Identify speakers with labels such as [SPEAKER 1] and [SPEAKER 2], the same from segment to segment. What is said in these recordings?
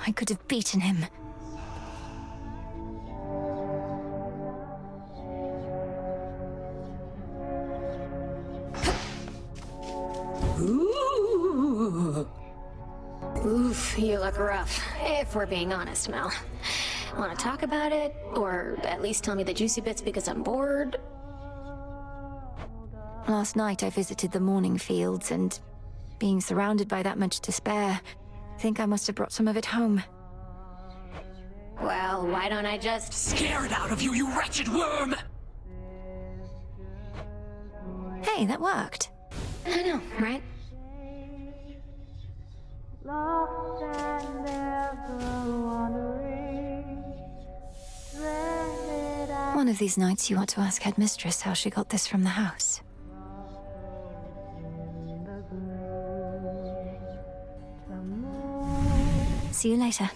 [SPEAKER 1] I could have beaten him.
[SPEAKER 2] Ooh. Oof, you look rough, if we're being honest, Mel. Want to talk about it? Or at least tell me the juicy bits because I'm bored?
[SPEAKER 1] Last night I visited the mourning fields, and being surrounded by that much despair, I think I must have brought some of it home.
[SPEAKER 2] Well, why don't I just...
[SPEAKER 3] Scare it out of you, you wretched worm!
[SPEAKER 1] Hey, that worked.
[SPEAKER 2] I know, right?
[SPEAKER 1] One of these nights you ought to ask Headmistress how she got this from the house. See you later.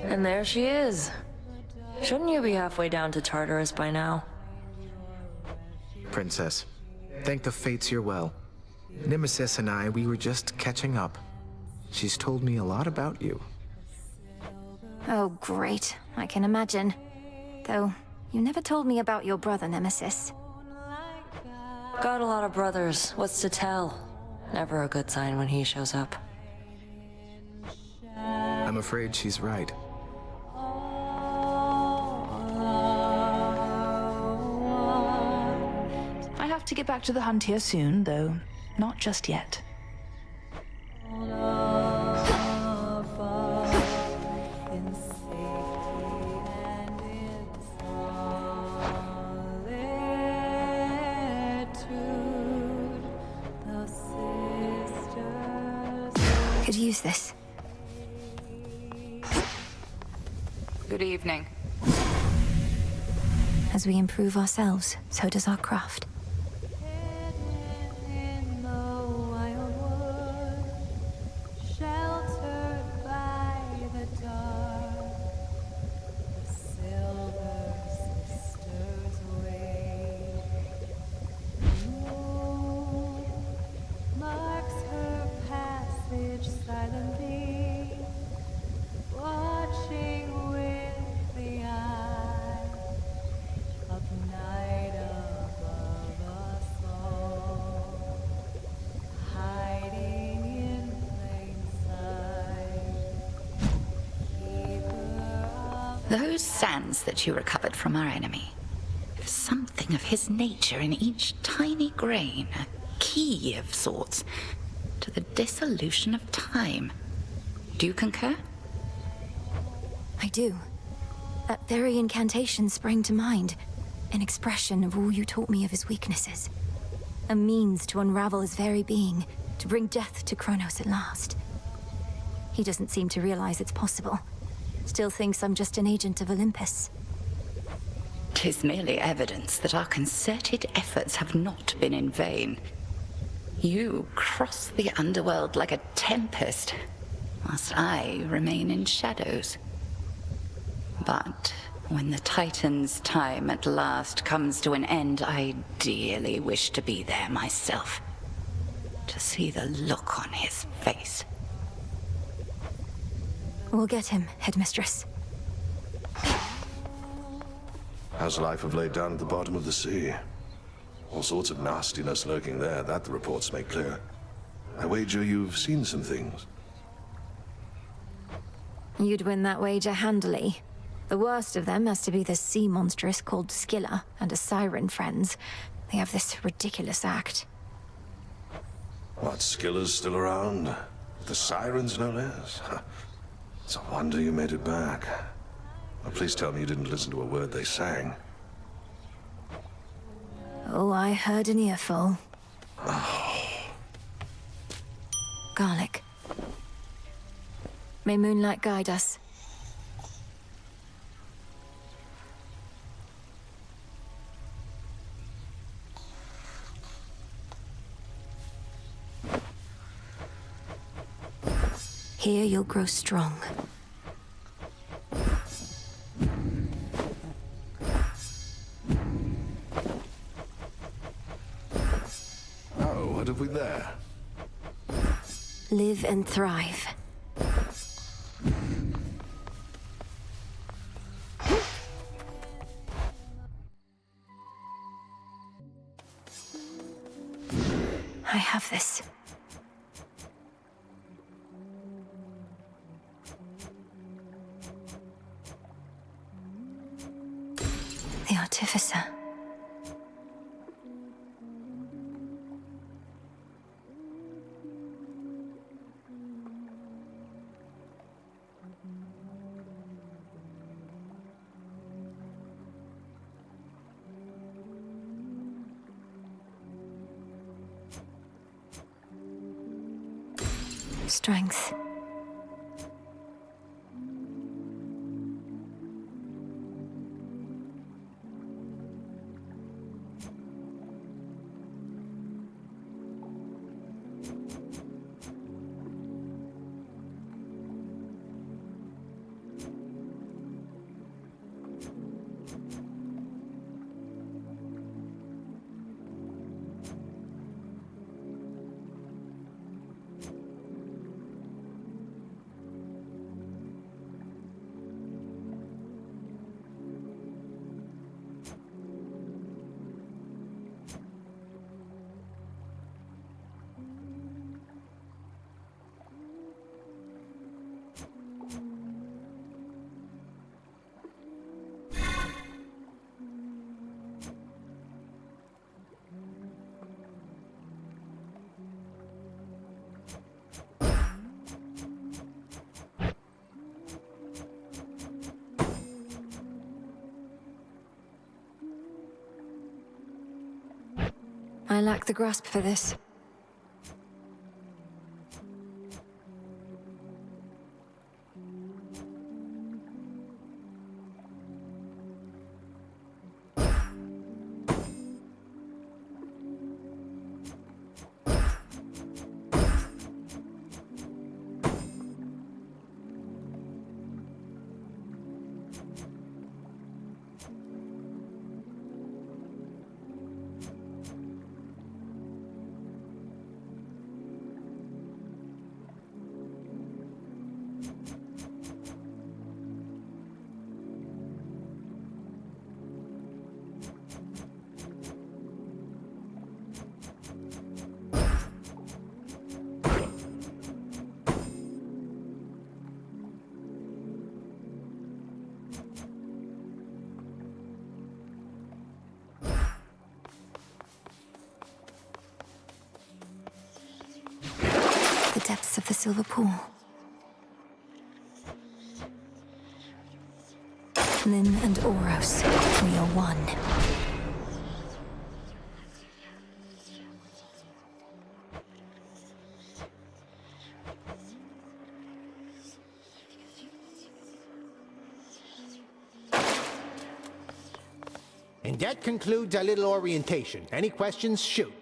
[SPEAKER 4] And there she is. Shouldn't you be halfway down to Tartarus by now?
[SPEAKER 5] Princess, thank the fates you're well. Nemesis and I, we were just catching up. She's told me a lot about you.
[SPEAKER 1] Oh, great. I can imagine. Though, you never told me about your brother, Nemesis.
[SPEAKER 4] Got a lot of brothers. What's to tell? Never a good sign when he shows up.
[SPEAKER 5] I'm afraid she's right.
[SPEAKER 6] I have to get back to the hunt here soon, though not just yet.
[SPEAKER 1] Could use this.
[SPEAKER 7] Good evening.
[SPEAKER 1] As we improve ourselves, so does our craft.
[SPEAKER 7] Those sands that you recovered from our enemy, there's something of his nature in each tiny grain, a key of sorts, to the dissolution of time. Do you concur?
[SPEAKER 1] I do. That very incantation sprang to mind. An expression of all you taught me of his weaknesses. A means to unravel his very being, to bring death to Kronos at last. He doesn't seem to realize it's possible. Still thinks I'm just an agent of Olympus.
[SPEAKER 7] 'Tis merely evidence that our concerted efforts have not been in vain. You cross the Underworld like a tempest, whilst I remain in shadows. But when the Titan's time at last comes to an end, I dearly wish to be there myself, to see the look on his face.
[SPEAKER 1] We'll get him, Headmistress.
[SPEAKER 8] How's life have laid down at the bottom of the sea? All sorts of nastiness lurking there, that the reports make clear. I wager you've seen some things.
[SPEAKER 1] You'd win that wager handily. The worst of them has to be the sea monstrous called Scylla and a siren friends. They have this ridiculous act.
[SPEAKER 8] What, Scylla's still around? The sirens, no less? It's a wonder you made it back. Well, please tell me you didn't listen to a word they sang.
[SPEAKER 1] Oh, I heard an earful. Garlic. May moonlight guide us. Here you'll grow strong.
[SPEAKER 8] Oh, what have we there?
[SPEAKER 1] Live and thrive. I have this. The Artificer. Strength. I lack the grasp for this. The depths of the Silver Pool. Nin and Oros, we are one.
[SPEAKER 9] And that concludes our little orientation. Any questions? Shoot.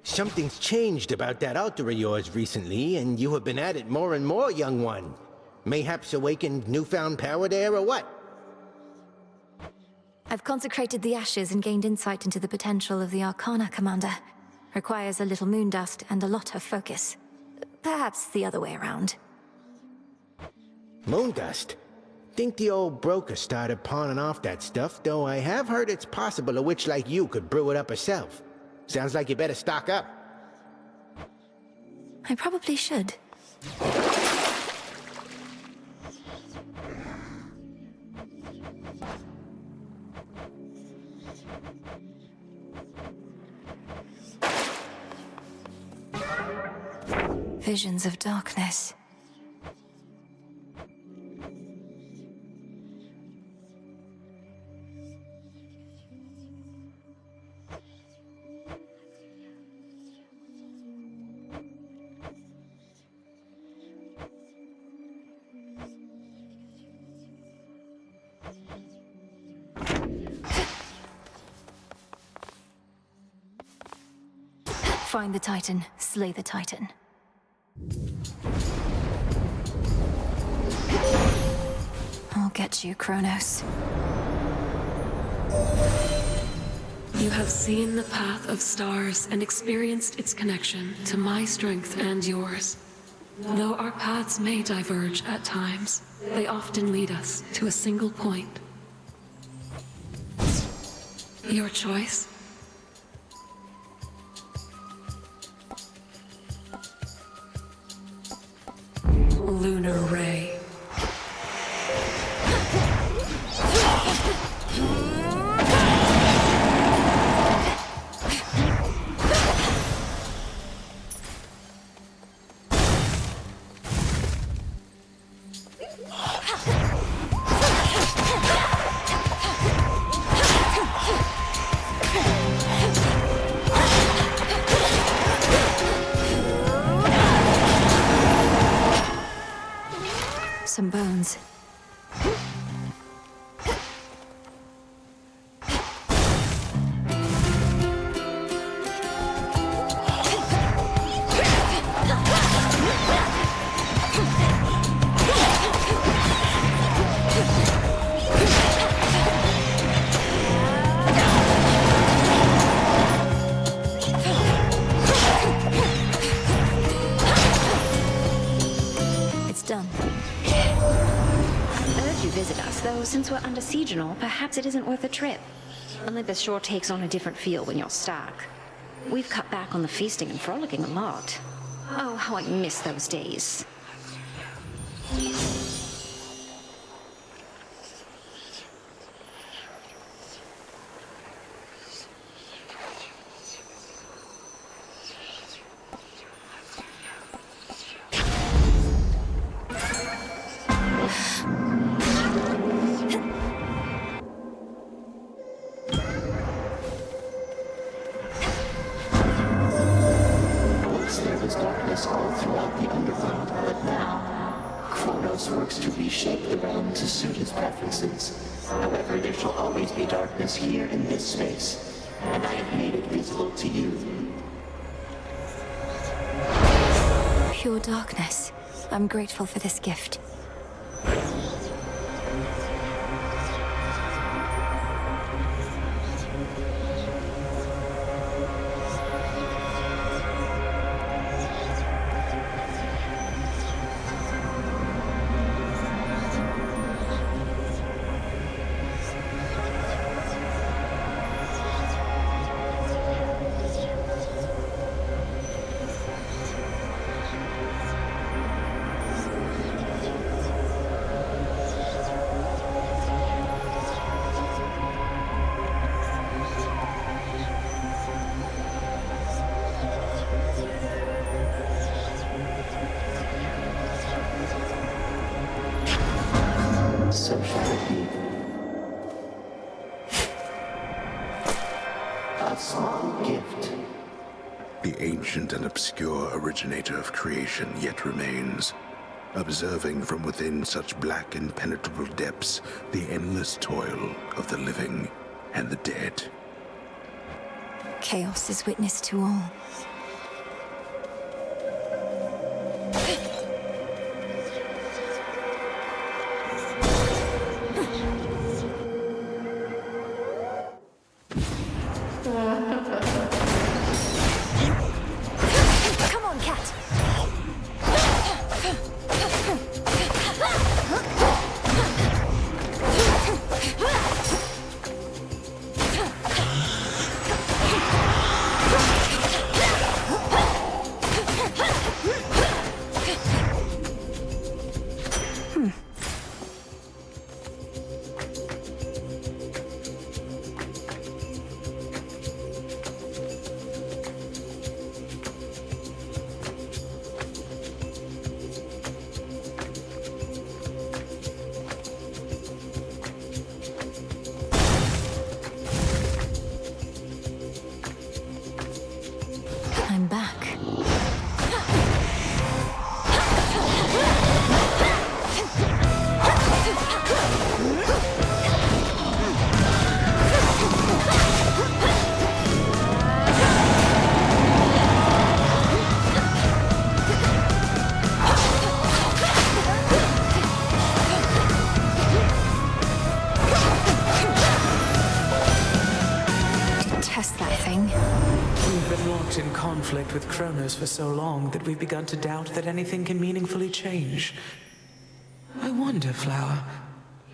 [SPEAKER 9] Something's changed about that altar of yours recently, and you have been at it more and more, young one. Mayhaps awakened newfound power there, or what?
[SPEAKER 1] I've consecrated the ashes and gained insight into the potential of the Arcana, Commander. Requires a little moon dust and a lot of focus. Perhaps the other way around.
[SPEAKER 9] Moon dust? Think the old broker started pawning off that stuff, though I have heard it's possible a witch like you could brew it up herself. Sounds like you better stock up.
[SPEAKER 1] I probably should. Visions of darkness. Find the Titan, slay the Titan. I'll get you, Kronos.
[SPEAKER 10] You have seen the path of stars and experienced its connection to my strength and yours. Though our paths may diverge at times, they often lead us to a single point. Your choice? Lunar Ray.
[SPEAKER 1] Some bones. It's done.
[SPEAKER 11] Urge you visit us, though since we're under siege and all, perhaps it isn't worth a trip. Olympus sure takes on a different feel when you're stark. We've cut back on the feasting and frolicking a lot. Oh, how I miss those days.
[SPEAKER 12] There was darkness all throughout the Underworld, but now, Kronos works to reshape the realm to suit his preferences. However, there shall always be darkness here in this space, and I have made it visible to you.
[SPEAKER 1] Pure darkness. I'm grateful for this gift.
[SPEAKER 12] So shall it be. A small gift.
[SPEAKER 8] The ancient and obscure originator of creation yet remains, observing from within such black impenetrable depths the endless toil of the living and the dead.
[SPEAKER 1] Chaos is witness to all. Come on, cat!
[SPEAKER 13] worked with Kronos for so long that we've begun to doubt that anything can meaningfully change. I wonder, Flower,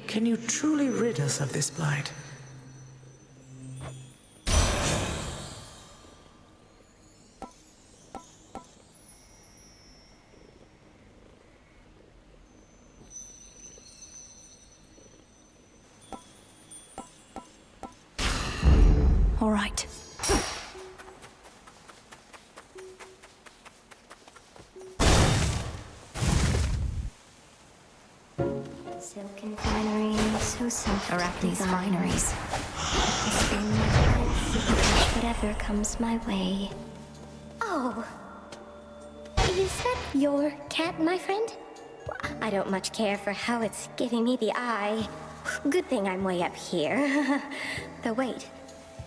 [SPEAKER 13] can you truly rid us of this blight?
[SPEAKER 1] All right.
[SPEAKER 14] Silken finery, so soft.
[SPEAKER 1] Arachne's fineries.
[SPEAKER 14] Whatever comes my way. Oh! Is that your cat, my friend? I don't much care for how it's giving me the eye. Good thing I'm way up here. Though wait,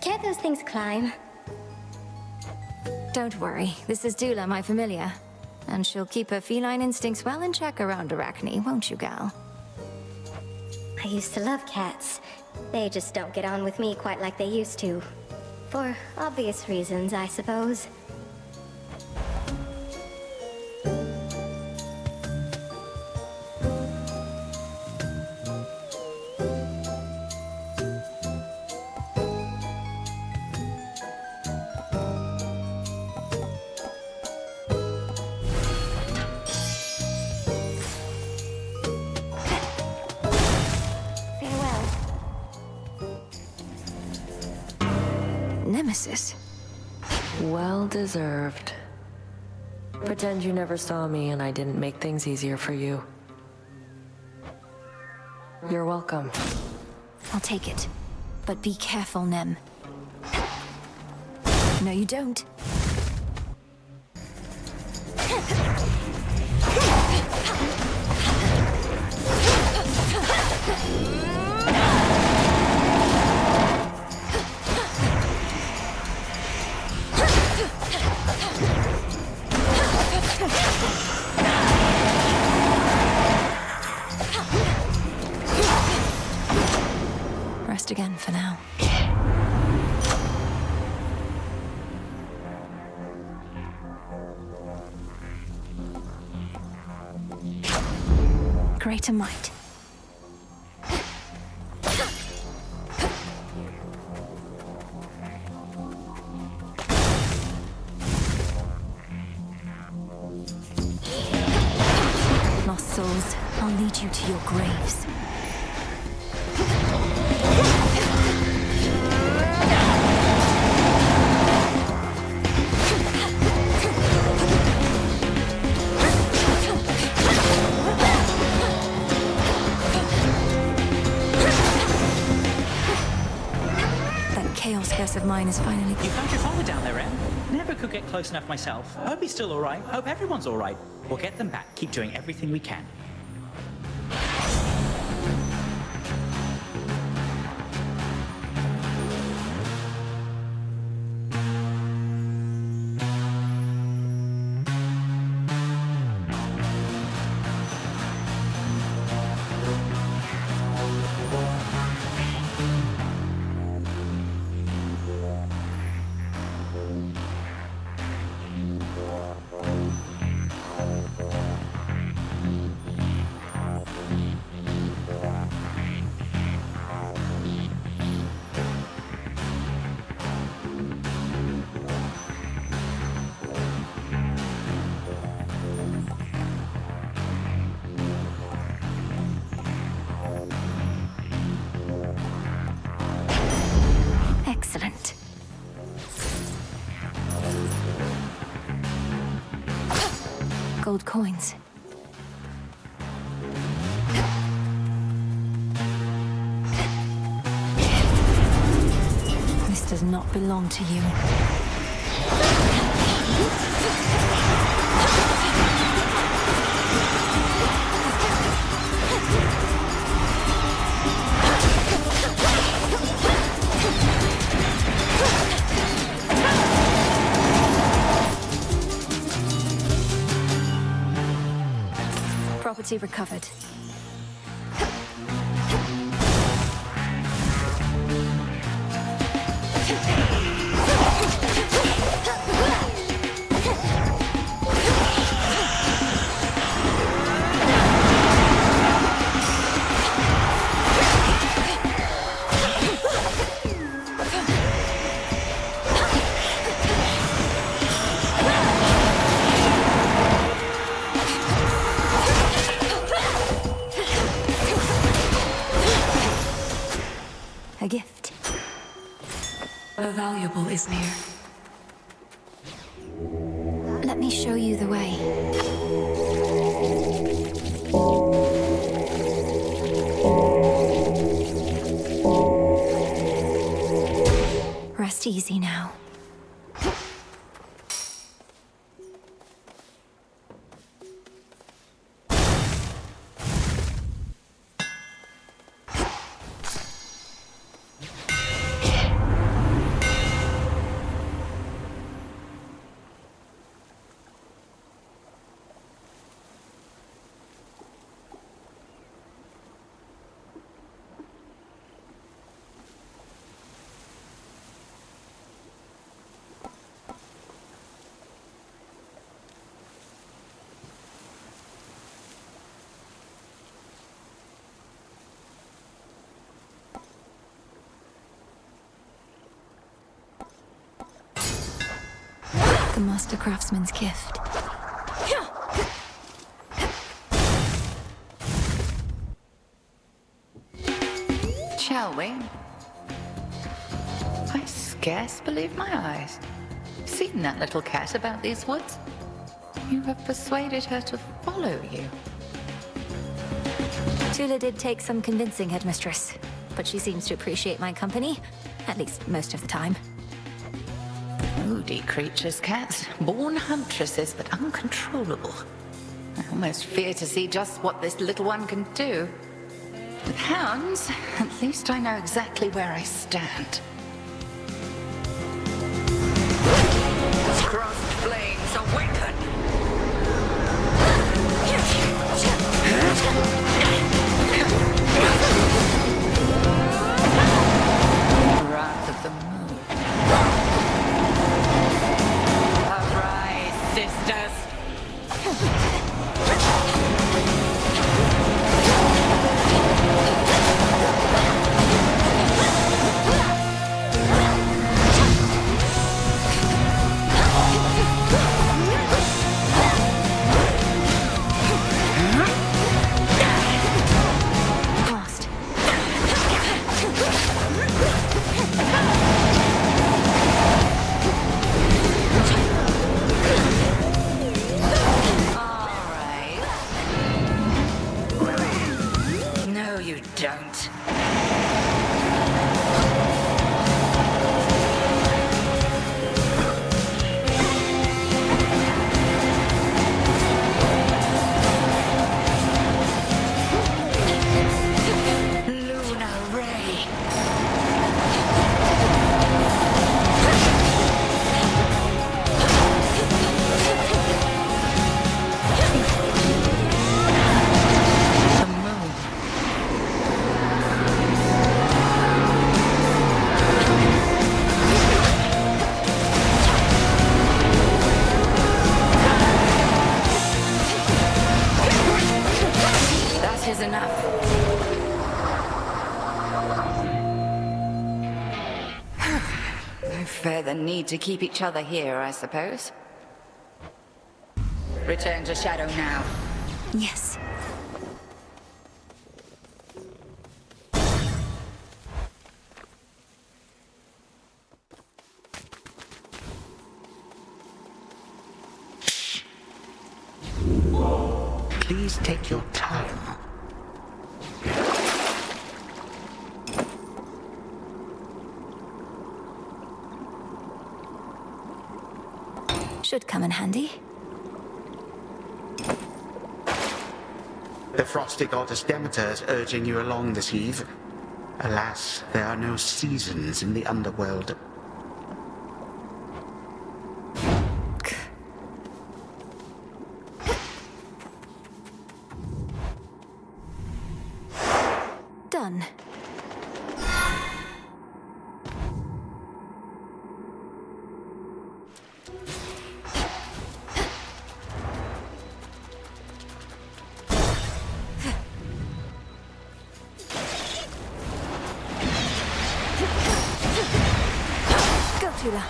[SPEAKER 14] can't those things climb?
[SPEAKER 1] Don't worry, this is Dula, my familiar. And she'll keep her feline instincts well in check around Arachne, won't you, gal?
[SPEAKER 14] I used to love cats. They just don't get on with me quite like they used to. For obvious reasons, I suppose.
[SPEAKER 1] Nemesis.
[SPEAKER 4] Well deserved. Pretend you never saw me and I didn't make things easier for you. You're welcome.
[SPEAKER 1] I'll take it. But be careful, Nem. No, you don't. Rest again for now. Greater might. Lost souls, I'll lead you to your graves. Chaos curse of mine is finally...
[SPEAKER 15] You found your father down there, Em? Never could get close enough myself. Hope he's still alright. Hope everyone's alright. We'll get them back. Keep doing everything we can. Excellent. Gold coins. This does not belong to you. Property recovered.
[SPEAKER 10] is near.
[SPEAKER 1] Let me show you the way. Rest easy now. The Master Craftsman's gift.
[SPEAKER 7] Shall we? I scarce believe my eyes. Seen that little cat about these woods? You have persuaded her to follow you.
[SPEAKER 1] Tula did take some convincing, Headmistress, but she seems to appreciate my company, at least most of the time.
[SPEAKER 7] Moody creatures, cats. Born huntresses, but uncontrollable. I almost fear to see just what this little one can do. With hounds, at least I know exactly where I stand. Crossed flames awaken! Wrath of the moon. Arise, sisters! Don't. The need to keep each other here, I suppose. Return to Shadow now.
[SPEAKER 1] Yes.
[SPEAKER 3] Please take your time.
[SPEAKER 1] Should come in handy.
[SPEAKER 3] The frosty goddess Demeter is urging you along this eve. Alas, there are no seasons in the Underworld.
[SPEAKER 1] Done. Tula.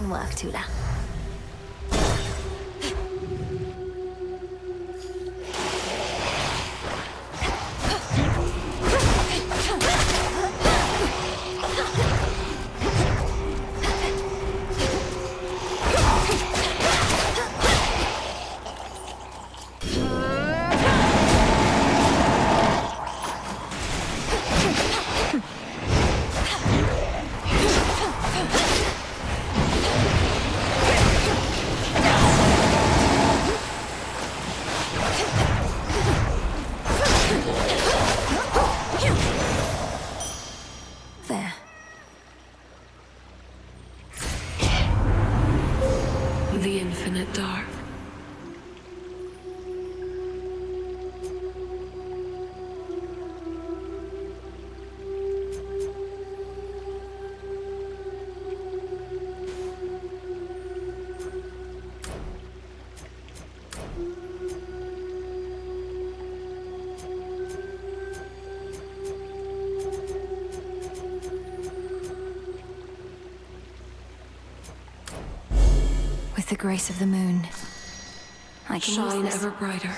[SPEAKER 1] Fine work, Tula. There.
[SPEAKER 10] The infinite dark.
[SPEAKER 1] With the grace of the moon, I can
[SPEAKER 10] Shine
[SPEAKER 1] use this.
[SPEAKER 10] ever brighter.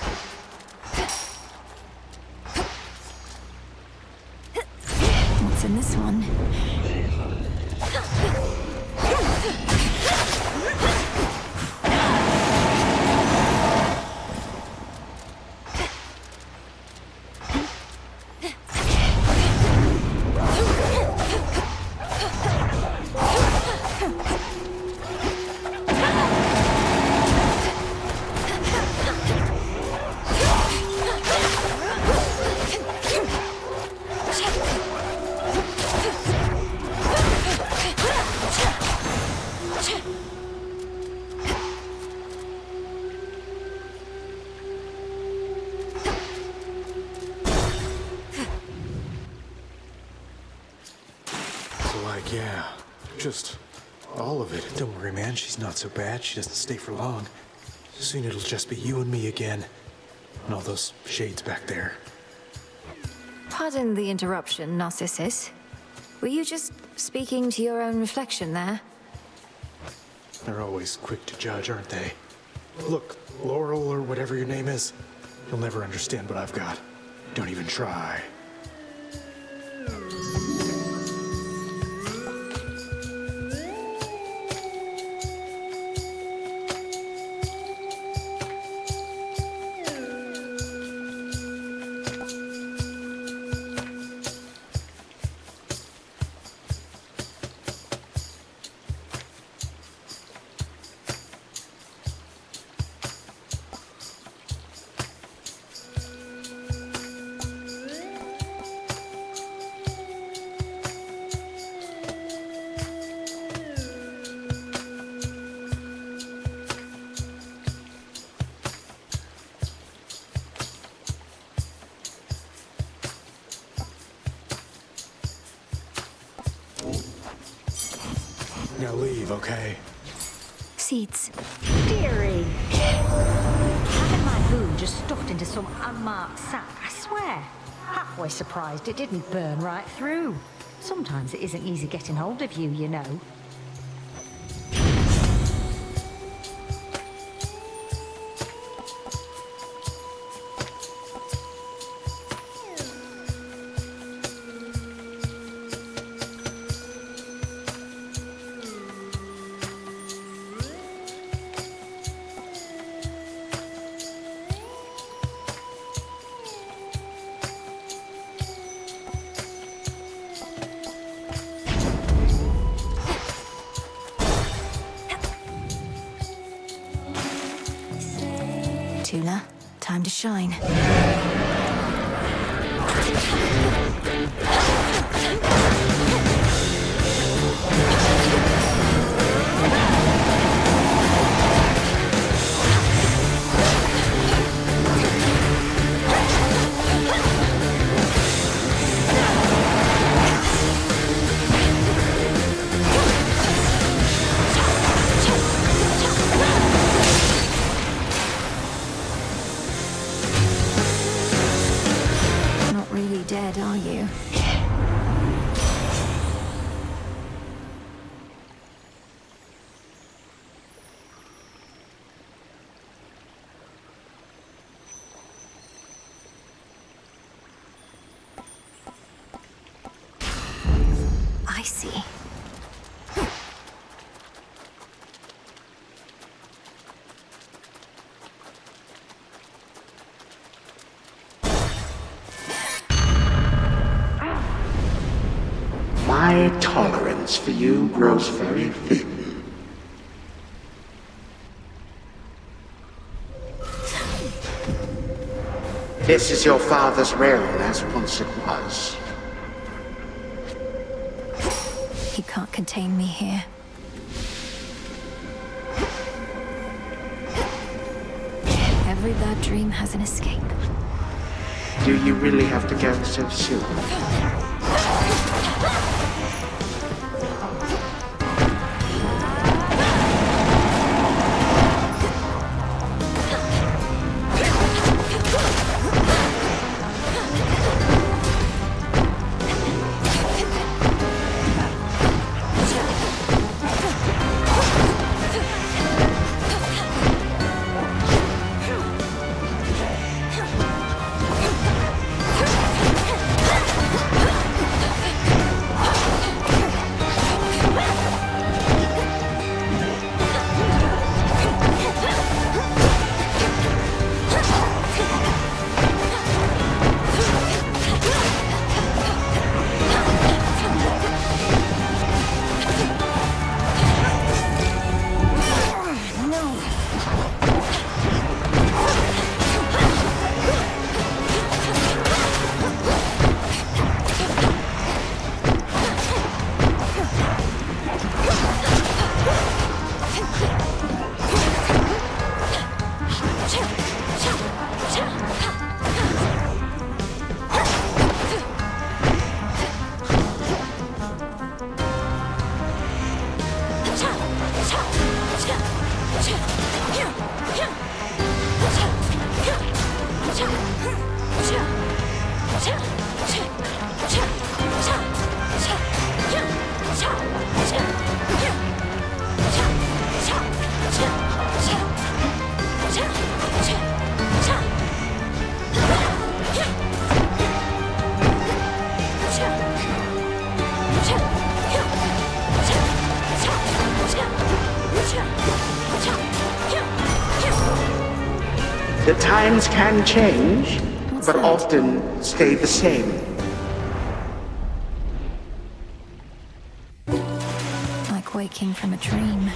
[SPEAKER 1] What's in this one?
[SPEAKER 16] Like, yeah, just all of it. Don't worry, man, she's not so bad. She doesn't stay for long. Soon it'll just be you and me again. And all those shades back there.
[SPEAKER 1] Pardon the interruption, Narcissus. Were you just speaking to your own reflection there?
[SPEAKER 16] They're always quick to judge, aren't they? Look, Laurel, or whatever your name is, you'll never understand what I've got. Don't even try. Now leave, okay?
[SPEAKER 1] Seeds.
[SPEAKER 17] Dearie. Having my food just stuffed into some unmarked sack, I swear. Halfway surprised it didn't burn right through. Sometimes it isn't easy getting hold of you, you know.
[SPEAKER 1] Tula, time to shine. Dead, are you? see.
[SPEAKER 3] My tolerance for you grows very thin. This is your father's realm, as once it was.
[SPEAKER 1] He can't contain me here. Every bad dream has an escape.
[SPEAKER 3] Do you really have to go so soon? The times can change, but often stay the same.
[SPEAKER 1] Like waking from a dream.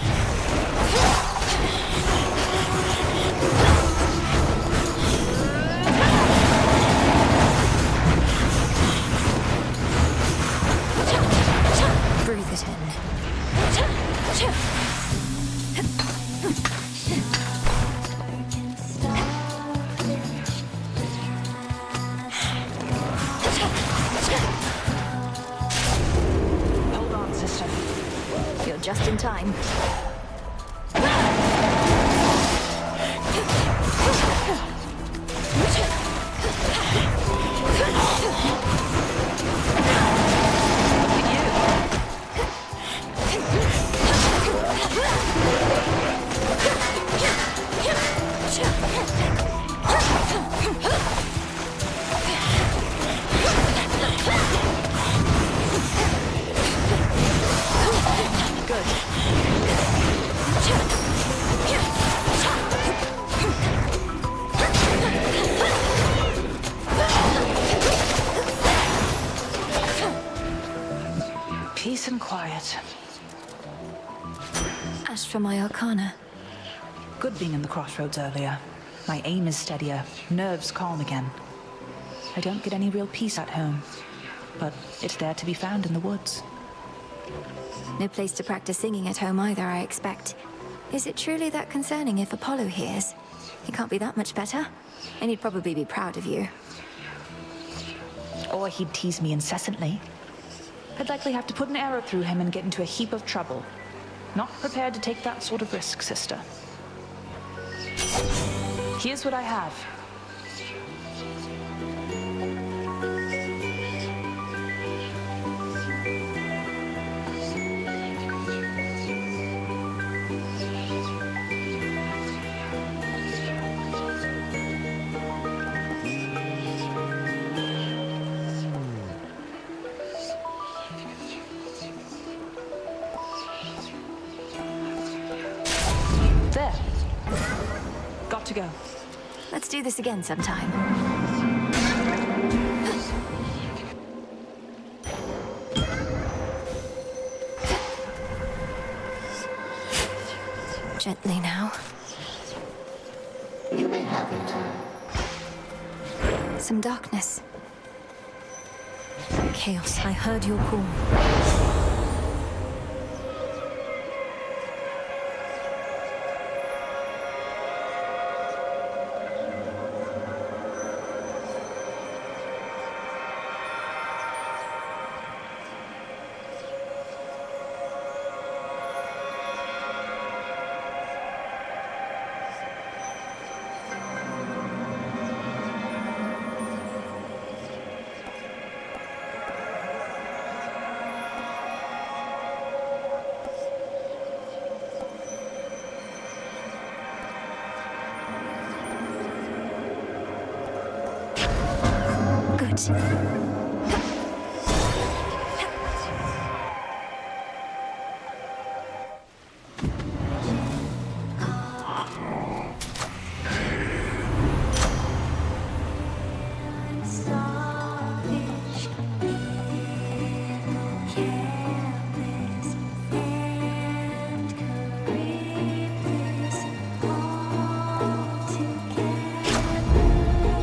[SPEAKER 1] Breathe it in.
[SPEAKER 6] Hold on, sister.
[SPEAKER 1] You're just in time.
[SPEAKER 6] Peace and quiet.
[SPEAKER 1] Ash for my arcana.
[SPEAKER 6] Good being in the crossroads earlier. My aim is steadier, nerves calm again. I don't get any real peace at home, but it's there to be found in the woods.
[SPEAKER 1] No place to practice singing at home either, I expect. Is it truly that concerning if Apollo hears? He can't be that much better, and he'd probably be proud of you.
[SPEAKER 6] Or he'd tease me incessantly. I'd likely have to put an arrow through him and get into a heap of trouble. Not prepared to take that sort of risk, sister. Here's what I have. to go.
[SPEAKER 1] Let's do this again sometime. Gently now.
[SPEAKER 12] You may have it.
[SPEAKER 1] Some darkness. Chaos, I heard your call.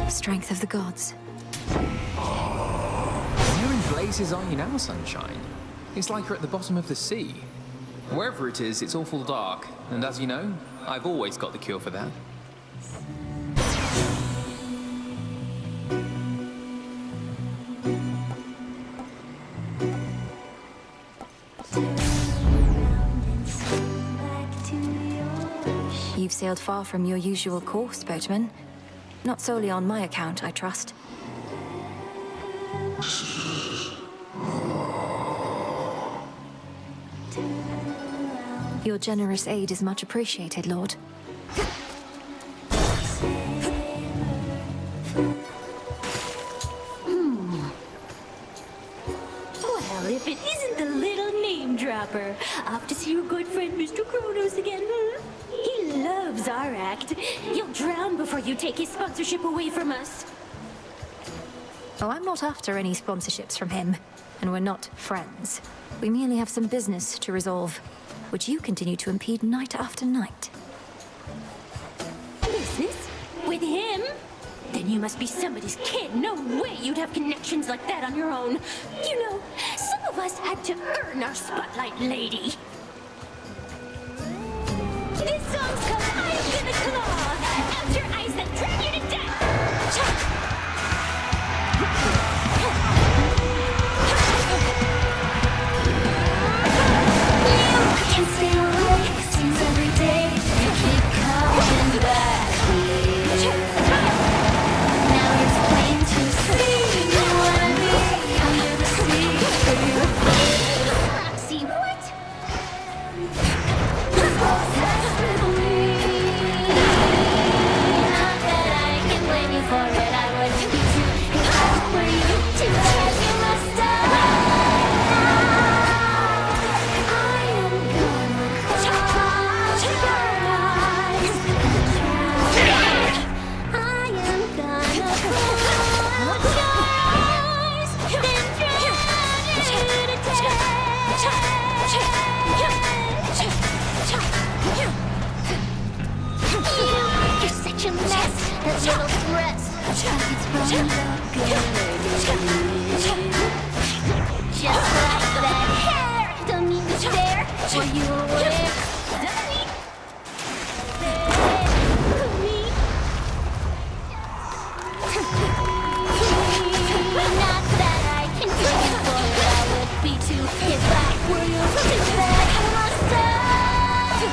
[SPEAKER 1] Strength of the gods.
[SPEAKER 18] Where in blazes are you now, Sunshine? It's like you're at the bottom of the sea. Wherever it is, it's awful dark. And as you know, I've always got the cure for that.
[SPEAKER 1] You've sailed far from your usual course, boatman. Not solely on my account, I trust. Your generous aid is much appreciated, Lord.
[SPEAKER 19] Well, if it isn't the little name dropper. Off to see your good friend Mr. Kronos again, huh? He loves our act. He'll drown before you take his sponsorship away from us.
[SPEAKER 1] Oh, I'm not after any sponsorships from him, and we're not friends. We merely have some business to resolve, which you continue to impede night after night.
[SPEAKER 19] Business? With him? Then you must be somebody's kid. No way you'd have connections like that on your own. You know, some of us had to earn our spotlight, lady. This song's called I'm Gonna Claw. Out your eyes that drag you to death.
[SPEAKER 12] You can stay awake, seems every day you keep coming back here. Now it's plain to see you wanna be under the sea.
[SPEAKER 19] See what?
[SPEAKER 12] Not that I can blame you for it, I would be too if I were you. Too bad you must die. I am gonna close your eyes and drown. I am gonna close your eyes, then drown you to death. You're such a mess, that little dress. It's from the just like that hair. Don't mean to stare. Were you aware? Not that I can take it for it. I would be too if I were you. Too bad I must die.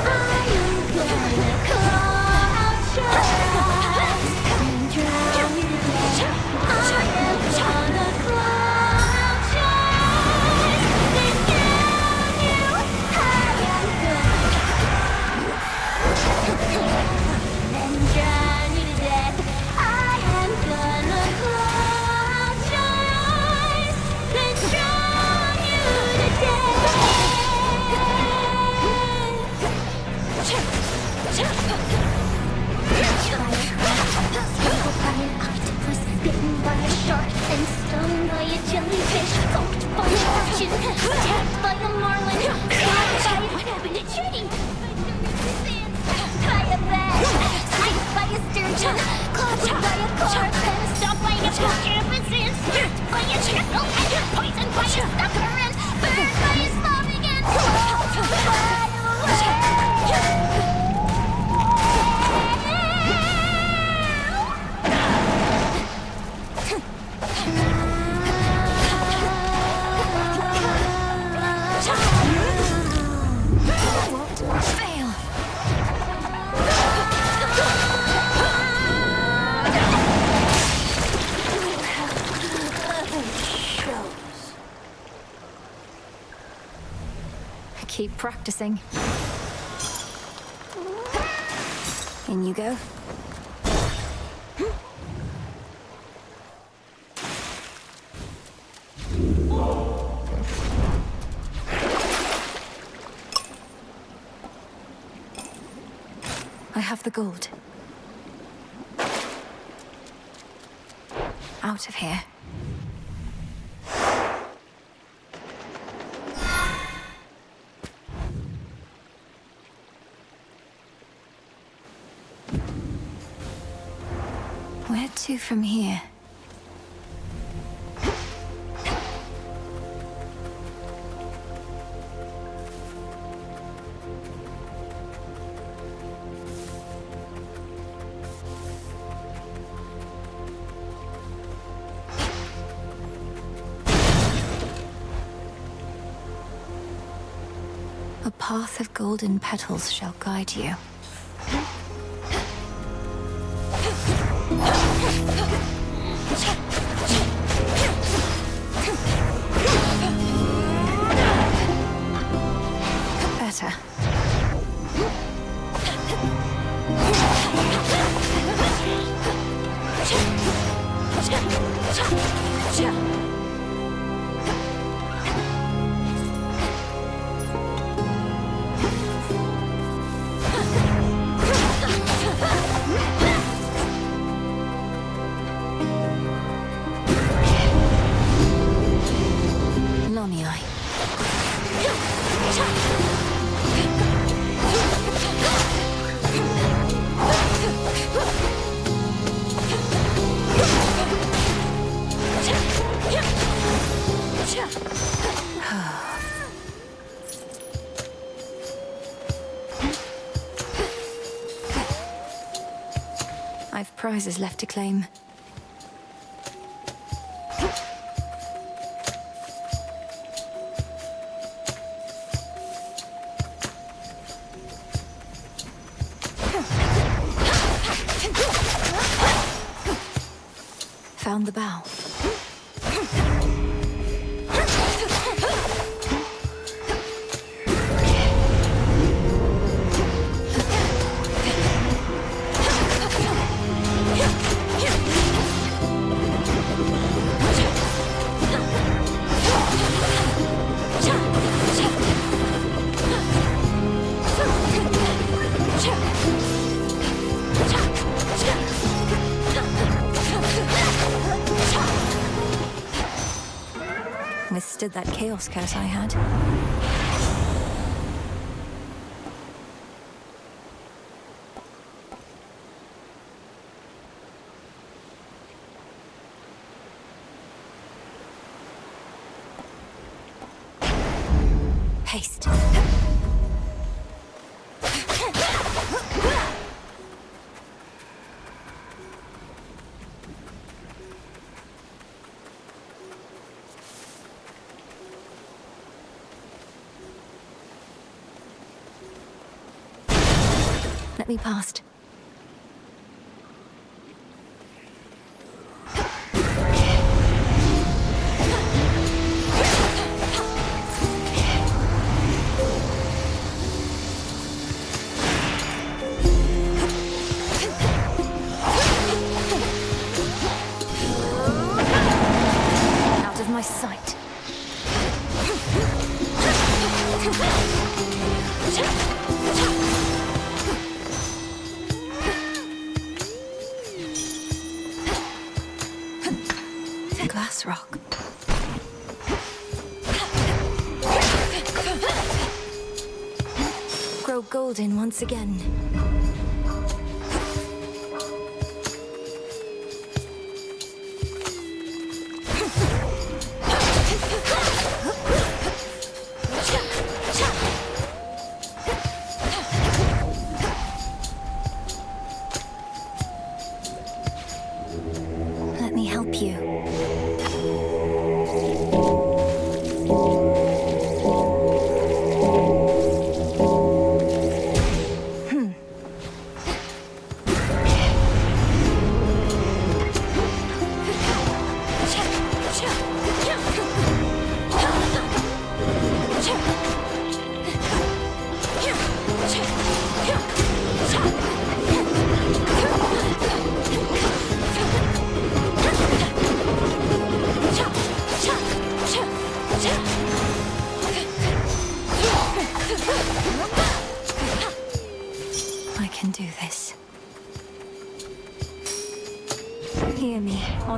[SPEAKER 12] I am gonna claw out your eyes and drown you to death.
[SPEAKER 1] Keep practicing. In you go. I have the gold. Out of here. Where to from here? A path of golden petals shall guide you. Better. I've prizes left to claim. Found the bow. Withstood that chaos curse I had. Haste. Let me past. Out of my sight. Glass rock. Grow golden once again. Let me help you.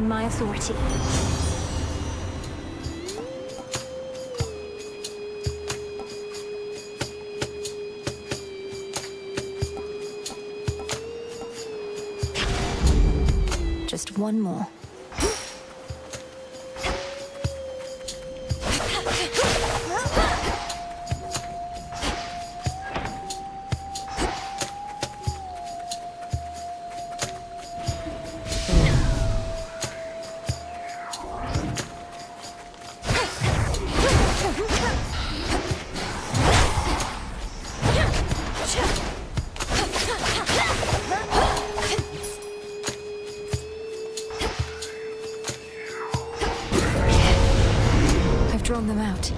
[SPEAKER 1] on my authority. Just one more. Drawn them out.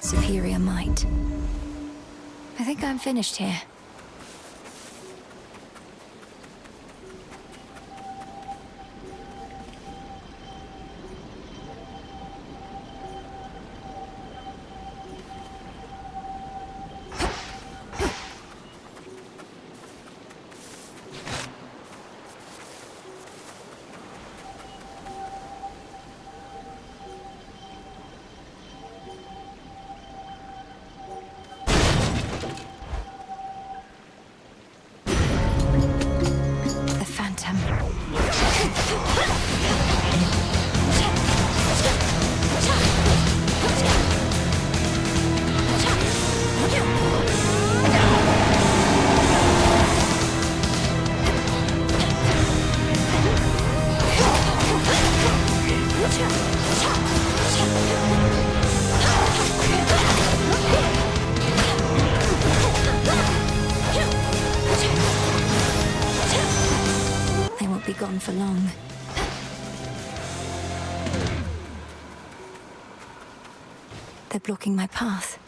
[SPEAKER 1] Superior might. I think I'm finished here. Be gone for long. They're blocking my path.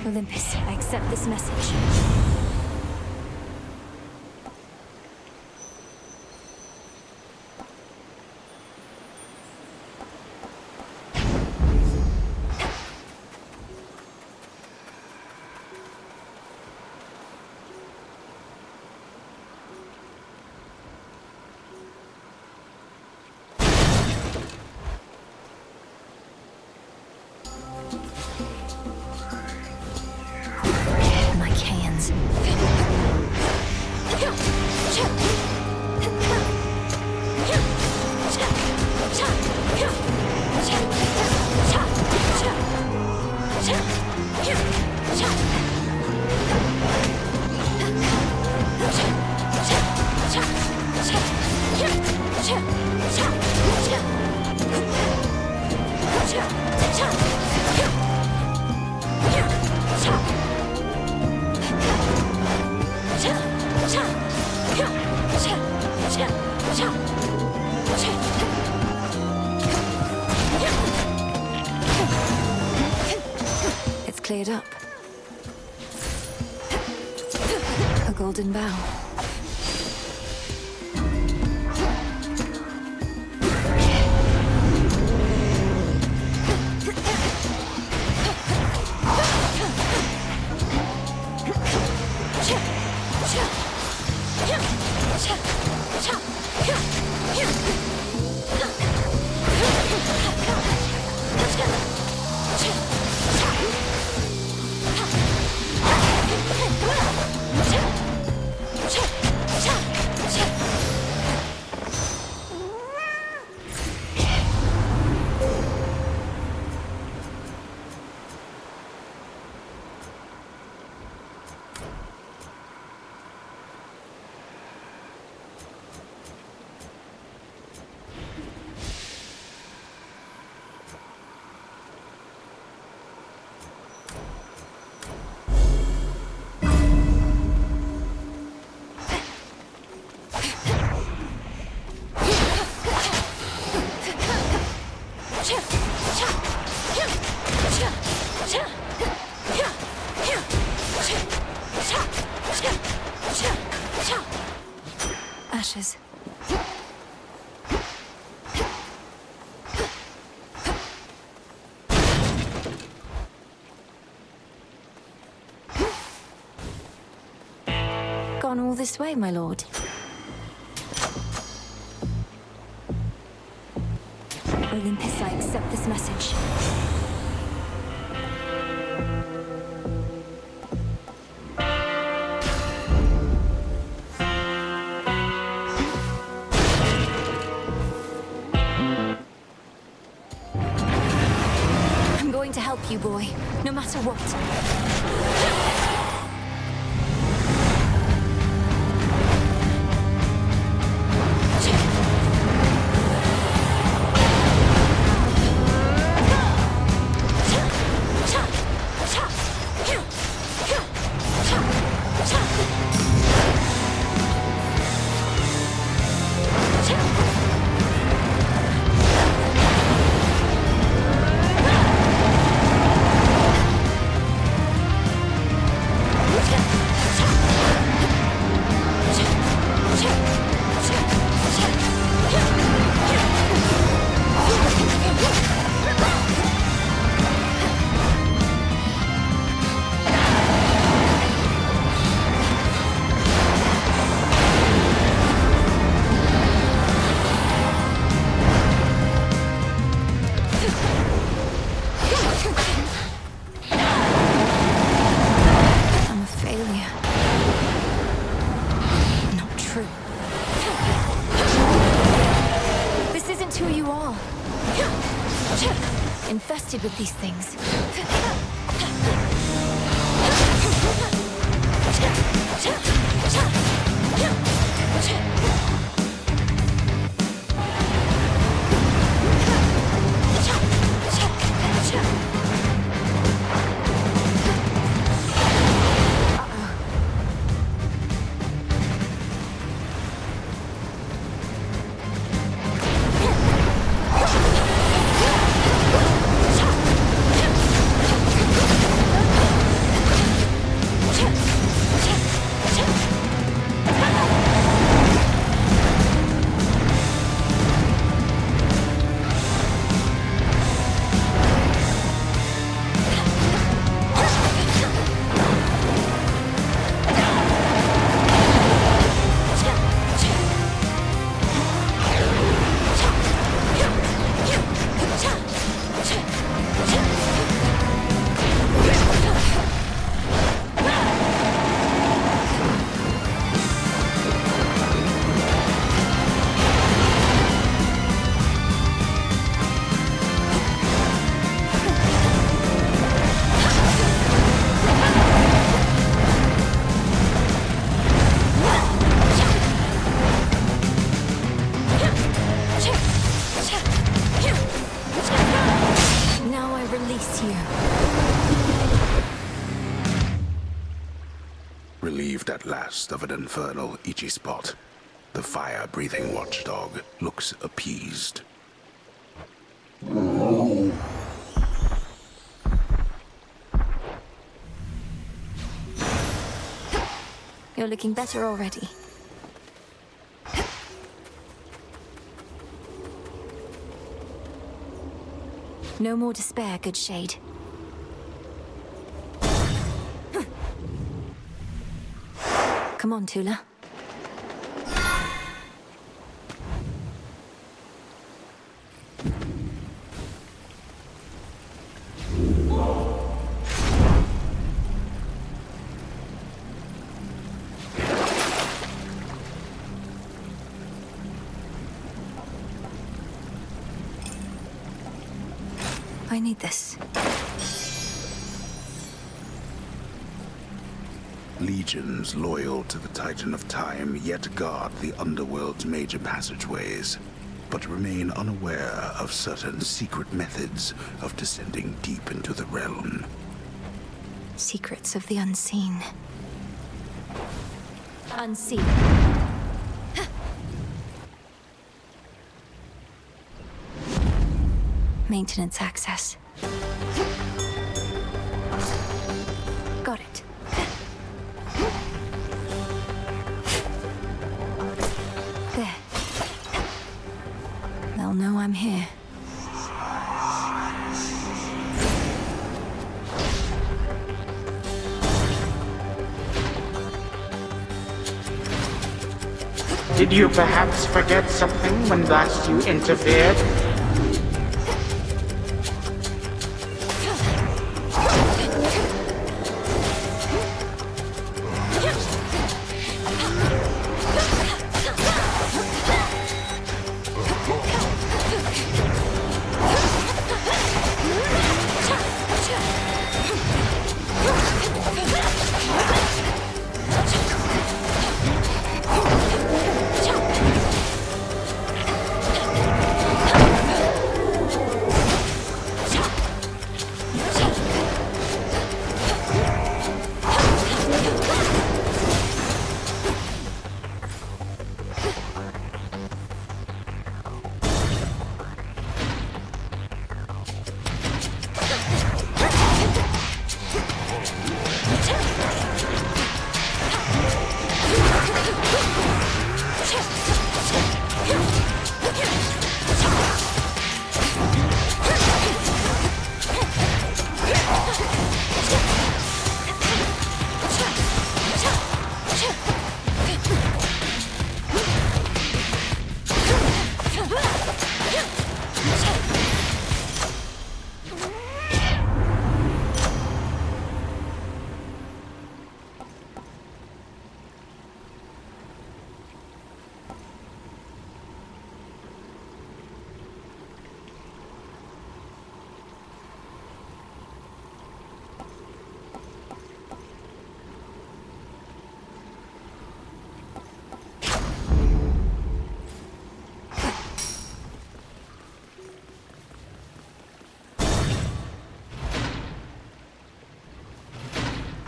[SPEAKER 1] Olympus, I accept this message. It's cleared up. A golden bow. ashes. Gone all this way, my lord. Olympus, I accept this message. I'm going to help you, boy, no matter what. Infested with these things.
[SPEAKER 8] Relieved at last of an infernal, itchy spot, the fire-breathing watchdog looks appeased.
[SPEAKER 1] You're looking better already. No more despair, good shade. Come on, Tula. I need this.
[SPEAKER 8] Legions loyal to the Titan of Time yet guard the Underworld's major passageways, but remain unaware of certain secret methods of descending deep into the realm.
[SPEAKER 1] Secrets of the unseen. Unseen. Maintenance access. Got it.
[SPEAKER 3] Did you perhaps forget something when last you interfered?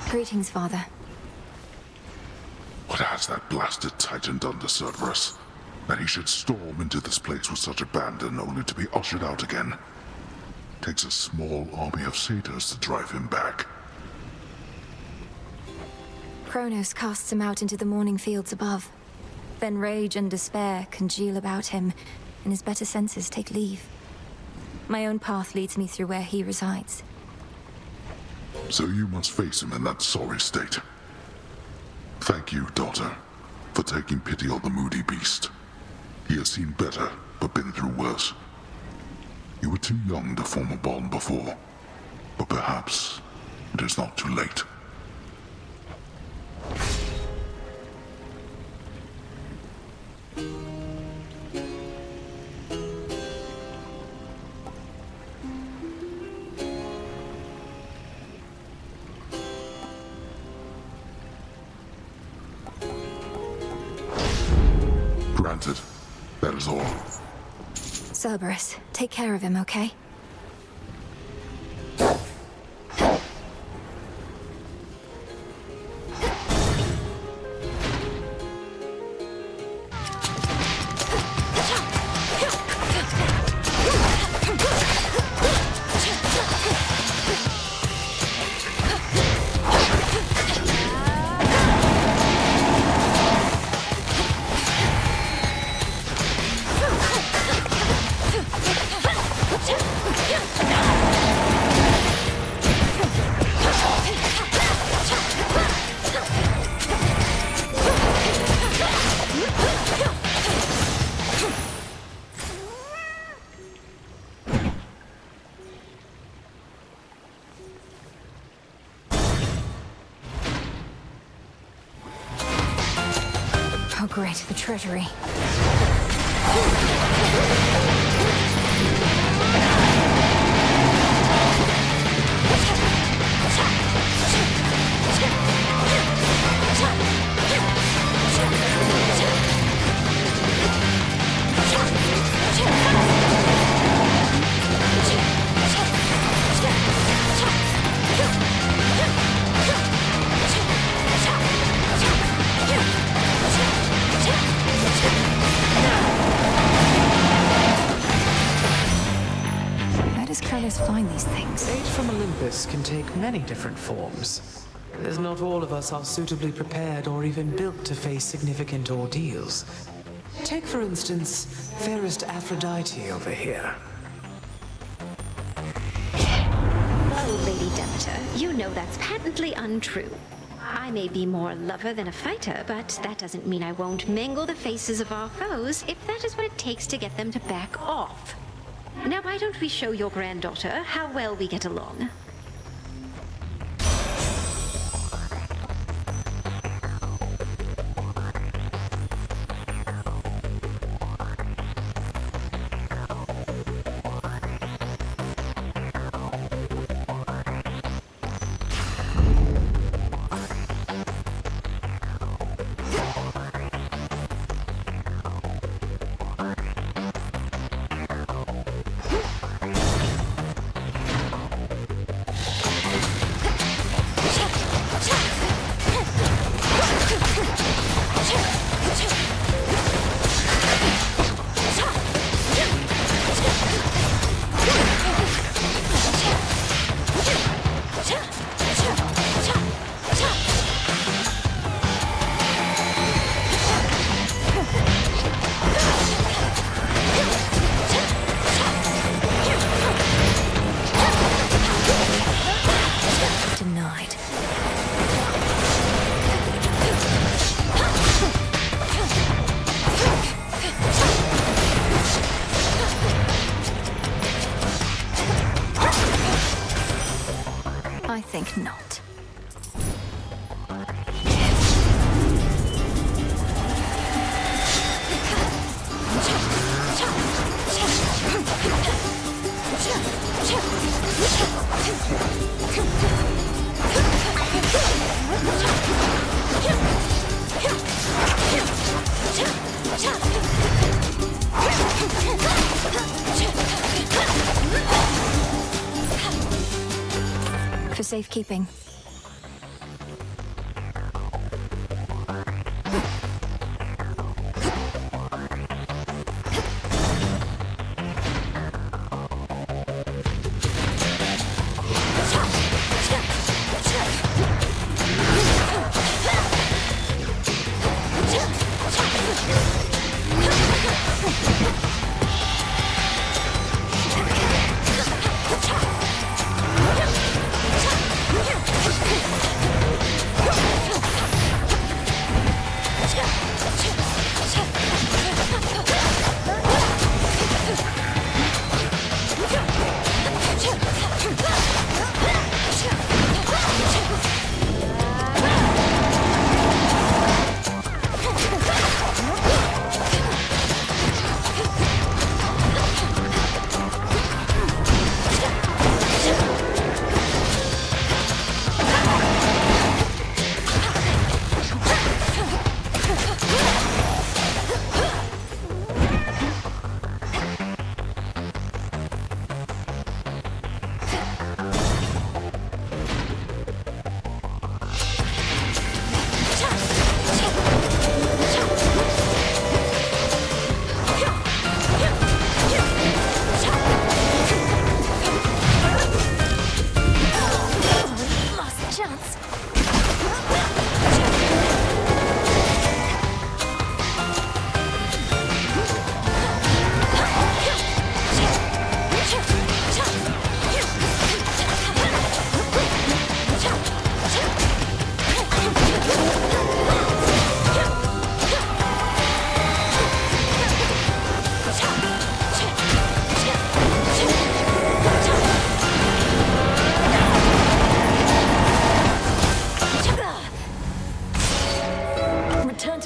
[SPEAKER 1] Greetings, Father.
[SPEAKER 8] What has that blasted Titan done to Cerberus? That he should storm into this place with such abandon only to be ushered out again. Takes a small army of satyrs to drive him back.
[SPEAKER 1] Kronos casts him out into the morning fields above. Then rage and despair congeal about him, and his better senses take leave. My own path leads me through where he resides.
[SPEAKER 8] So you must face him in that sorry state. Thank you, daughter, for taking pity on the moody beast. He has seen better, but been through worse. You were too young to form a bond before, but perhaps it is not too late. Granted. That is all.
[SPEAKER 1] Cerberus, take care of him, okay? Oh great, the treasury. Where does Kronos find these things?
[SPEAKER 13] Fate from Olympus can take many different forms. As not all of us are suitably prepared or even built to face significant ordeals. Take, for instance, fairest Aphrodite over here.
[SPEAKER 11] Oh, Lady Demeter, you know that's patently untrue. I may be more a lover than a fighter, but that doesn't mean I won't mangle the faces of our foes if that is what it takes to get them to back off. Now, why don't we show your granddaughter how well we get along?
[SPEAKER 1] Denied. I think not. For safekeeping.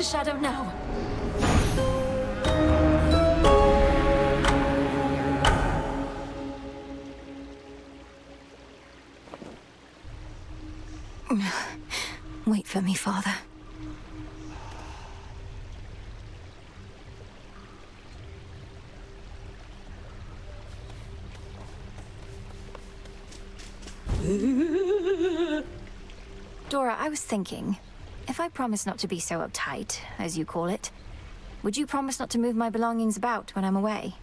[SPEAKER 1] Shadow now. Wait for me, Father. Dora, I was thinking, if I promise not to be so uptight, as you call it, would you promise not to move my belongings about when I'm away?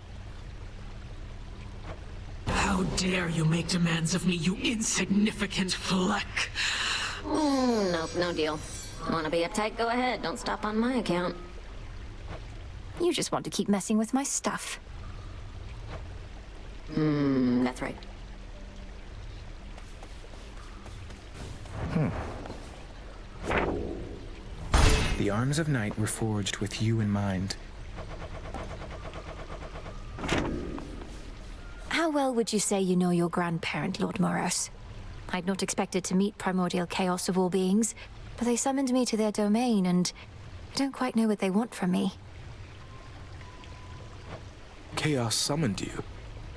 [SPEAKER 10] How dare you make demands of me, you insignificant fleck!
[SPEAKER 2] Nope, no deal. Wanna be uptight? Go ahead. Don't stop on my account.
[SPEAKER 1] You just want to keep messing with my stuff.
[SPEAKER 2] That's right.
[SPEAKER 5] The arms of night were forged with you in mind.
[SPEAKER 1] How well would you say you know your grandparent, Lord Moros? I'd not expected to meet primordial chaos of all beings, but they summoned me to their domain, and I don't quite know what they want from me.
[SPEAKER 5] Chaos summoned you.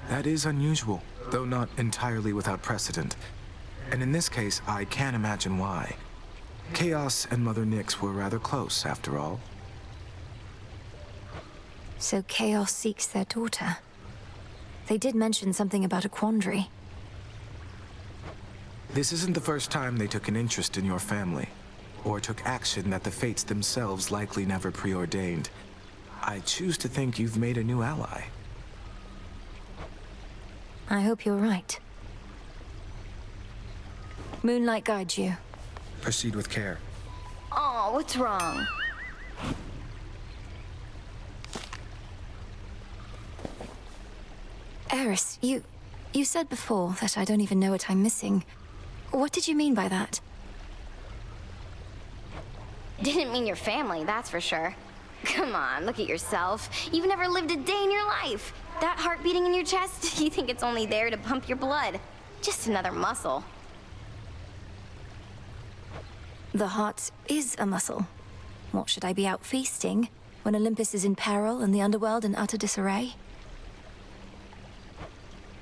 [SPEAKER 5] That is unusual, though not entirely without precedent. And in this case, I can't imagine why. Chaos and Mother Nyx were rather close, after all.
[SPEAKER 1] So Chaos seeks their daughter. They did mention something about a quandary.
[SPEAKER 5] This isn't the first time they took an interest in your family, or took action that the fates themselves likely never preordained. I choose to think you've made a new ally.
[SPEAKER 1] I hope you're right. Moonlight guides you.
[SPEAKER 5] Proceed with care.
[SPEAKER 11] Oh, what's wrong?
[SPEAKER 1] Eris, you said before that I don't even know what I'm missing. What did you mean by that?
[SPEAKER 11] Didn't mean your family, that's for sure. Come on, look at yourself. You've never lived a day in your life. That heart beating in your chest, you think it's only there to pump your blood. Just another muscle.
[SPEAKER 1] The heart is a muscle. What, should I be out feasting when Olympus is in peril and the Underworld in utter disarray?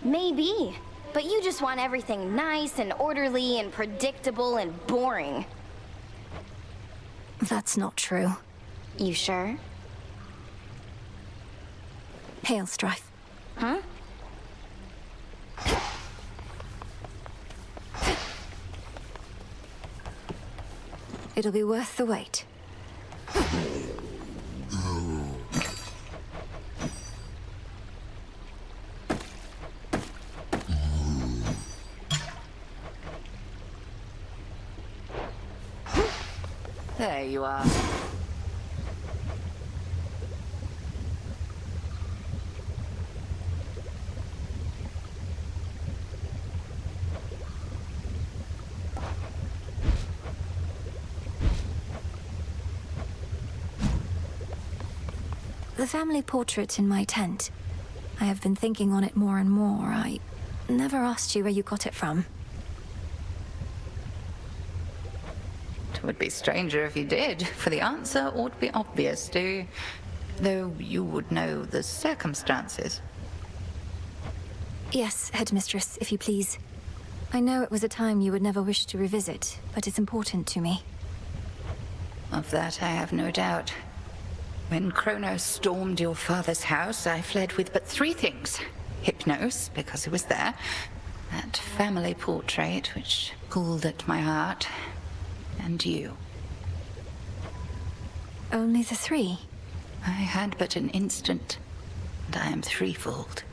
[SPEAKER 11] Maybe, but you just want everything nice and orderly and predictable and boring.
[SPEAKER 1] That's not true.
[SPEAKER 11] You sure?
[SPEAKER 1] Hail, Strife.
[SPEAKER 11] Huh?
[SPEAKER 1] It'll be worth the wait.
[SPEAKER 7] There you are.
[SPEAKER 1] The family portrait in my tent. I have been thinking on it more and more. I never asked you where you got it from.
[SPEAKER 7] It would be stranger if you did, for the answer ought to be obvious, though you would know the circumstances.
[SPEAKER 1] Yes, Headmistress, if you please. I know it was a time you would never wish to revisit, but it's important to me.
[SPEAKER 7] Of that I have no doubt. When Kronos stormed your father's house, I fled with but 3 things. Hypnos, because it was there. That family portrait, which pulled at my heart. And you.
[SPEAKER 1] Only the 3?
[SPEAKER 7] I had but an instant, and I am threefold.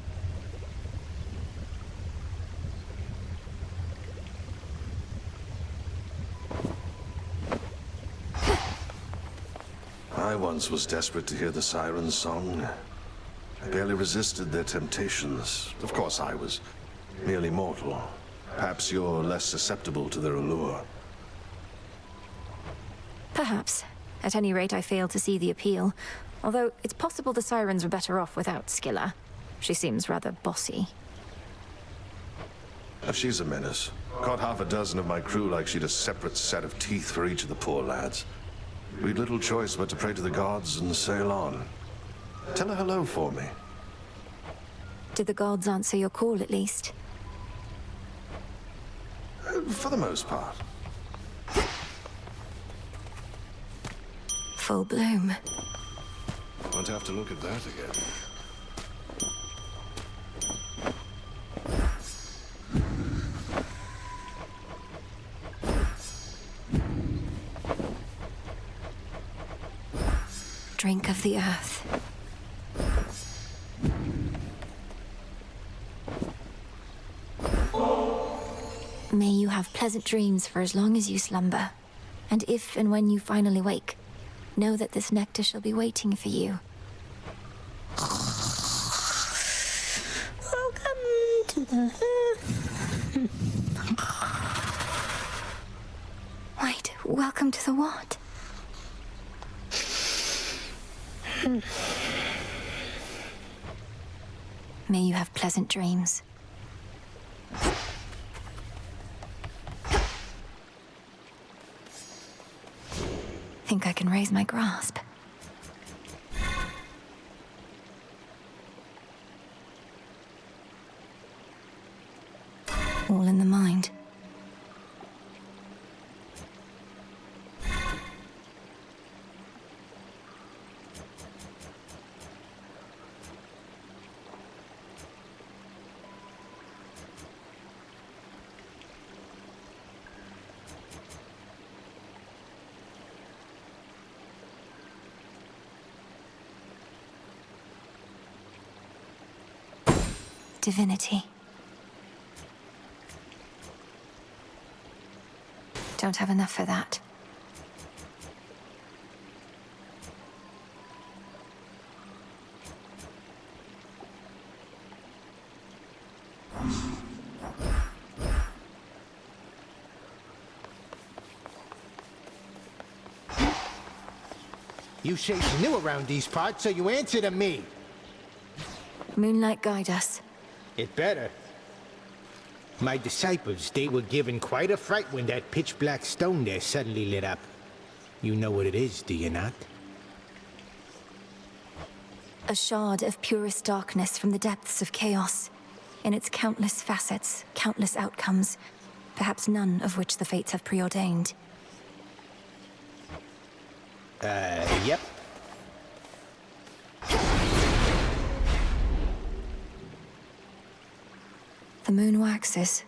[SPEAKER 8] I once was desperate to hear the siren's song. I barely resisted their temptations. Of course, I was merely mortal. Perhaps you're less susceptible to their allure.
[SPEAKER 1] Perhaps. At any rate, I fail to see the appeal. Although, it's possible the sirens were better off without Scylla. She seems rather bossy.
[SPEAKER 8] She's a menace. Caught half a dozen of my crew like she'd a separate set of teeth for each of the poor lads. We'd little choice but to pray to the gods and sail on. Tell her hello for me.
[SPEAKER 1] Did the gods answer your call, at least?
[SPEAKER 8] For the most part.
[SPEAKER 1] Full bloom.
[SPEAKER 8] Won't have to look at that again.
[SPEAKER 1] Drink of the earth. May you have pleasant dreams for as long as you slumber. And if and when you finally wake, know that this nectar shall be waiting for you.
[SPEAKER 14] Welcome to the...
[SPEAKER 1] Wait, welcome to the what? May you have pleasant dreams. Think I can raise my grasp. All in the mind. Divinity. Don't have enough for that.
[SPEAKER 9] You say you're new around these parts, so you answer to me.
[SPEAKER 1] Moonlight guide us.
[SPEAKER 9] It better. My disciples, they were given quite a fright when that pitch-black stone there suddenly lit up. You know what it is, do you not?
[SPEAKER 1] A shard of purest darkness from the depths of chaos. In its countless facets, countless outcomes, perhaps none of which the fates have preordained.
[SPEAKER 9] Yep.
[SPEAKER 1] The moon waxes.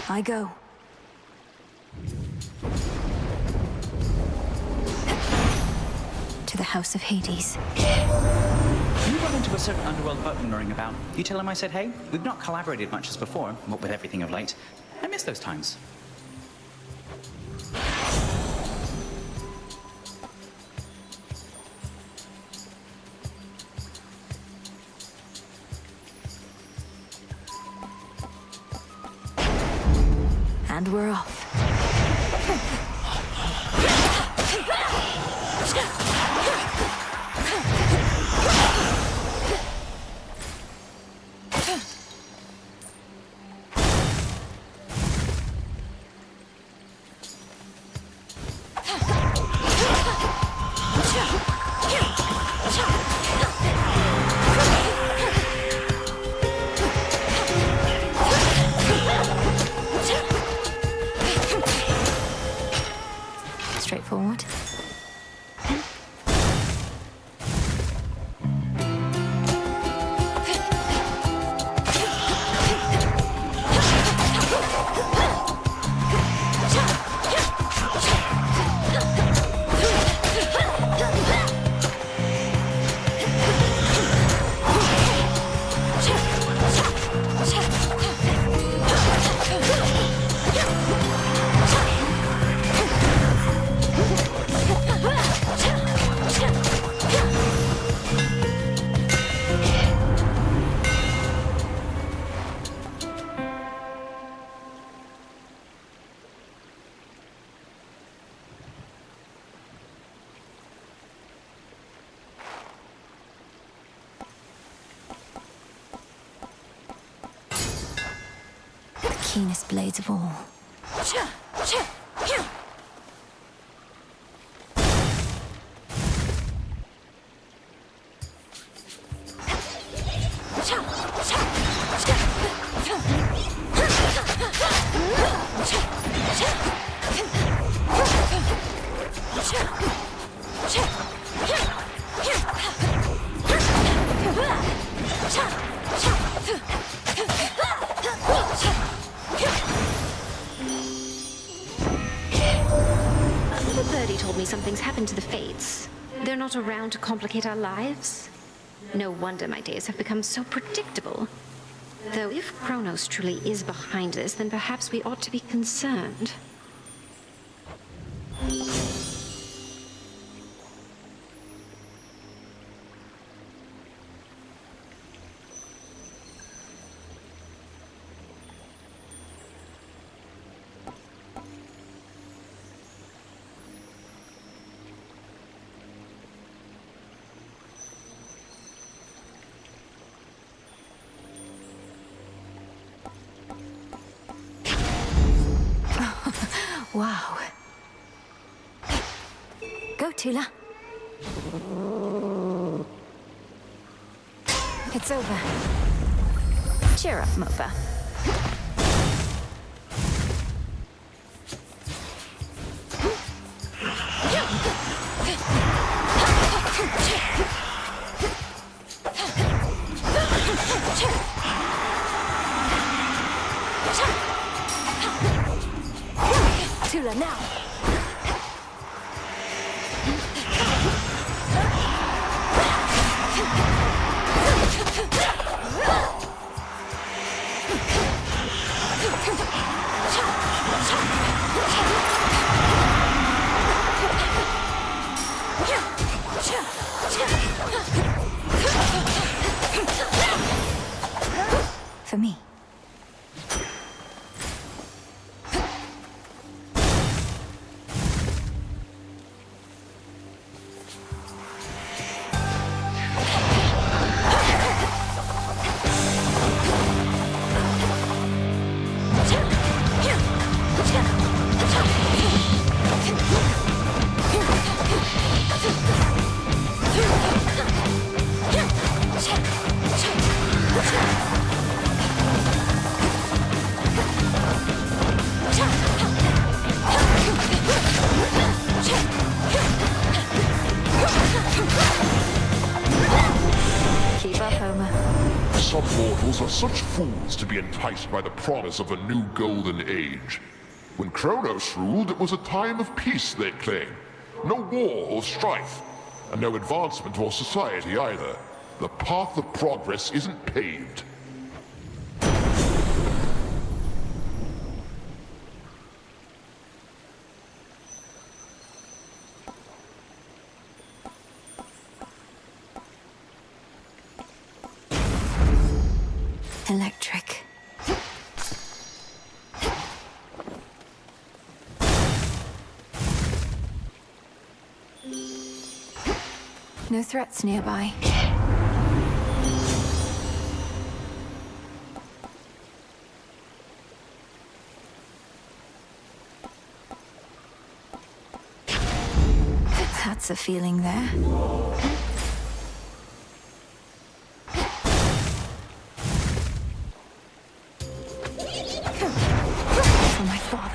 [SPEAKER 1] I go. To the House of Hades.
[SPEAKER 15] You run into a certain Underworld boat manoeuvring about. You tell him I said hey? We've not collaborated much as before, what with everything of late. I miss those times.
[SPEAKER 1] And we're off. Straightforward. keenest blades of all.
[SPEAKER 11] Little birdie told me something's happened to the Fates. They're not around to complicate our lives. No wonder my days have become so predictable. Though if Kronos truly is behind this, then perhaps we ought to be concerned.
[SPEAKER 1] Wow. Go, Tula. It's over. Cheer up, Mopa. Tula, now! For me. Keep up, Homer.
[SPEAKER 20] Some mortals are such fools to be enticed by the promise of a new golden age. When Kronos ruled, it was a time of peace, they claim. No war or strife, and no advancement for society either. The path of progress isn't paved.
[SPEAKER 1] Electric. No threats nearby. That's a feeling there. For my father.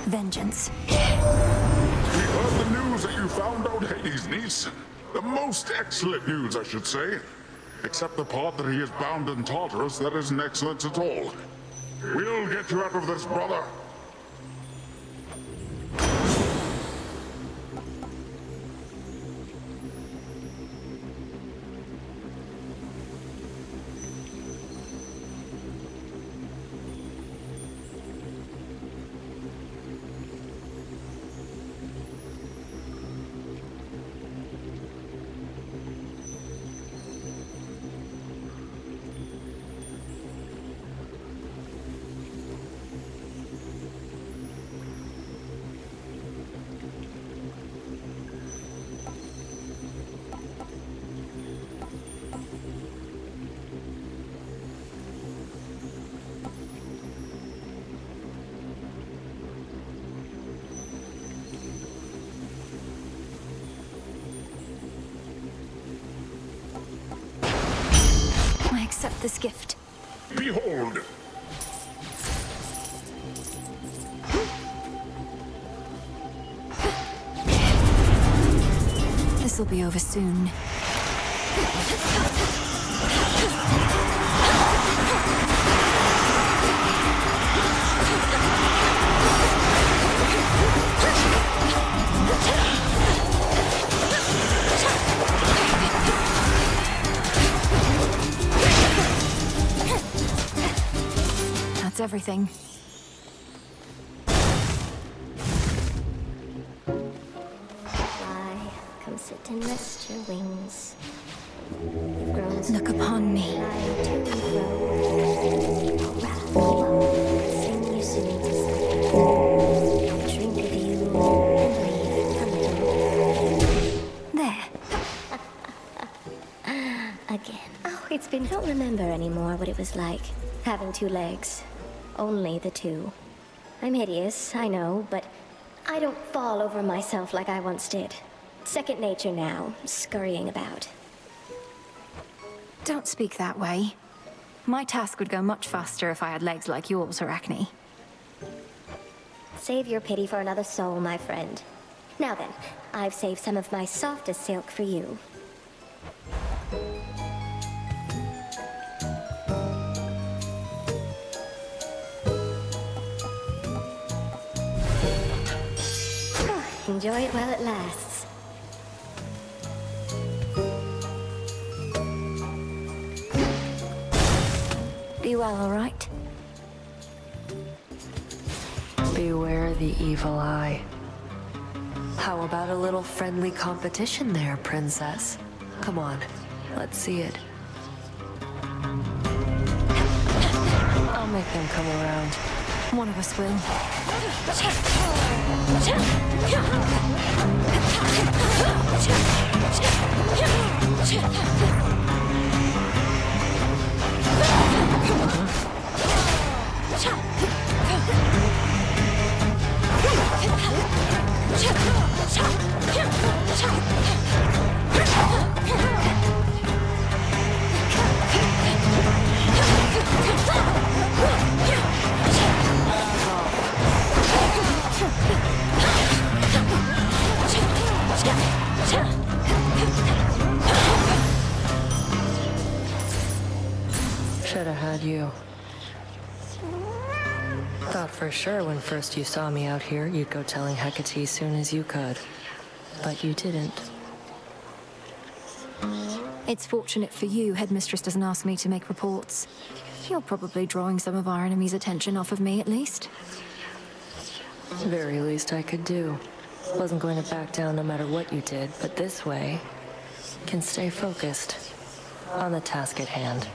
[SPEAKER 1] Vengeance.
[SPEAKER 20] We heard the news that you found out Hades, niece. The most excellent news, I should say. Except the part that he is bound in Tartarus, that isn't excellent at all. We'll get you out of this, brother.
[SPEAKER 1] this gift.
[SPEAKER 20] Behold!
[SPEAKER 1] This'll be over soon. That's everything.
[SPEAKER 14] Fly, come sit and rest your wings. You've grown so
[SPEAKER 1] Look upon me.
[SPEAKER 14] flying to and fro. Wrap me up, sing you soon to sleep. I'll drink of you and leave a little.
[SPEAKER 1] There.
[SPEAKER 14] Again. Oh, it's been. I don't remember anymore what it was like having two legs. Only the two. I'm hideous, I know, but I don't fall over myself like I once did. Second nature now, scurrying about.
[SPEAKER 1] Don't speak that way. My task would go much faster if I had legs like yours, Arachne.
[SPEAKER 14] Save your pity for another soul, my friend. Now then, I've saved some of my softest silk for you. Enjoy it while it lasts.
[SPEAKER 1] Be well, all right?
[SPEAKER 4] Beware the evil eye. How about a little friendly competition there, princess? Come on, let's see it. I'll make them come around.
[SPEAKER 1] One of us will.
[SPEAKER 4] Should have had you. Thought for sure when first you saw me out here, you'd go telling Hecate soon as you could. But you didn't.
[SPEAKER 1] It's fortunate for you, Headmistress doesn't ask me to make reports. You're probably drawing some of our enemy's attention off of me, at least.
[SPEAKER 4] Very least I could do. Wasn't going to back down no matter what you did, but this way, can stay focused on the task at hand.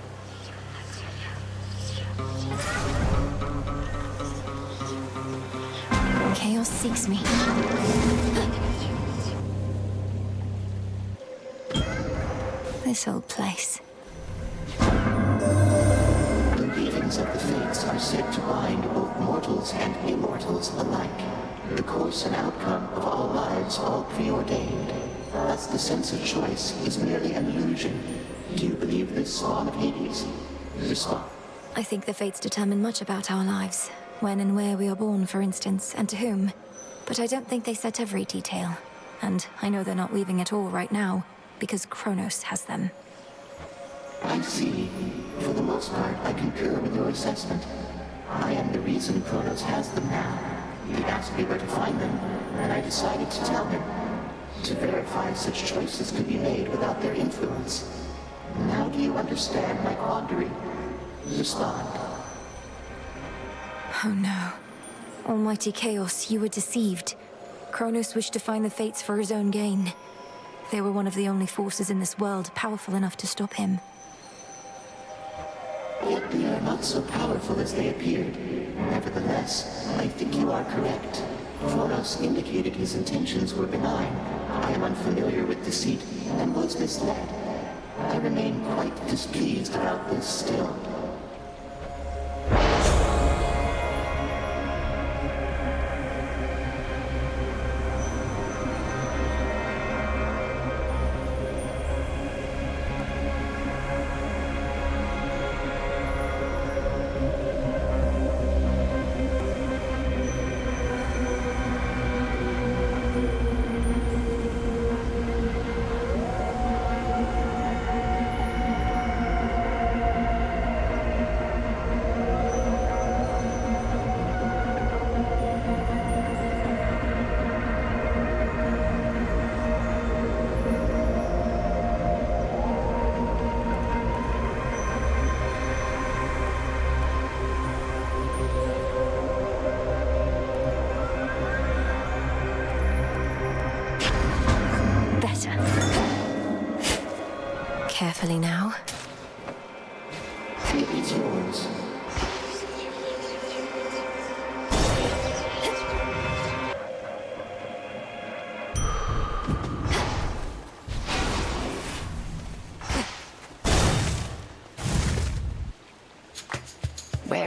[SPEAKER 1] Chaos seeks me. This old place.
[SPEAKER 12] The weavings of the Fates are said to bind both mortals and immortals alike. The course and outcome of all lives all preordained. Thus the sense of choice is merely an illusion. Do you believe this, Spawn of Hades? Respond.
[SPEAKER 1] I think the fates determine much about our lives. When and where we are born, for instance, and to whom. But I don't think they set every detail. And I know they're not weaving it all right now, because Kronos has them.
[SPEAKER 12] I see. For the most part, I concur with your assessment. I am the reason Kronos has them now. He asked me where to find them, and I decided to tell him. To verify such choices could be made without their influence. Now do you understand my quandary? Respond.
[SPEAKER 1] Oh no. Almighty Chaos, you were deceived. Kronos wished to find the fates for his own gain. They were one of the only forces in this world powerful enough to stop him.
[SPEAKER 12] Yet they are not so powerful as they appeared. Nevertheless, I think you are correct. Kronos indicated his intentions were benign. I am unfamiliar with deceit and was misled. I remain quite displeased about this still.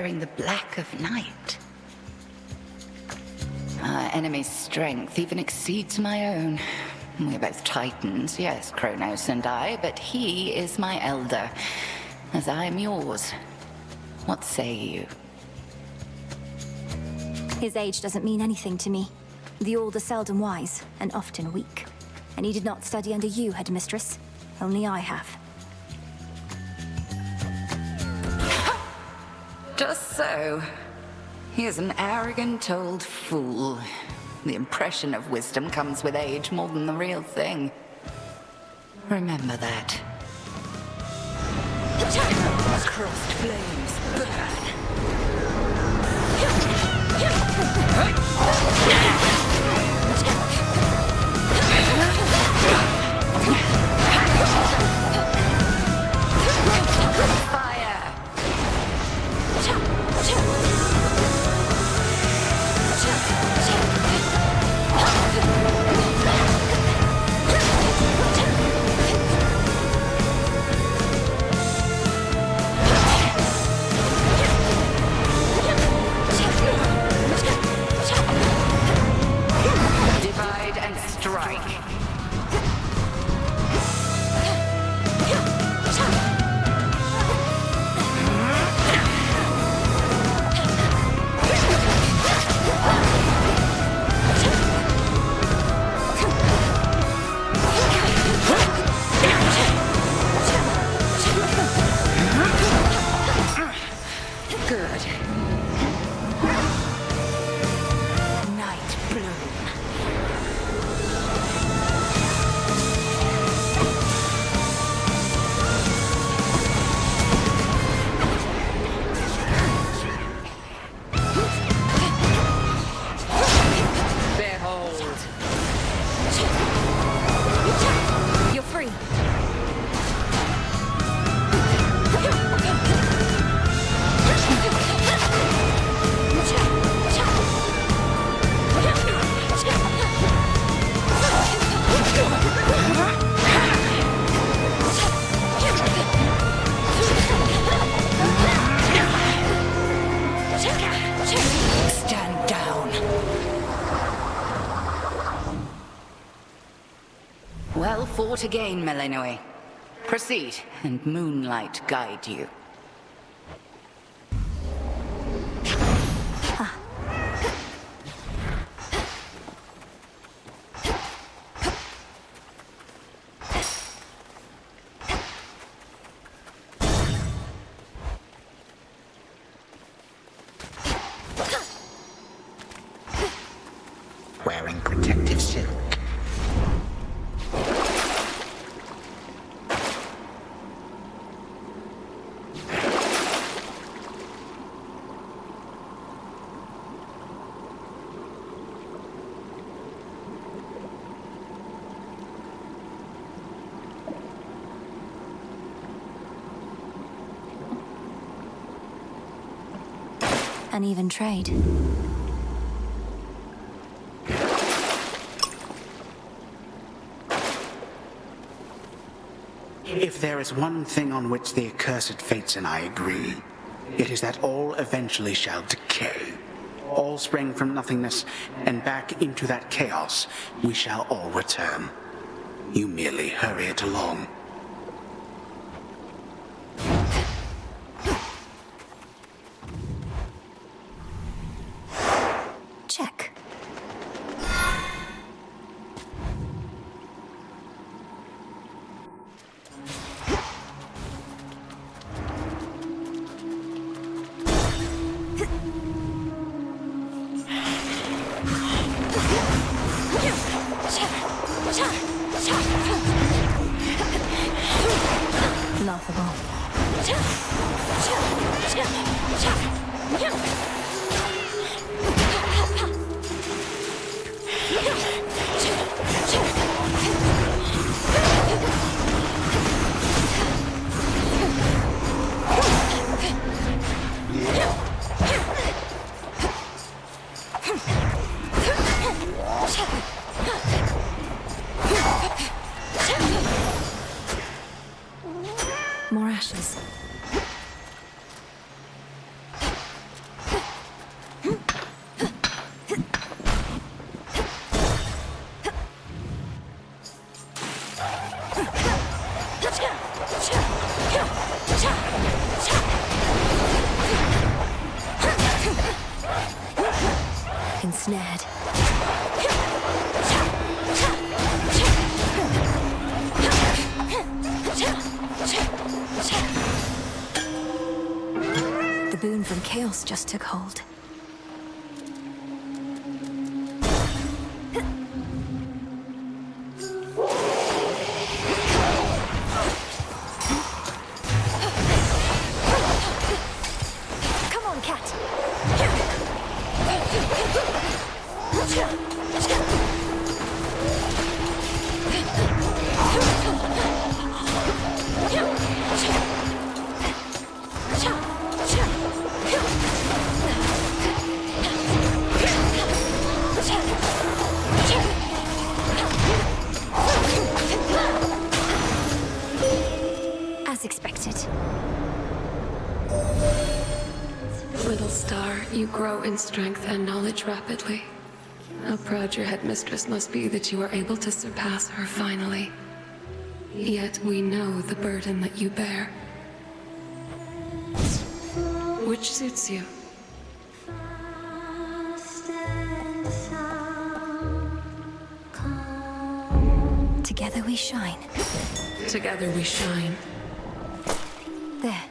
[SPEAKER 7] wearing the black of night. Our enemy's strength even exceeds my own. We're both titans, yes, Kronos and I, but he is my elder, as I am yours. What say you?
[SPEAKER 1] His age doesn't mean anything to me. The old are seldom wise, and often weak. And he did not study under you, headmistress. Only I have.
[SPEAKER 7] Just so. He is an arrogant old fool. The impression of wisdom comes with age more than the real thing. Remember that. Crossed flames burn. Divide and strike. Good. Night bloom. Behold.
[SPEAKER 1] You're free.
[SPEAKER 7] Stand down. Well fought again, Melanoi. Proceed, and moonlight guide you.
[SPEAKER 3] Wearing protective silk.
[SPEAKER 1] An even trade.
[SPEAKER 3] If there is one thing on which the accursed fates and I agree, it is that all eventually shall decay. All spring from nothingness, and back into that chaos we shall all return. You merely hurry it along.
[SPEAKER 1] Check. Laughable. More ashes. ensnared. The boon from chaos just took hold. Come on, cat. As expected.
[SPEAKER 10] Little star, you grow in strength and knowledge rapidly. How proud your headmistress must be that you are able to surpass her finally. Yet we know the burden that you bear. Which suits you?
[SPEAKER 1] Together we shine.
[SPEAKER 10] Together we shine.
[SPEAKER 1] There.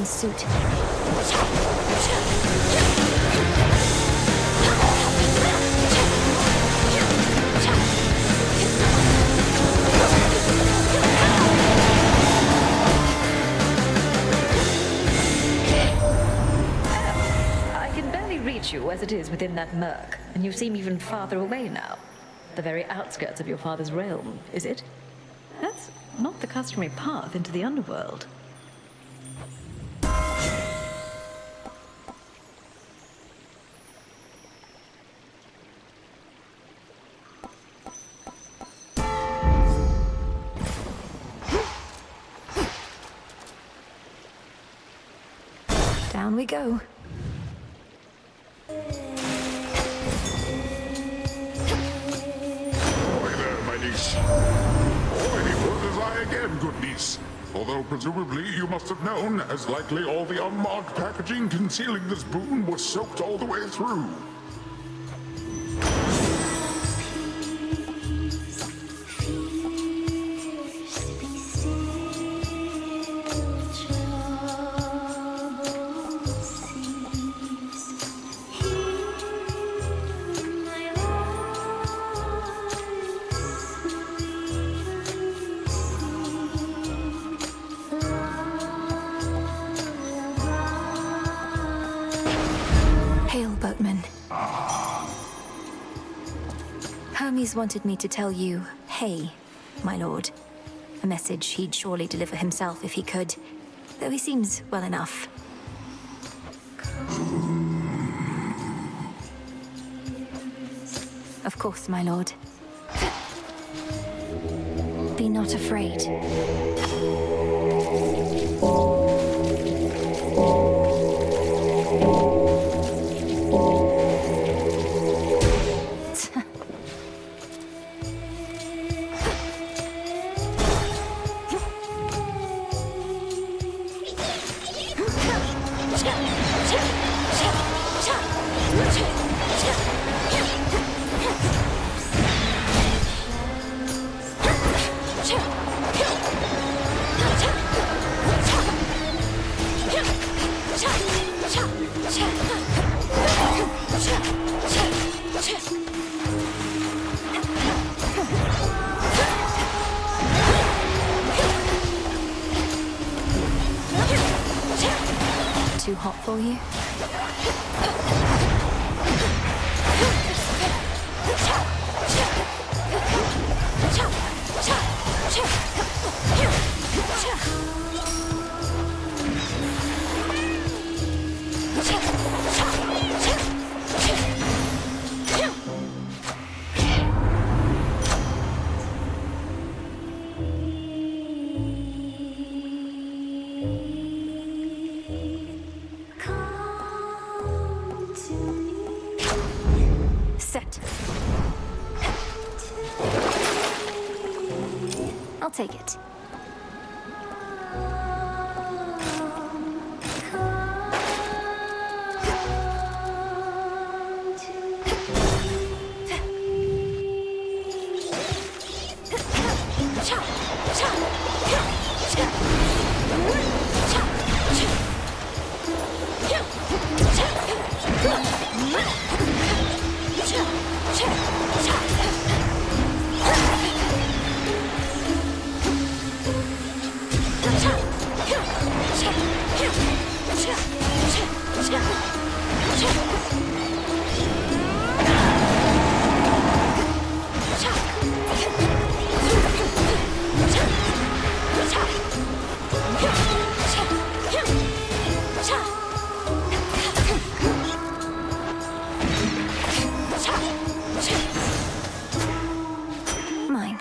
[SPEAKER 1] Suit.
[SPEAKER 17] I can barely reach you as it is within that murk, and you seem even farther away now. The very outskirts of your father's realm, is it? That's not the customary path into the Underworld.
[SPEAKER 1] Down we go.
[SPEAKER 20] Ahoy there, my niece. Ahoy, what is I again, good niece? Although presumably you must have known, as likely all the unmarked packaging concealing this boon was soaked all the way through.
[SPEAKER 1] Hail, boatman. Hermes wanted me to tell you, hey, my lord. A message he'd surely deliver himself if he could, though he seems well enough. Of course, my lord. Be not afraid. Too hot for you? take it. Mine.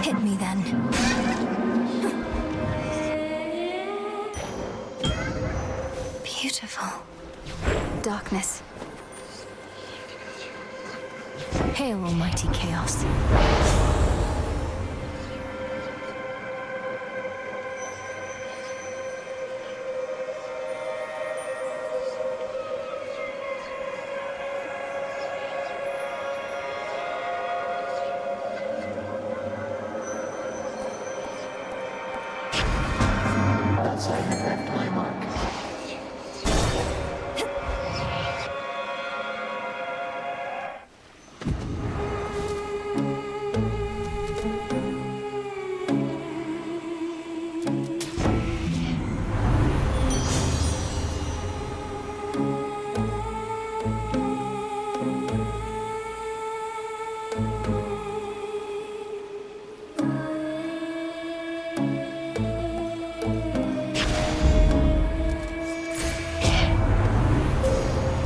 [SPEAKER 1] Hit me then. Beautiful. Darkness. Hail, almighty chaos.
[SPEAKER 12] Also, I have left my mark.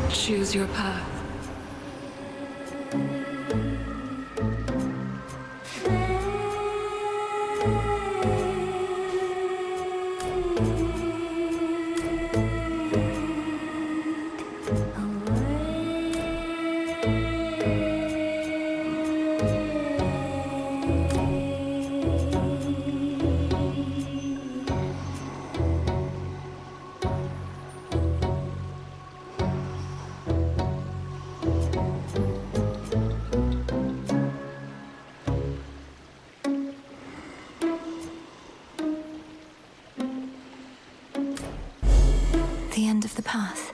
[SPEAKER 10] Choose your path.
[SPEAKER 1] The end of the path.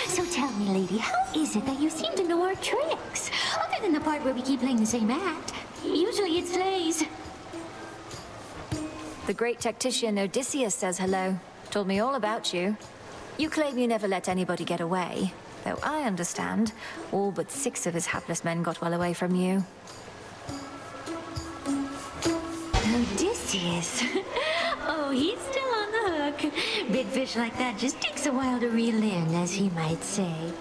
[SPEAKER 19] So tell me, lady, how is it that you seem to know our tricks? Other than the part where we keep playing the same act. Usually it slays.
[SPEAKER 1] The great tactician Odysseus says hello. Told me all about you. You claim you never let anybody get away. Though I understand, all but 6 of his hapless men got well away from you.
[SPEAKER 19] Odysseus? Oh, he's still on the hook. Big fish like that just takes a while to reel in, as he might say.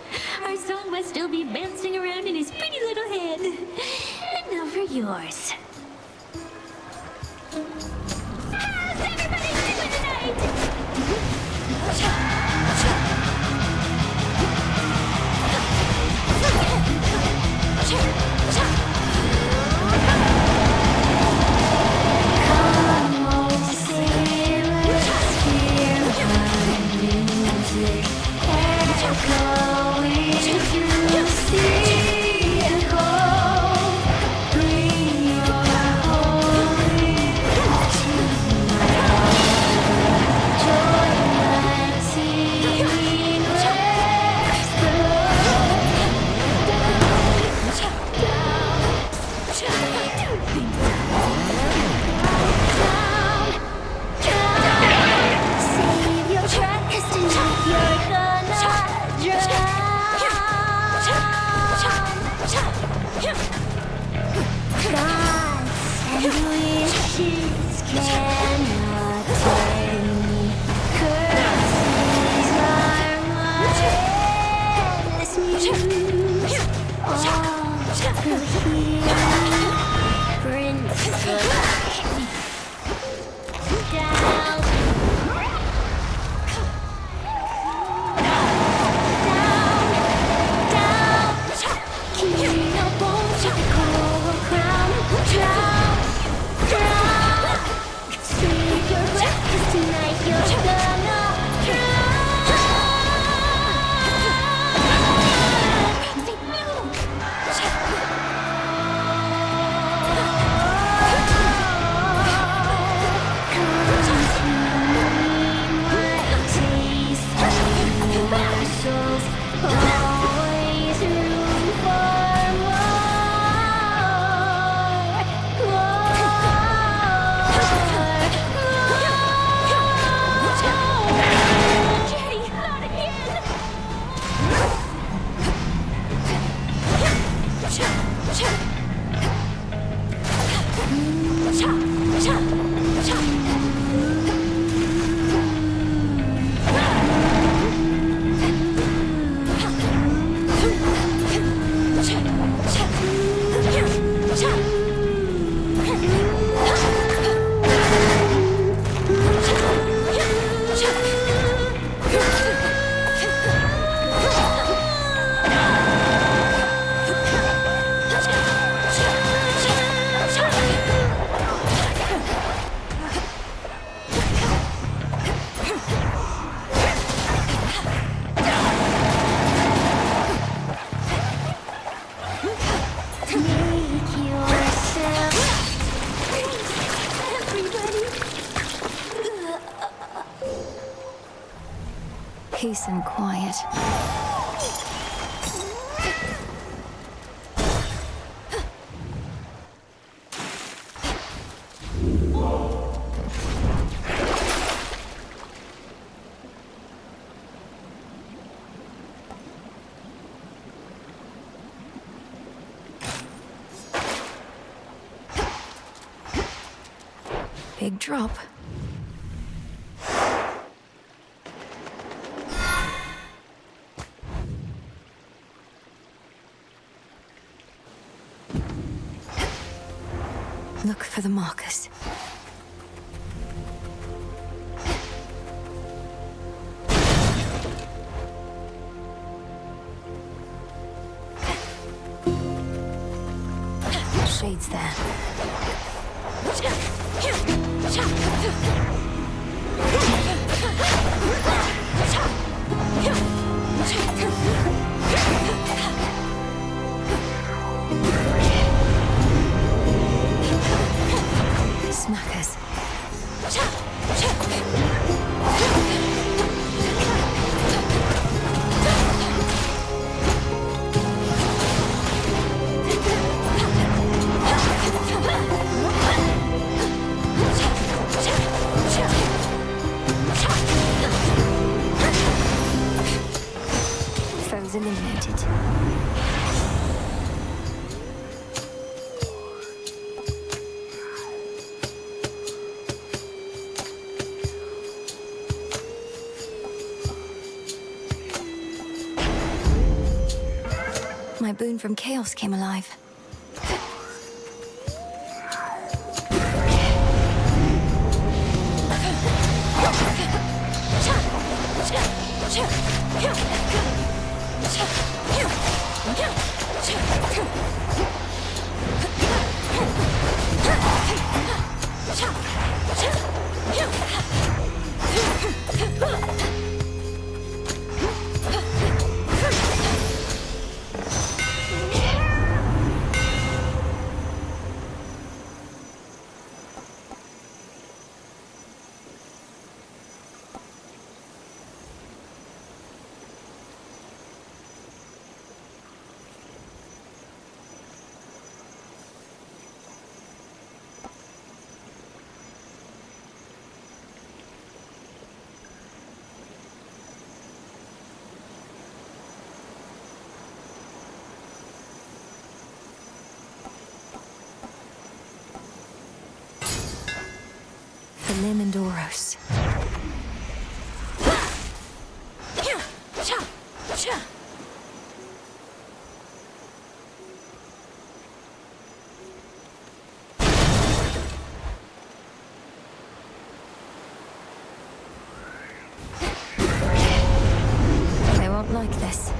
[SPEAKER 19] Our song must still be bouncing around in his pretty little head. And now for yours. How's everybody doing tonight?
[SPEAKER 12] Bring your holy
[SPEAKER 1] Peace and quiet. Big drop. Look for the markers. Shades there. Smackers. Foes eliminated. My boon from Chaos came alive. The Lim and Oros. They won't like this.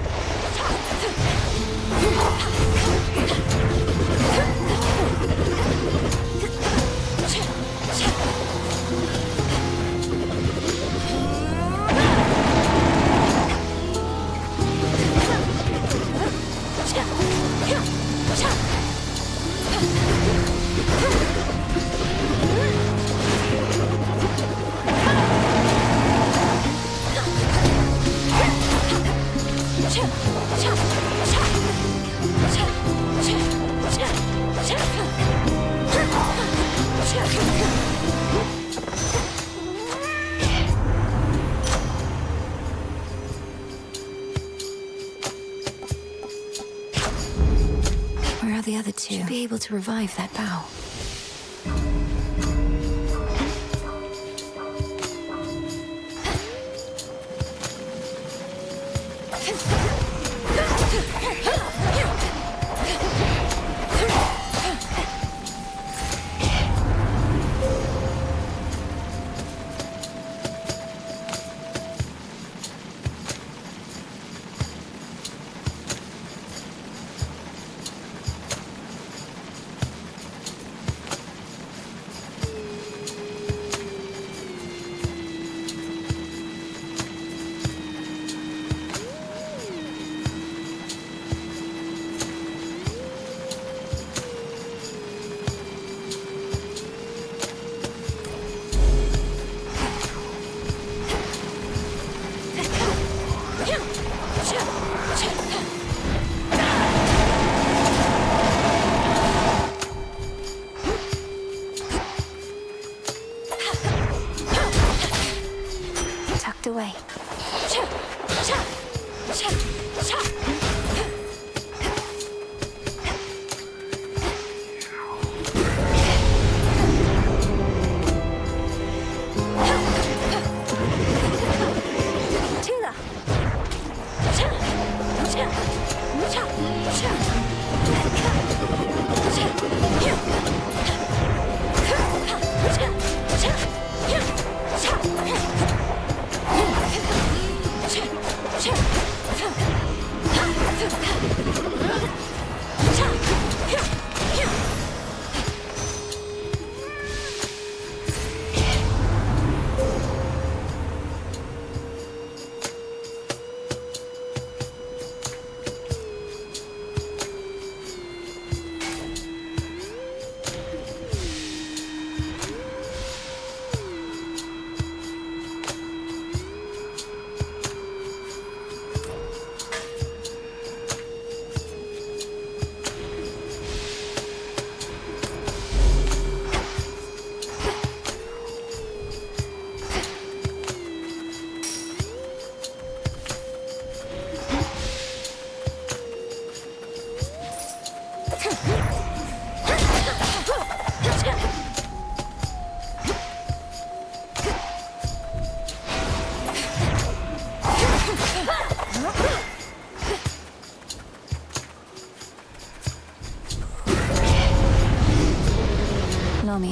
[SPEAKER 1] Where are the other two? Should be able to revive that bow. tucked away.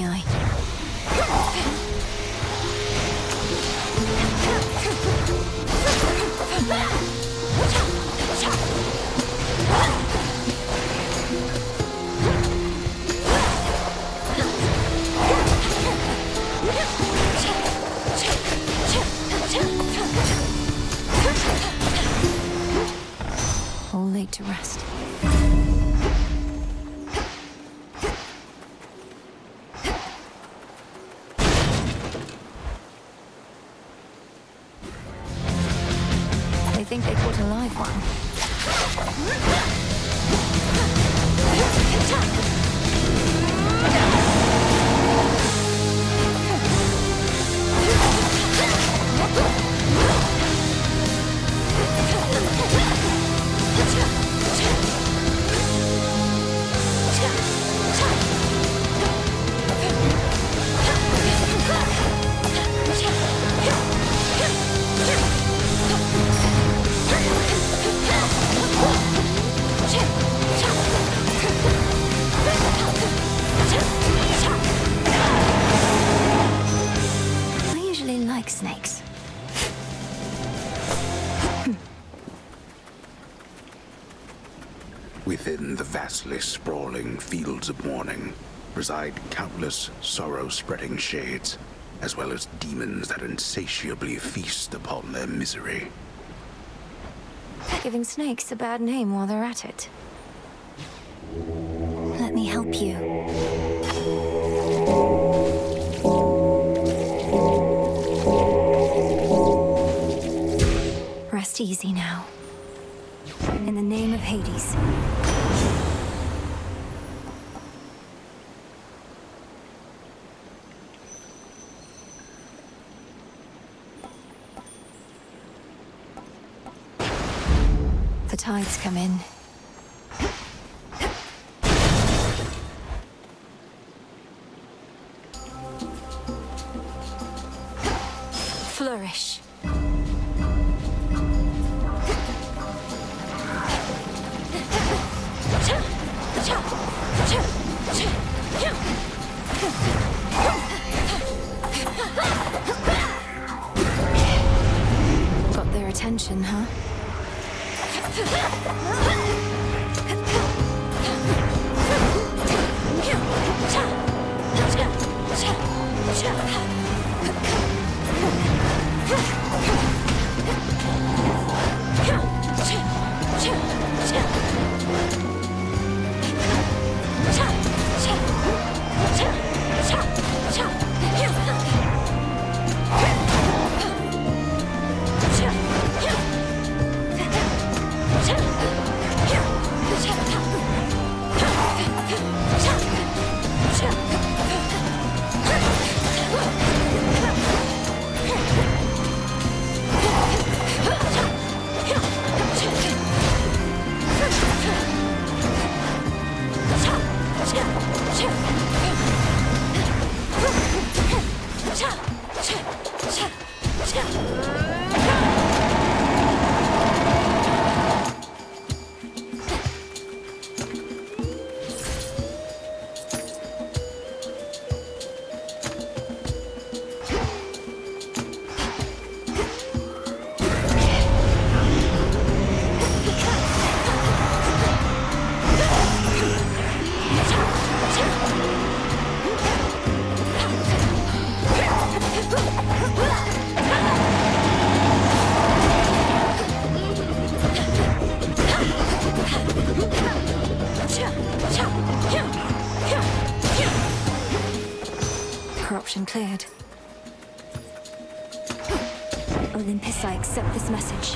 [SPEAKER 1] Eye. All laid to rest. I think they caught a live one. Snakes.
[SPEAKER 8] Within the vastly sprawling fields of mourning reside countless sorrow-spreading shades, as well as demons that insatiably feast upon their misery.
[SPEAKER 1] Giving snakes a bad name while they're at it. Let me help you. Rest easy now. In the name of Hades. The tides come in. Flourish. Got their attention, huh? Olympus, I accept this message.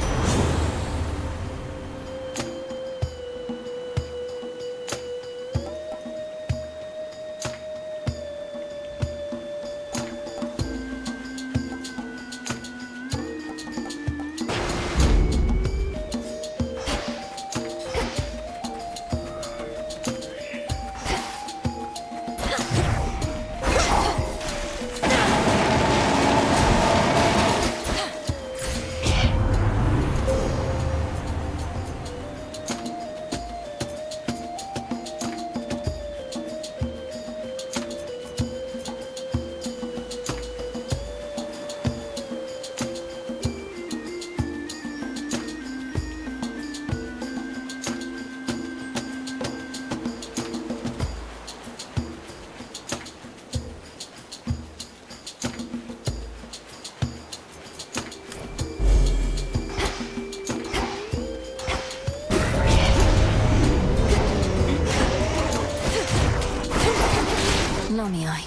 [SPEAKER 1] Nomiai.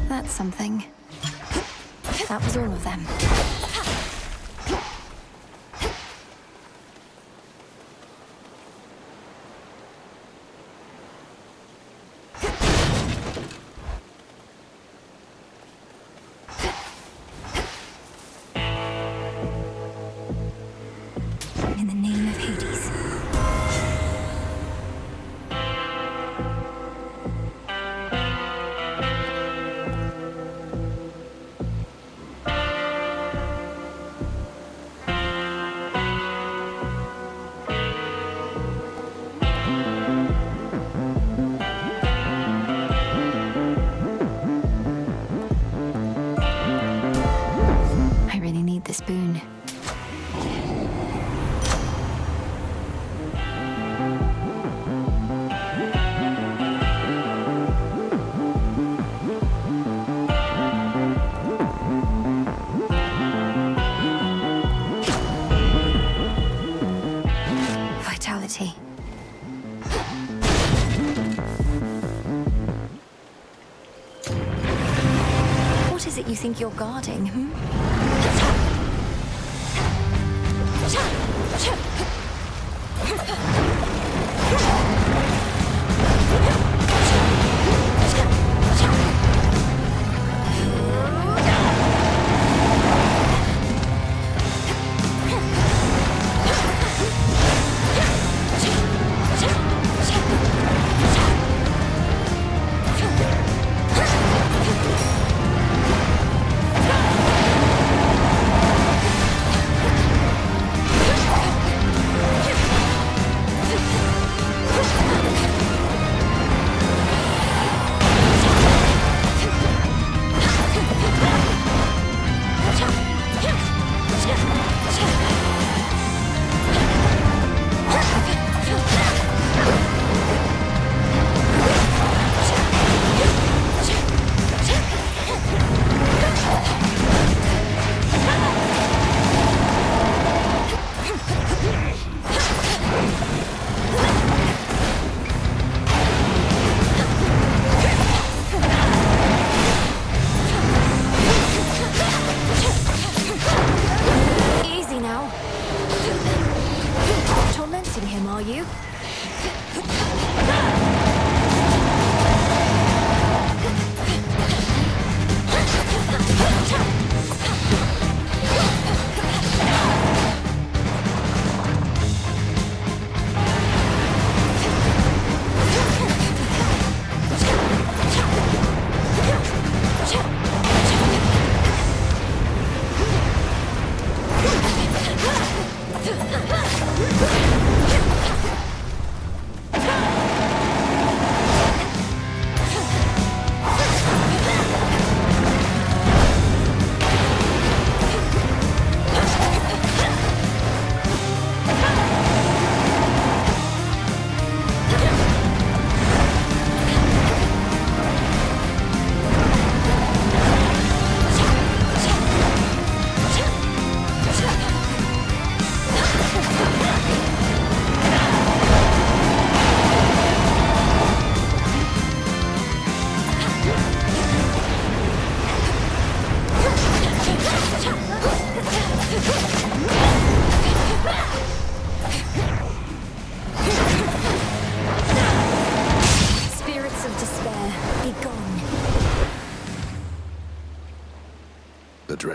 [SPEAKER 1] That's something. That was all of them. In the name of Hades. I really need this boon. Vitality. What is it you think you're guarding, hmm?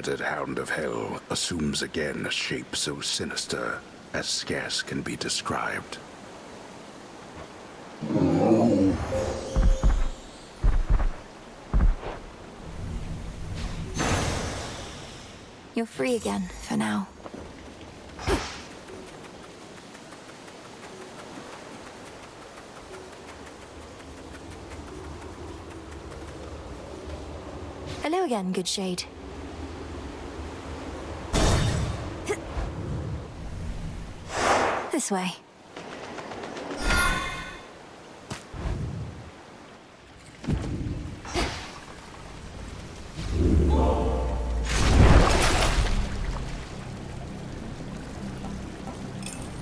[SPEAKER 8] dreaded Hound of Hell assumes again a shape so sinister as scarce can be described.
[SPEAKER 1] You're free again, for now. Hello again, good shade. This way.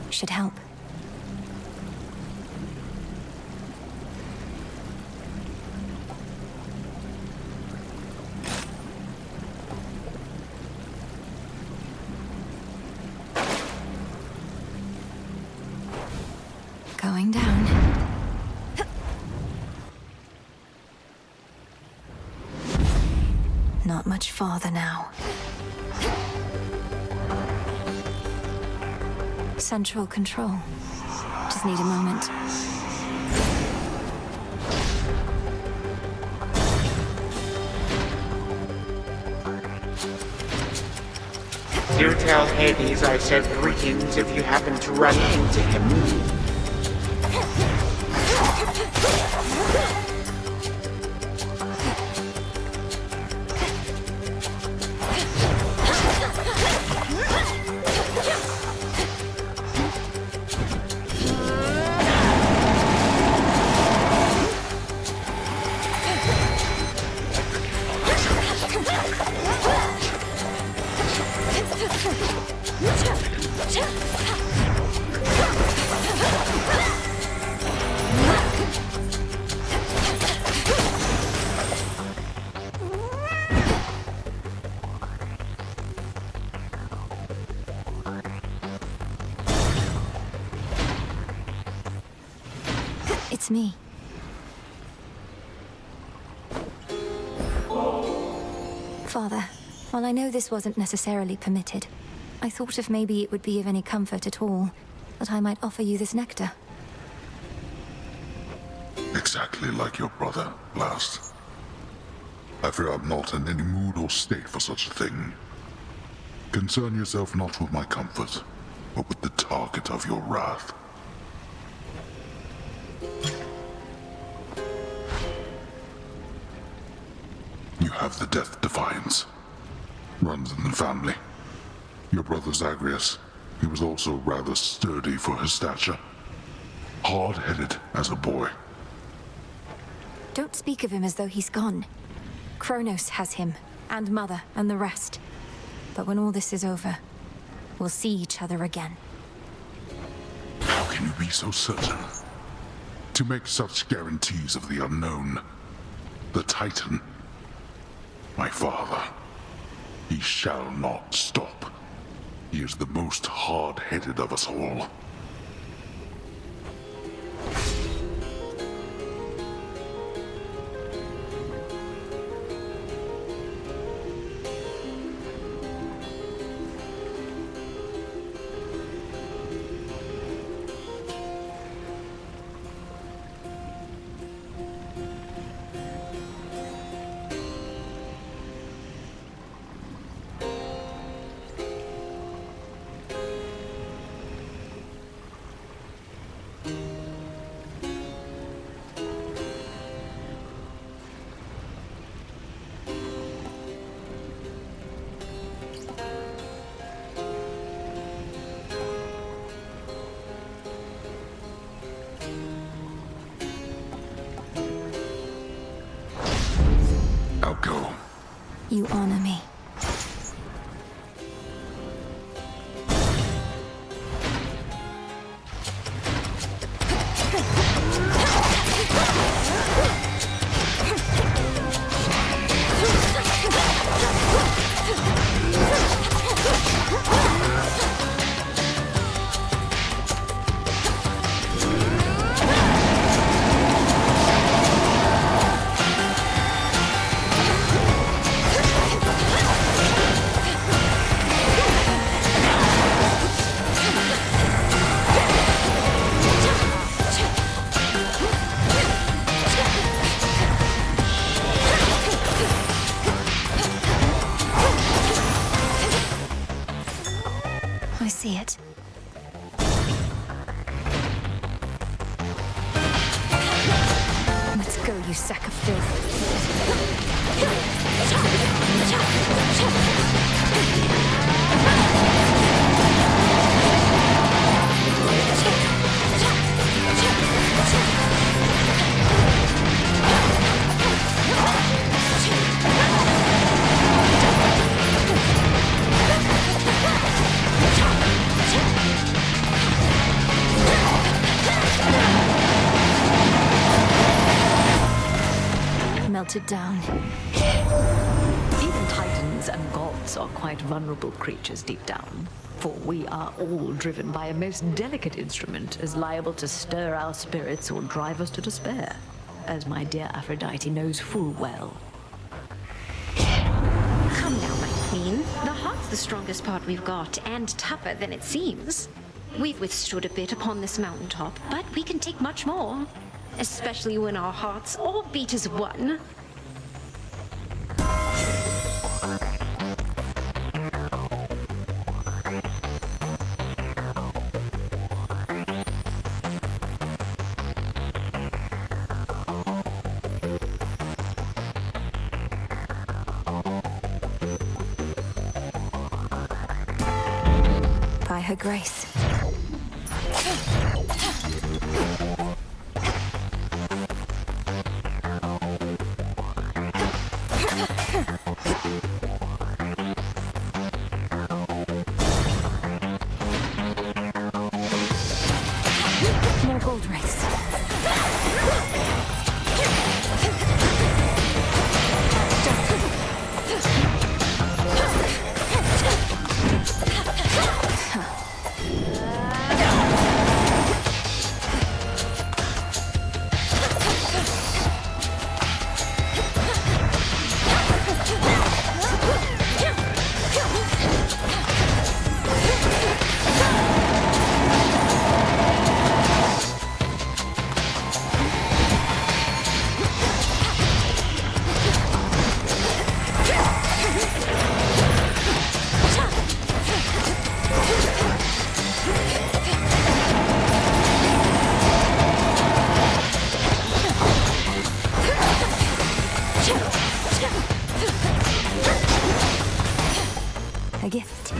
[SPEAKER 1] Should help. Going down. Not much farther now. Central control. Just need a moment.
[SPEAKER 3] Do tell Hades I said greetings if you happen to run into him. It's me. Father, while I know this wasn't necessarily permitted, I thought if maybe it would be of any comfort at all, that I might offer you this nectar.
[SPEAKER 20] Exactly like your brother, last. I fear I'm not in any mood or state for such a thing. Concern yourself not with my comfort, but with the target of your wrath. You have the Death Defiance. Runs in the family. Your brother Zagreus, he was also rather sturdy for his stature. Hard-headed as a boy.
[SPEAKER 1] Don't speak of him as though he's gone. Kronos has him, and Mother, and the rest. But when all this is over, we'll see each other again.
[SPEAKER 20] How can you be so certain? To make such guarantees of the unknown. The Titan. My father. He shall not stop. He is the most hard-headed of us all. I'll go.
[SPEAKER 1] You honor me. see it. Let's go, you sack of melted down.
[SPEAKER 4] Even titans and gods are quite vulnerable creatures deep down. For we are all driven by a most delicate instrument as liable to stir our spirits or drive us to despair, as my dear Aphrodite knows full well.
[SPEAKER 11] Come now, my queen. The heart's the strongest part we've got, and tougher than it seems. We've withstood a bit upon this mountaintop, but we can take much more. Especially when our hearts all beat as one.
[SPEAKER 1] By her grace. More gold rings. A gift.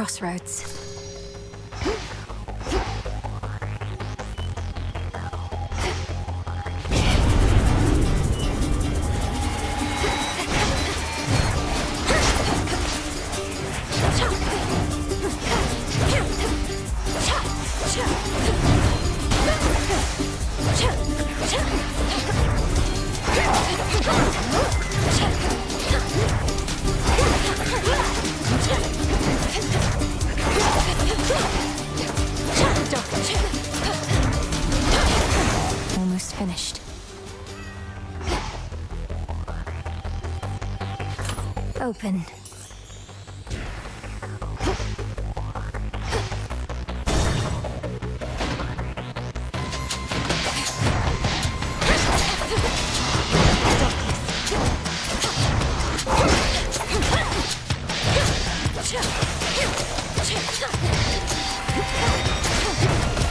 [SPEAKER 1] crossroads. Almost finished. Open.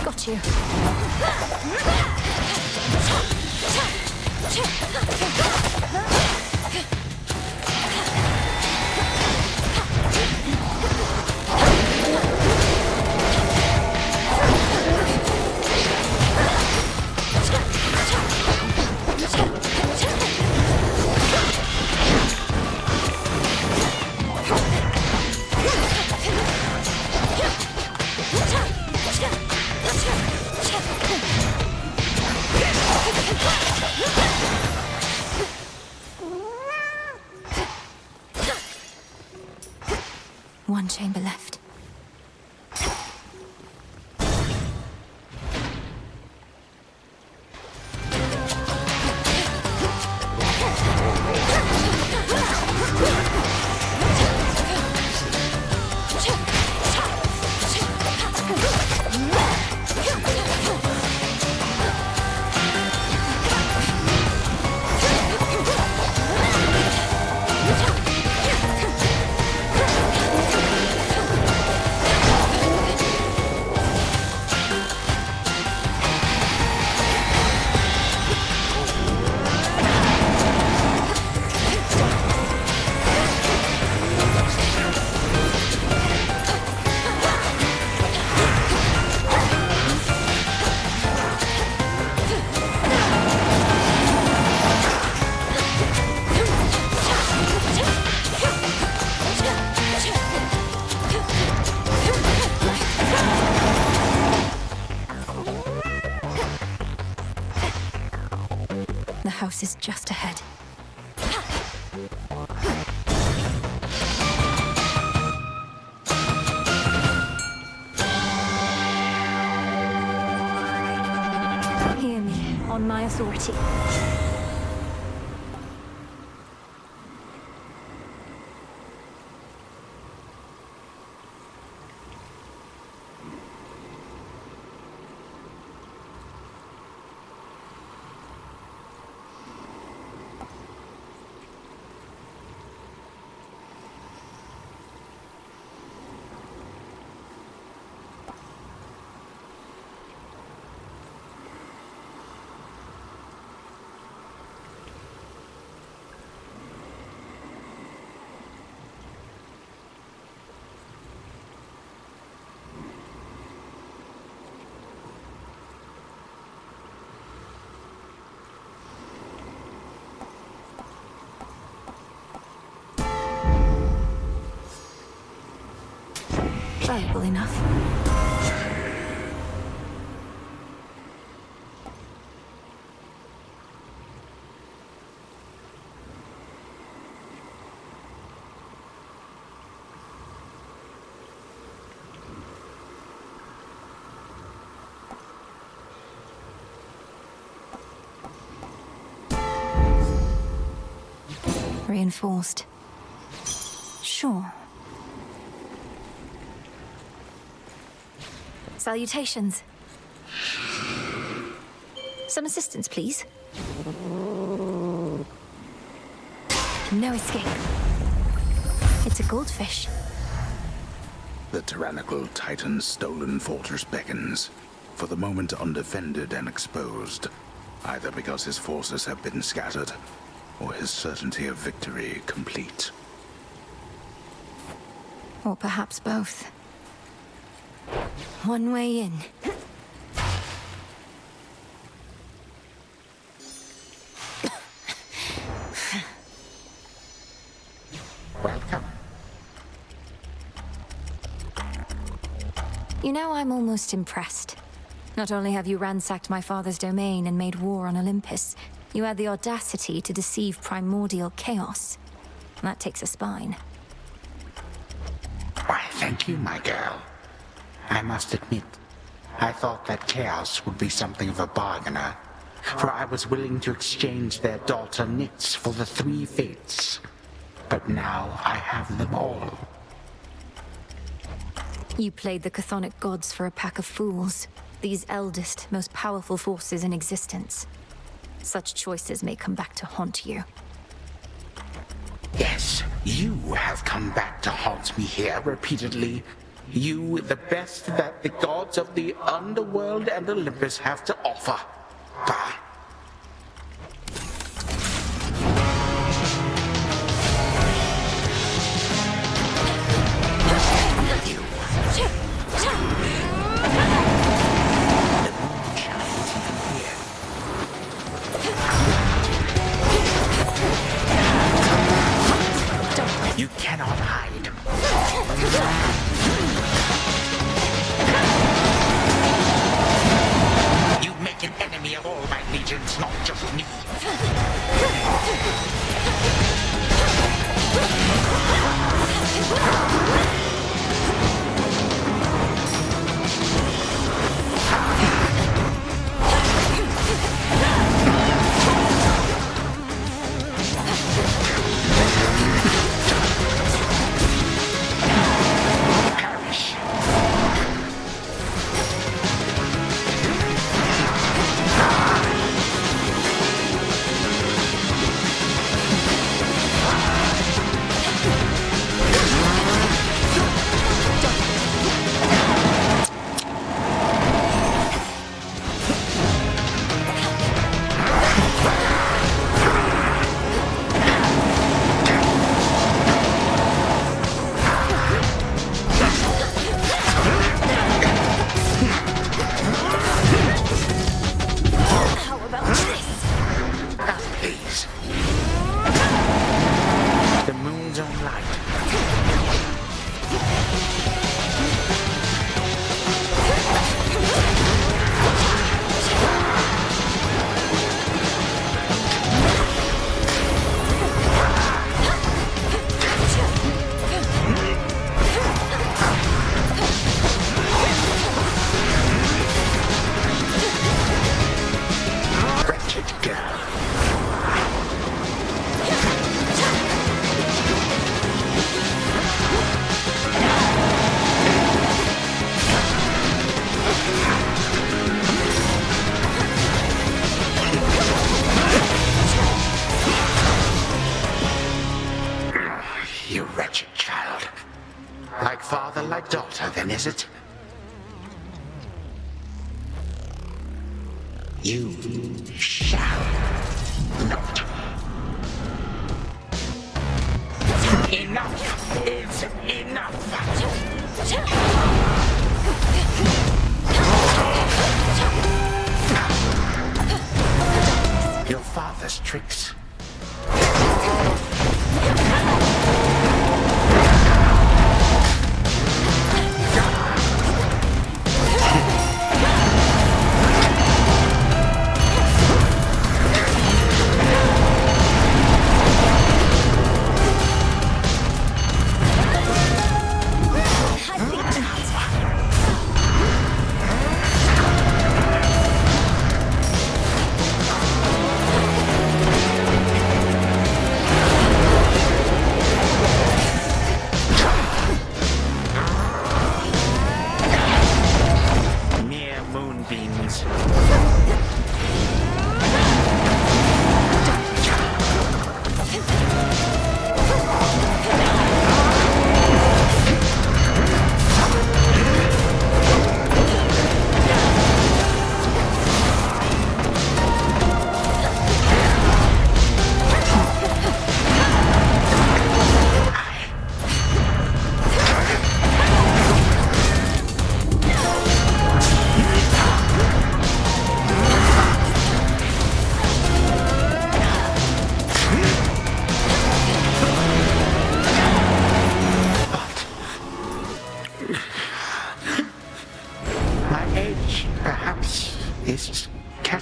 [SPEAKER 1] Got you. One chamber left. The house is just ahead. Hear me, on my authority. Valuable enough. Reinforced. Sure. Salutations. Some assistance, please. No escape. It's a goldfish.
[SPEAKER 8] The tyrannical Titan's stolen fortress beckons, for the moment undefended and exposed, either because his forces have been scattered, or his certainty of victory complete.
[SPEAKER 1] Or perhaps both. One way in.
[SPEAKER 3] Welcome.
[SPEAKER 1] You know, I'm almost impressed. Not only have you ransacked my father's domain and made war on Olympus, you had the audacity to deceive primordial chaos. That takes a spine.
[SPEAKER 3] Why, thank you, my girl. I must admit, I thought that chaos would be something of a bargainer, for I was willing to exchange their daughter Nyx for the three fates. But now I have them all.
[SPEAKER 1] You played the chthonic gods for a pack of fools. These eldest, most powerful forces in existence. Such choices may come back to haunt you.
[SPEAKER 3] Yes, you have come back to haunt me here repeatedly. You, the best that the gods of the Underworld and Olympus have to offer. Bah. You cannot hide. You make an enemy of all my legions, not just me. You wretched child. Like father, like daughter, then, is it? You shall not. Enough is enough. Your father's tricks.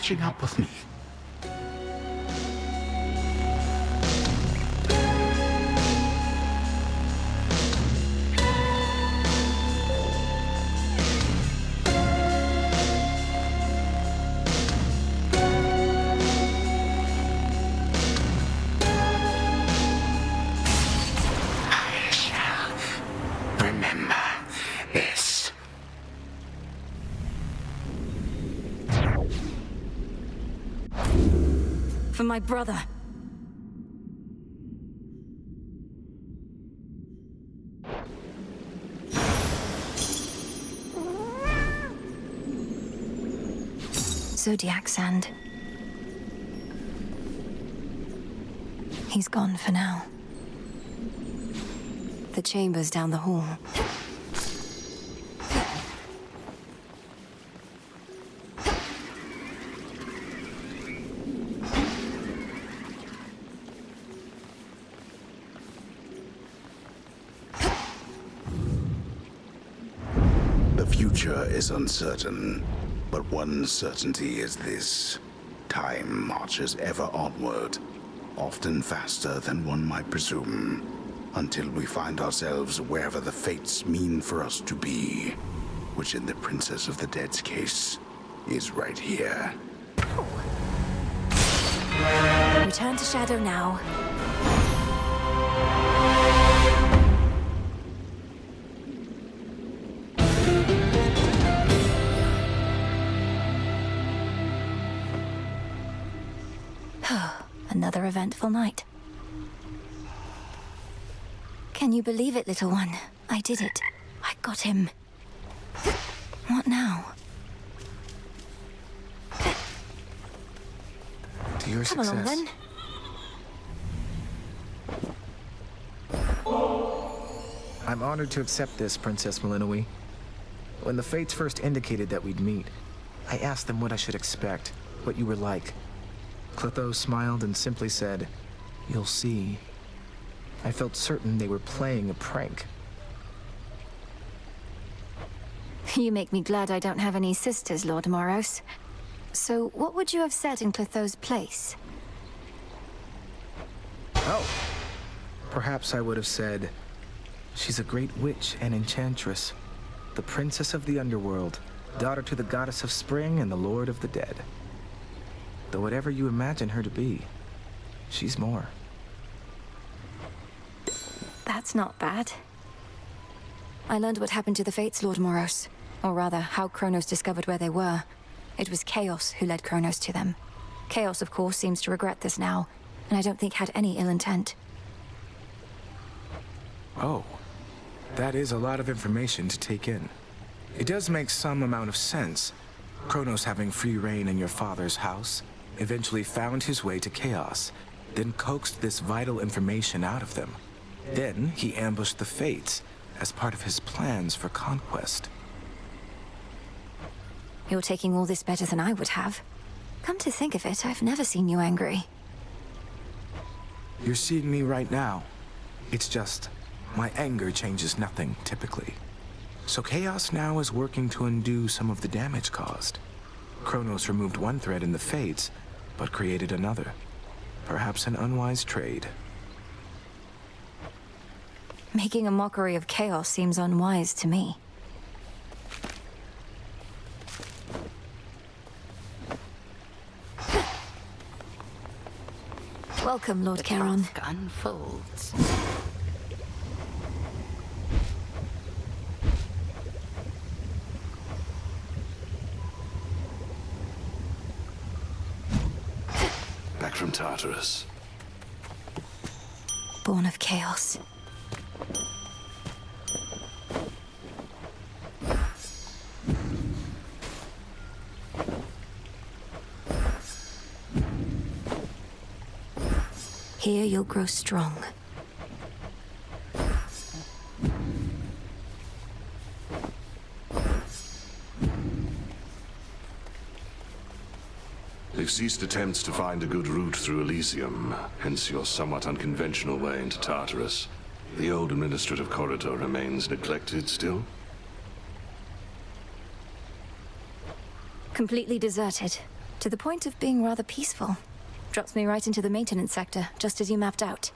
[SPEAKER 3] catching up with me. I shall remember this.
[SPEAKER 1] For my brother. Zodiac sand. He's gone for now. The chamber's down the hall.
[SPEAKER 8] The future is uncertain, but one certainty is this. Time marches ever onward, often faster than one might presume, until we find ourselves wherever the fates mean for us to be, which in the Princess of the Dead's case is right here.
[SPEAKER 1] Return to Shadow now. Another eventful night. Can you believe it, little one? I did it. I got him. What now?
[SPEAKER 5] To your
[SPEAKER 1] Come
[SPEAKER 5] success.
[SPEAKER 1] along, then.
[SPEAKER 5] I'm honored to accept this, Princess Malinois. When the Fates first indicated that we'd meet, I asked them what I should expect, what you were like. Clotho smiled and simply said, "You'll see." I felt certain they were playing a prank.
[SPEAKER 1] You make me glad I don't have any sisters, Lord Moros. So, what would you have said in Clotho's place?
[SPEAKER 5] Oh. Perhaps I would have said, "She's a great witch and enchantress, the princess of the Underworld, daughter to the goddess of spring and the lord of the dead. Though whatever you imagine her to be, she's more."
[SPEAKER 1] That's not bad. I learned what happened to the Fates, Lord Moros. Or rather, how Kronos discovered where they were. It was Chaos who led Kronos to them. Chaos, of course, seems to regret this now, and I don't think had any ill intent.
[SPEAKER 5] Oh. That is a lot of information to take in. It does make some amount of sense. Kronos having free reign in your father's house, eventually found his way to Chaos, then coaxed this vital information out of them. Then he ambushed the Fates as part of his plans for conquest.
[SPEAKER 1] You're taking all this better than I would have. Come to think of it, I've never seen you angry.
[SPEAKER 5] You're seeing me right now. It's just, my anger changes nothing, typically. So Chaos now is working to undo some of the damage caused. Kronos removed one thread in the Fates, but created another. Perhaps an unwise trade.
[SPEAKER 1] Making a mockery of Chaos seems unwise to me. Welcome, Lord Charon.
[SPEAKER 7] The task unfolds.
[SPEAKER 8] Back from Tartarus.
[SPEAKER 1] Born of Chaos. Here you'll grow strong.
[SPEAKER 8] They've ceased attempts to find a good route through Elysium, hence your somewhat unconventional way into Tartarus. The old administrative corridor remains neglected still?
[SPEAKER 1] Completely deserted. To the point of being rather peaceful. Drops me right into the maintenance sector, just as you mapped out.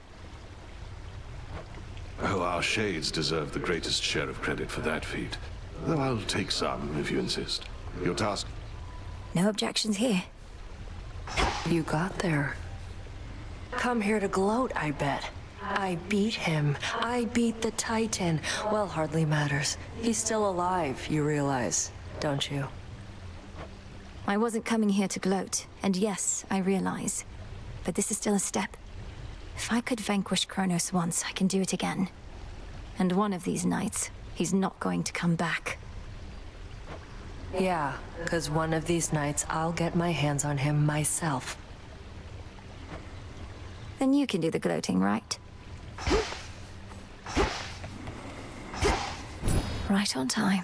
[SPEAKER 21] Oh, our shades deserve the greatest share of credit for that feat. Though I'll take some, if you insist. Your task?
[SPEAKER 1] No objections here.
[SPEAKER 22] You got there. Come here to gloat, I bet. I beat him. I beat the Titan. Well, hardly matters. He's still alive, you realize, don't you?
[SPEAKER 1] I wasn't coming here to gloat, and yes, I realize. But this is still a step. If I could vanquish Kronos once, I can do it again. And one of these nights, he's not going to come back.
[SPEAKER 22] Yeah, 'cause one of these nights I'll get my hands on him myself.
[SPEAKER 1] Then you can do the gloating, right? Right on time.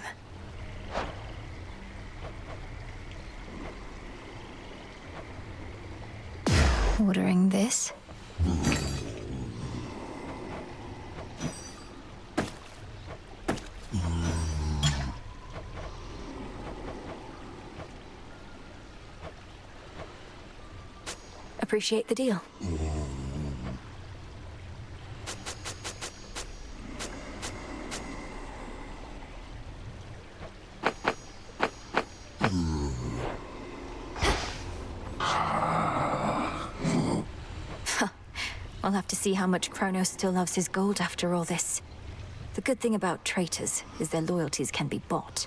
[SPEAKER 1] Ordering this. Appreciate the deal. I'll have to see how much Kronos still loves his gold after all this. The good thing about traitors is their loyalties can be bought.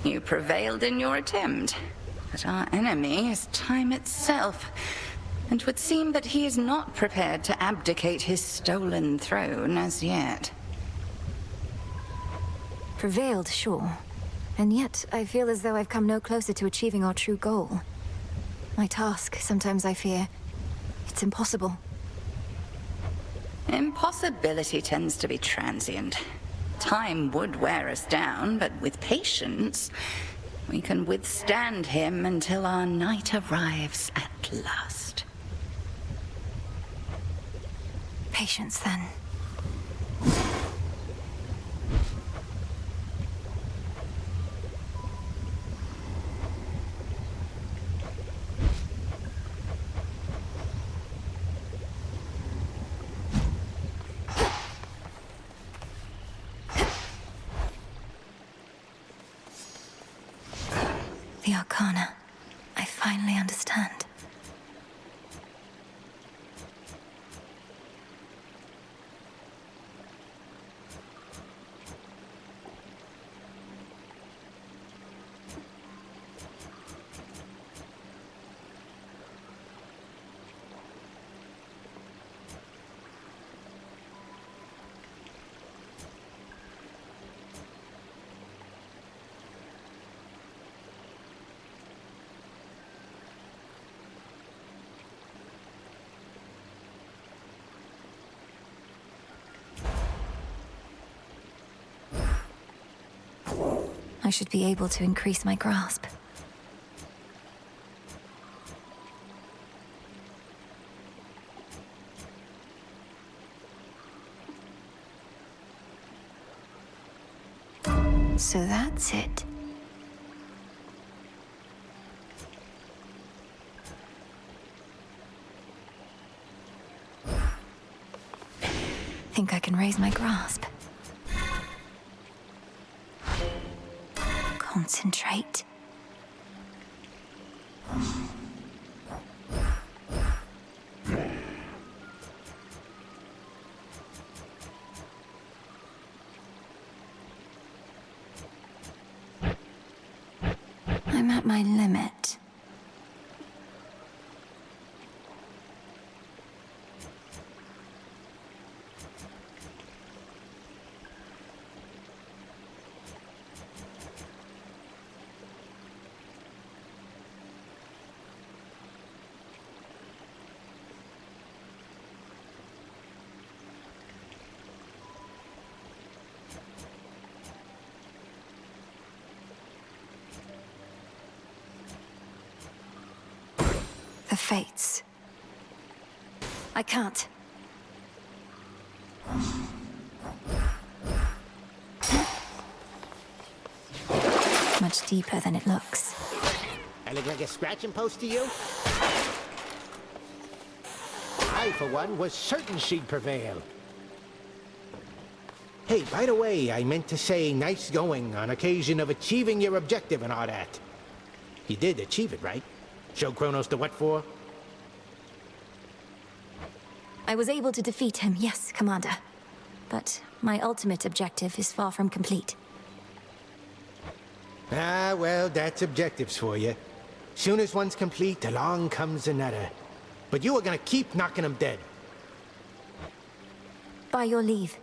[SPEAKER 7] You prevailed in your attempt, but our enemy is time itself, and 'twould seem that he is not prepared to abdicate his stolen throne as yet.
[SPEAKER 1] Prevailed, sure. And yet, I feel as though I've come no closer to achieving our true goal. My task, sometimes I fear, it's impossible.
[SPEAKER 7] Impossibility tends to be transient. Time would wear us down, but with patience, we can withstand him until our night arrives at last.
[SPEAKER 1] Patience, then. The Arcana. I finally understand. I should be able to increase my grasp. So that's it. Think I can raise my grasp. Concentrate. I'm at my limit. The fates. I can't. much deeper than it looks.
[SPEAKER 9] I look like a scratching post to you? I, for one, was certain she'd prevail. Hey, by the way, I meant to say nice going on occasion of achieving your objective and all that. You did achieve it, right? Show Kronos the what for?
[SPEAKER 1] I was able to defeat him, yes, Commander. But my ultimate objective is far from complete.
[SPEAKER 9] Ah, well, that's objectives for you. Soon as one's complete, along comes another. But you are gonna keep knocking them dead.
[SPEAKER 1] By your leave.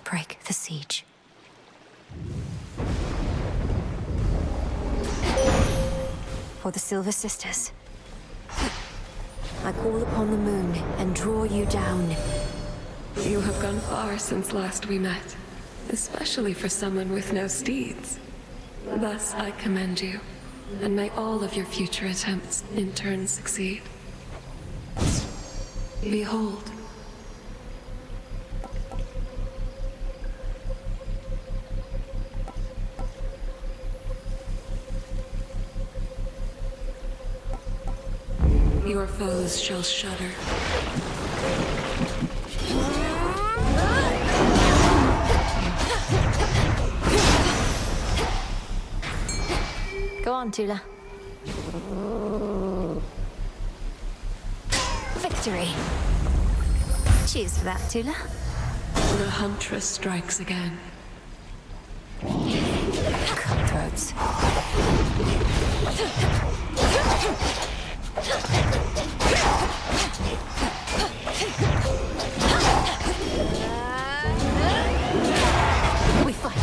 [SPEAKER 1] Break the siege. For the Silver Sisters, I call upon the moon and draw you down.
[SPEAKER 10] You have gone far since last we met, especially for someone with no steeds. Thus, I commend you, and may all of your future attempts in turn succeed. Behold. Your foes shall shudder.
[SPEAKER 1] Go on, Tula. Victory. Cheers for that, Tula.
[SPEAKER 10] The Huntress strikes again.
[SPEAKER 1] Cutthroats. We fight.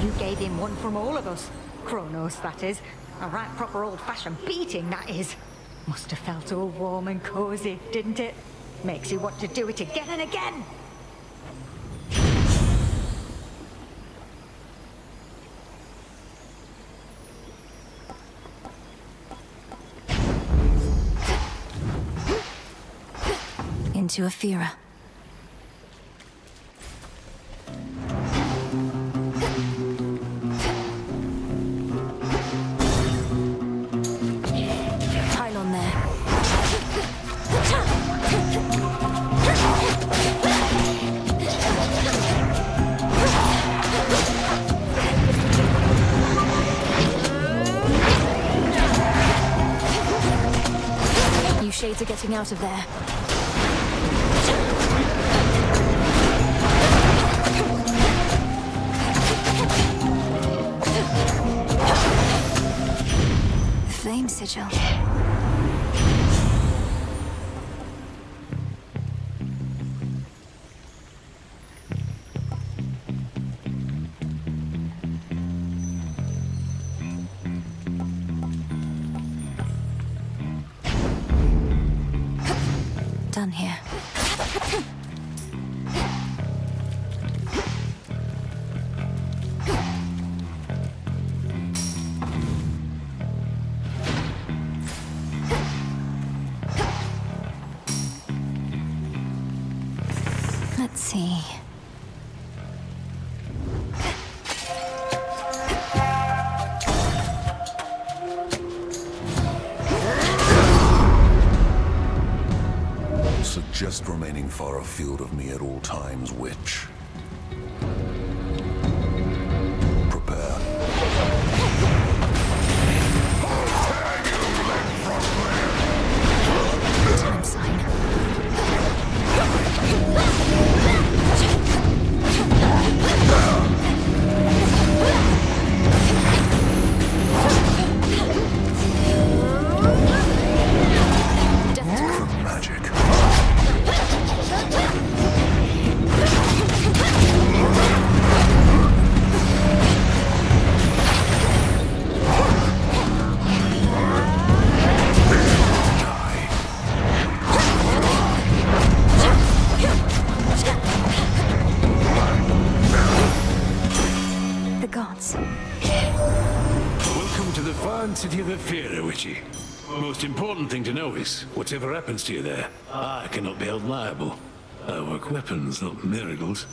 [SPEAKER 17] You gave him one from all of us. Kronos, that is. A right proper old-fashioned beating, that is. Must have felt all warm and cozy, didn't it? Makes you want to do it again and again.
[SPEAKER 1] Into Aphira. Pylon there. You shades are getting out of there. Flame sigil. Done here. Let's see.
[SPEAKER 8] Suggest remaining far afield of me at all times, witch. Prepare.
[SPEAKER 1] Time sign.
[SPEAKER 8] Magic.
[SPEAKER 21] answer to the fear, Witchy. Most important thing to know is, whatever happens to you there, I cannot be held liable. I work weapons, not miracles.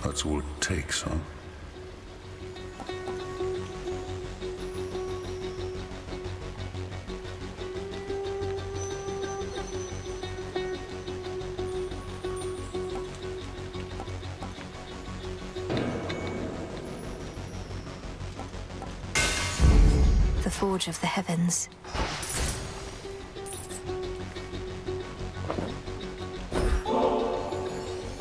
[SPEAKER 8] That's all it takes, huh?
[SPEAKER 1] The Forge of the Heavens.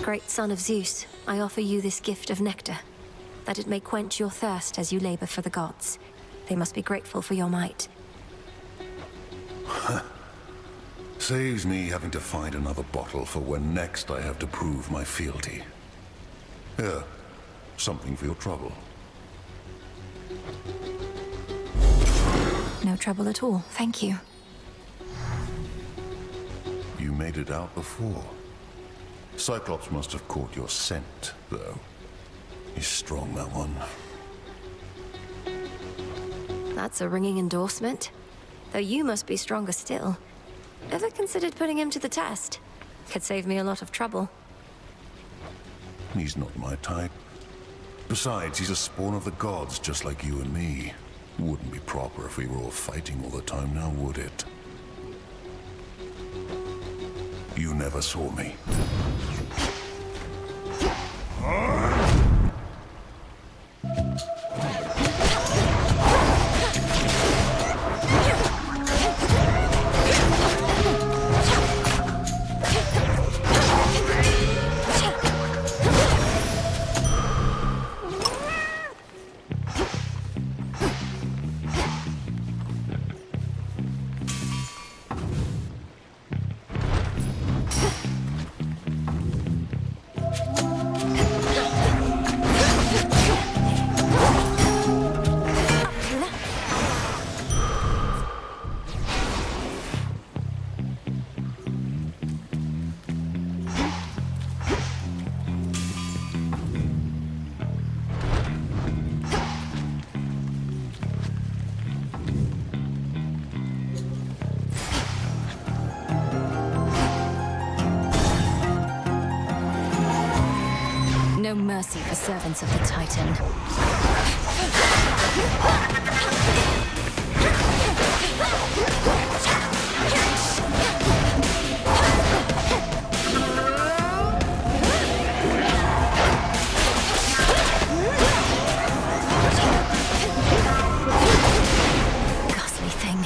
[SPEAKER 1] Great son of Zeus, I offer you this gift of nectar, that it may quench your thirst as you labor for the gods. They must be grateful for your might.
[SPEAKER 8] Saves me having to find another bottle for when next I have to prove my fealty. Here, something for your trouble.
[SPEAKER 1] No trouble at all, thank you.
[SPEAKER 8] You made it out before. Cyclops must have caught your scent, though. He's strong, that one.
[SPEAKER 1] That's a ringing endorsement. Though you must be stronger still. Ever considered putting him to the test? Could save me a lot of trouble.
[SPEAKER 8] He's not my type. Besides, he's a spawn of the gods, just like you and me. Wouldn't be proper if we were all fighting all the time now, would it? You never saw me.
[SPEAKER 1] No mercy for servants of the Titan. Ghastly thing.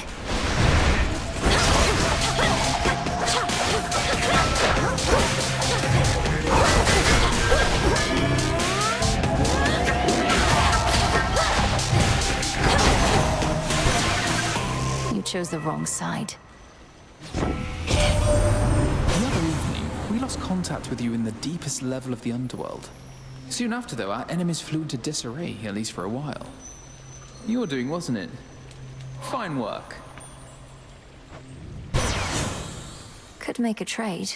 [SPEAKER 1] You chose the wrong side.
[SPEAKER 18] The other evening, we lost contact with you in the deepest level of the Underworld. Soon after, though, our enemies flew into disarray, at least for a while. Your doing, wasn't it? Fine work.
[SPEAKER 1] Could make a trade.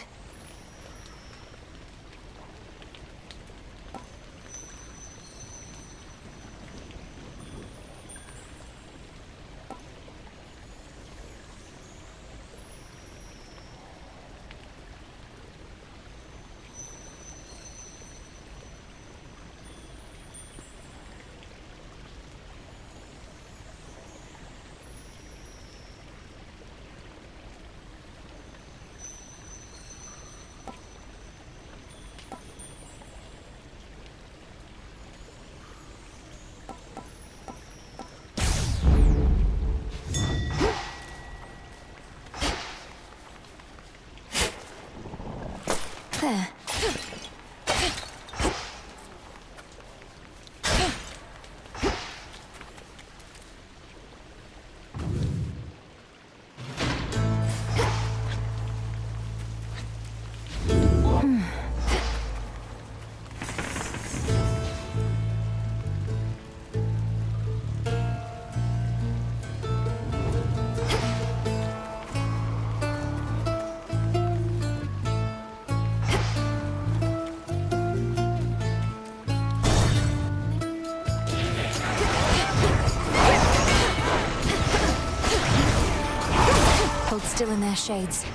[SPEAKER 1] There. still in their shades.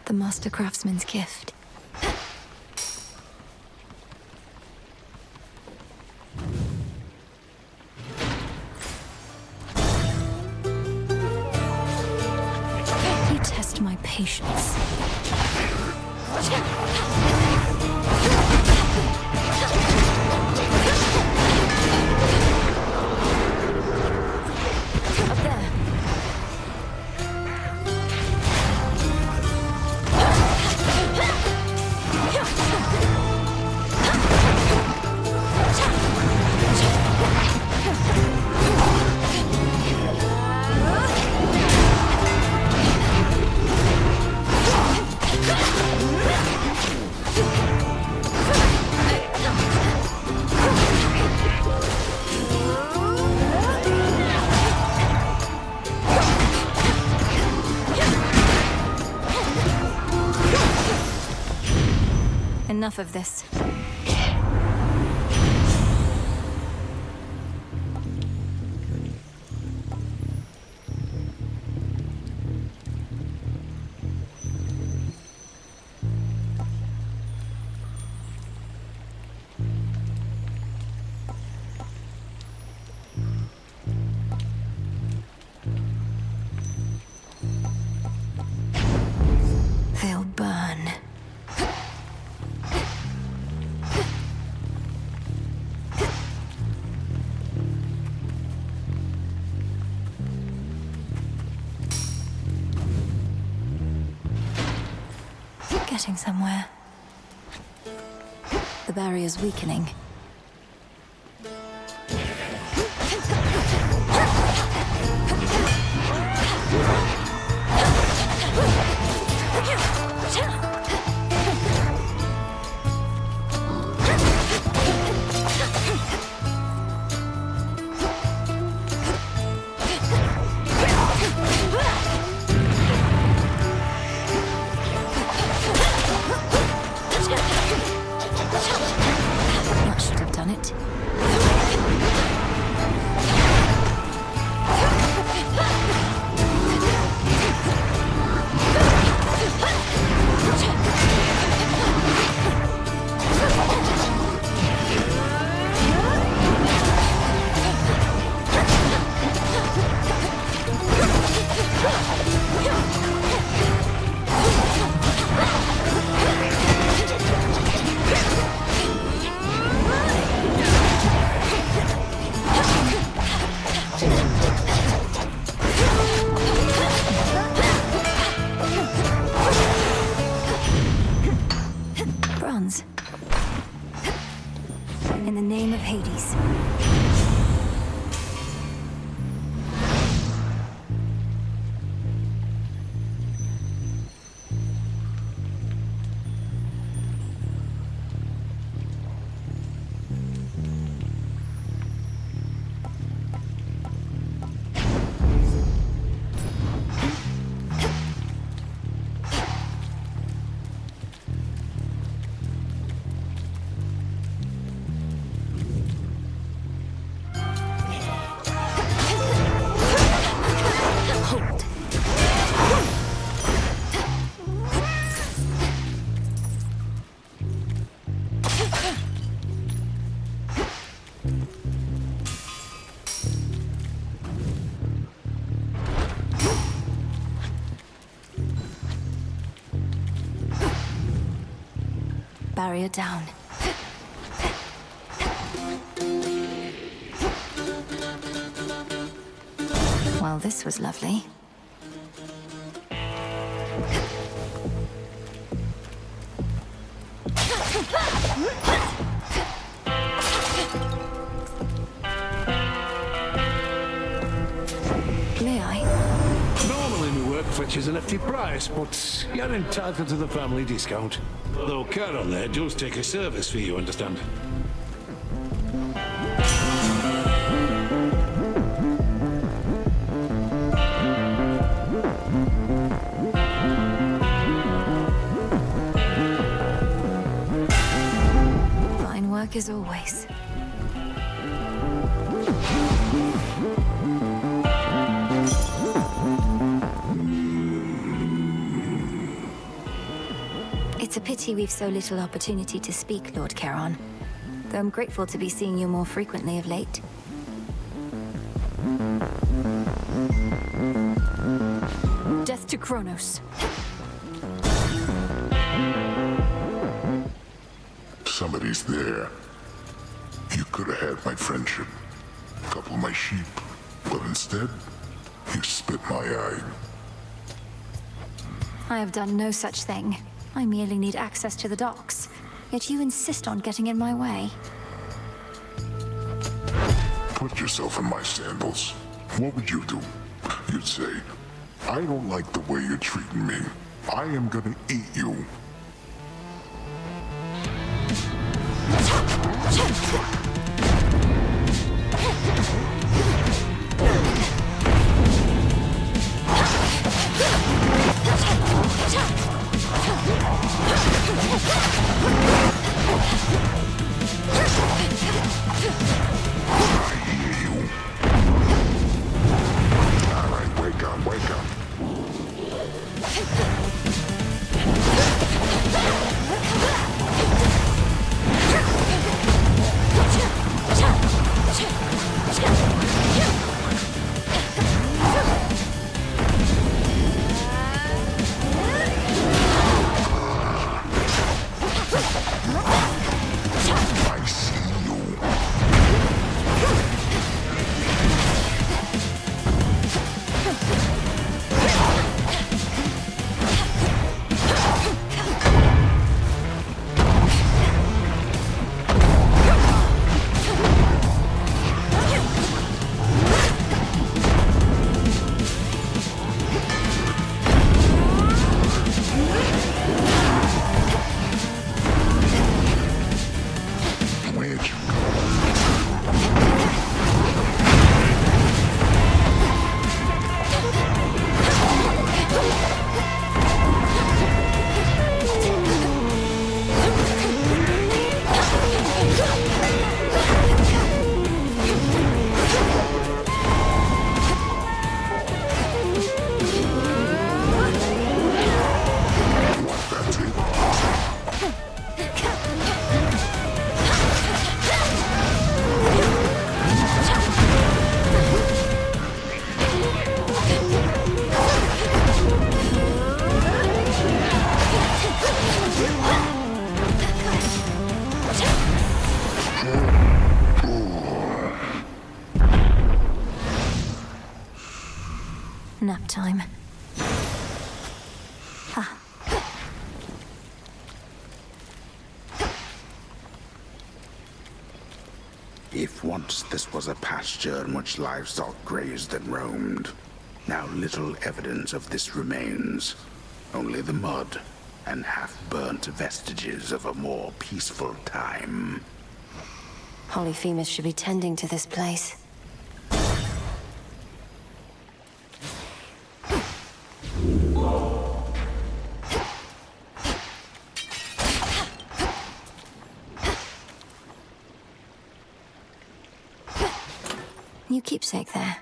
[SPEAKER 1] The Master Craftsman's gift. You test my patience. Up there. Enough of this. They'll burn. Getting somewhere. The barrier's weakening. That should have done it. Bronze. In the name of Hades. Barrier down. Well, this was lovely. May I?
[SPEAKER 21] Normally my work fetches a hefty price, but you're entitled to the family discount. Though Charon there does take a service fee, you understand.
[SPEAKER 1] Fine work as always. It's a pity we've so little opportunity to speak, Lord Charon. Though I'm grateful to be seeing you more frequently of late. Death to Kronos.
[SPEAKER 20] Somebody's there. You could have had my friendship, couple my sheep, but instead, you spit my eye.
[SPEAKER 1] I have done no such thing. I merely need access to the docks. Yet you insist on getting in my way.
[SPEAKER 20] Put yourself in my sandals. What would you do? You'd say, I don't like the way you're treating me. I am gonna eat you. Alright, wake up, wake up. I see you. Where'd you go? What, that's it?
[SPEAKER 1] Nap time. Ah.
[SPEAKER 8] If once this was a pasture in which livestock grazed and roamed, now little evidence of this remains. Only the mud and half-burnt vestiges of a more peaceful time.
[SPEAKER 1] Polyphemus should be tending to this place. New keepsake there.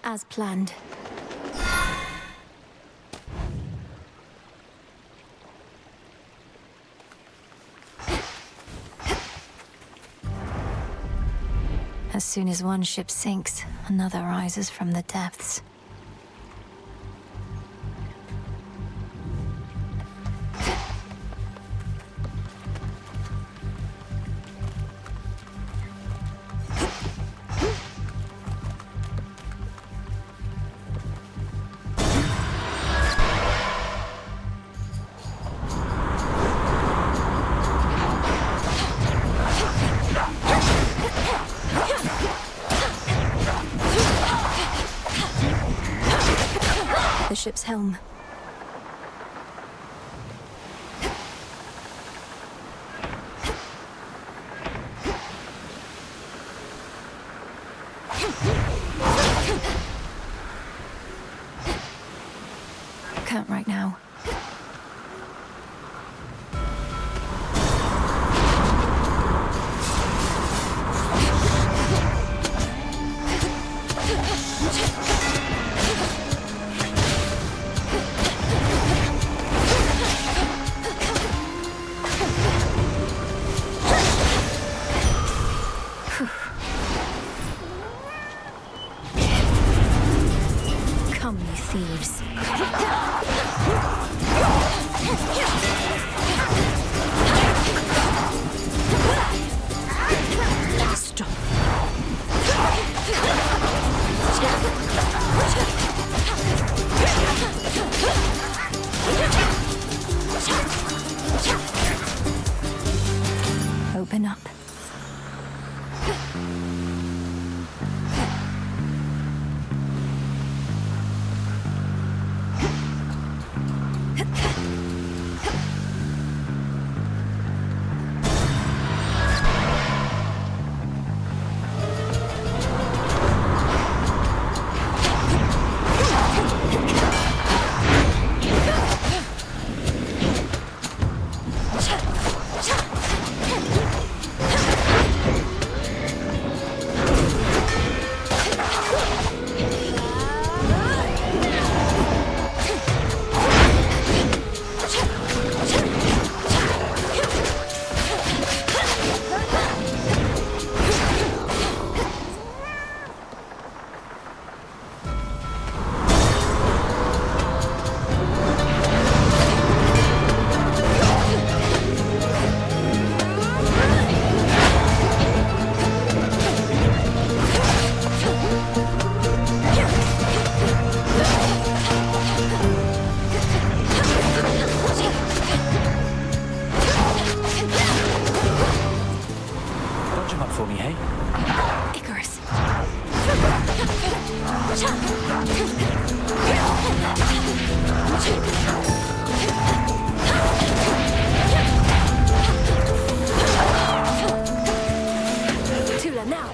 [SPEAKER 1] As planned. As soon as one ship sinks, another rises from the depths. The ship's helm. Can't right now. Come, you thieves. Stop. Open up.
[SPEAKER 15] For me, hey?
[SPEAKER 1] Icarus. Tula now.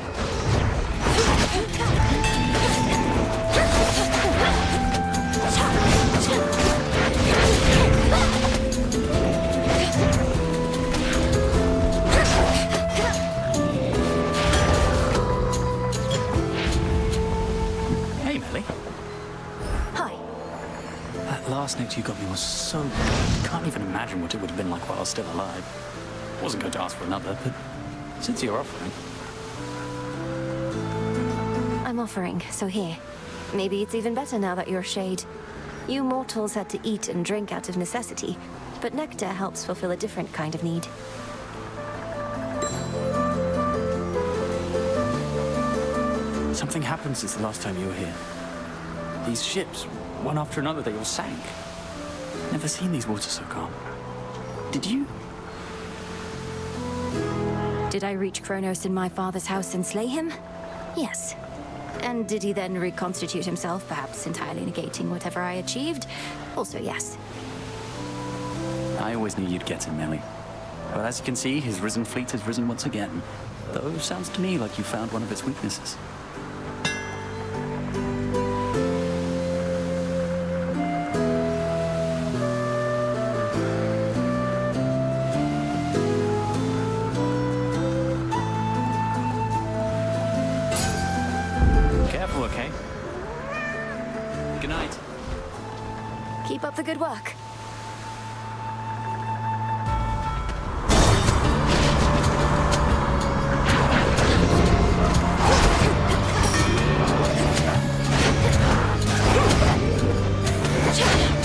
[SPEAKER 15] Last note you got me was so good. I can't even imagine what it would have been like while I was still alive. Wasn't going to ask for another, but since you're offering...
[SPEAKER 1] I'm offering, so here. Maybe it's even better now that you're Shade. You mortals had to eat and drink out of necessity, but nectar helps fulfill a different kind of need.
[SPEAKER 15] Something happened since the last time you were here. These ships, one after another, they all sank. Never seen these waters so calm. Did you?
[SPEAKER 1] Did I reach Kronos in my father's house and slay him? Yes. And did he then reconstitute himself, perhaps entirely negating whatever I achieved? Also yes.
[SPEAKER 15] I always knew you'd get him, Melly. But as you can see, his risen fleet has risen once again. Though sounds to me like you found one of its weaknesses. Good night.
[SPEAKER 1] Keep up the good work.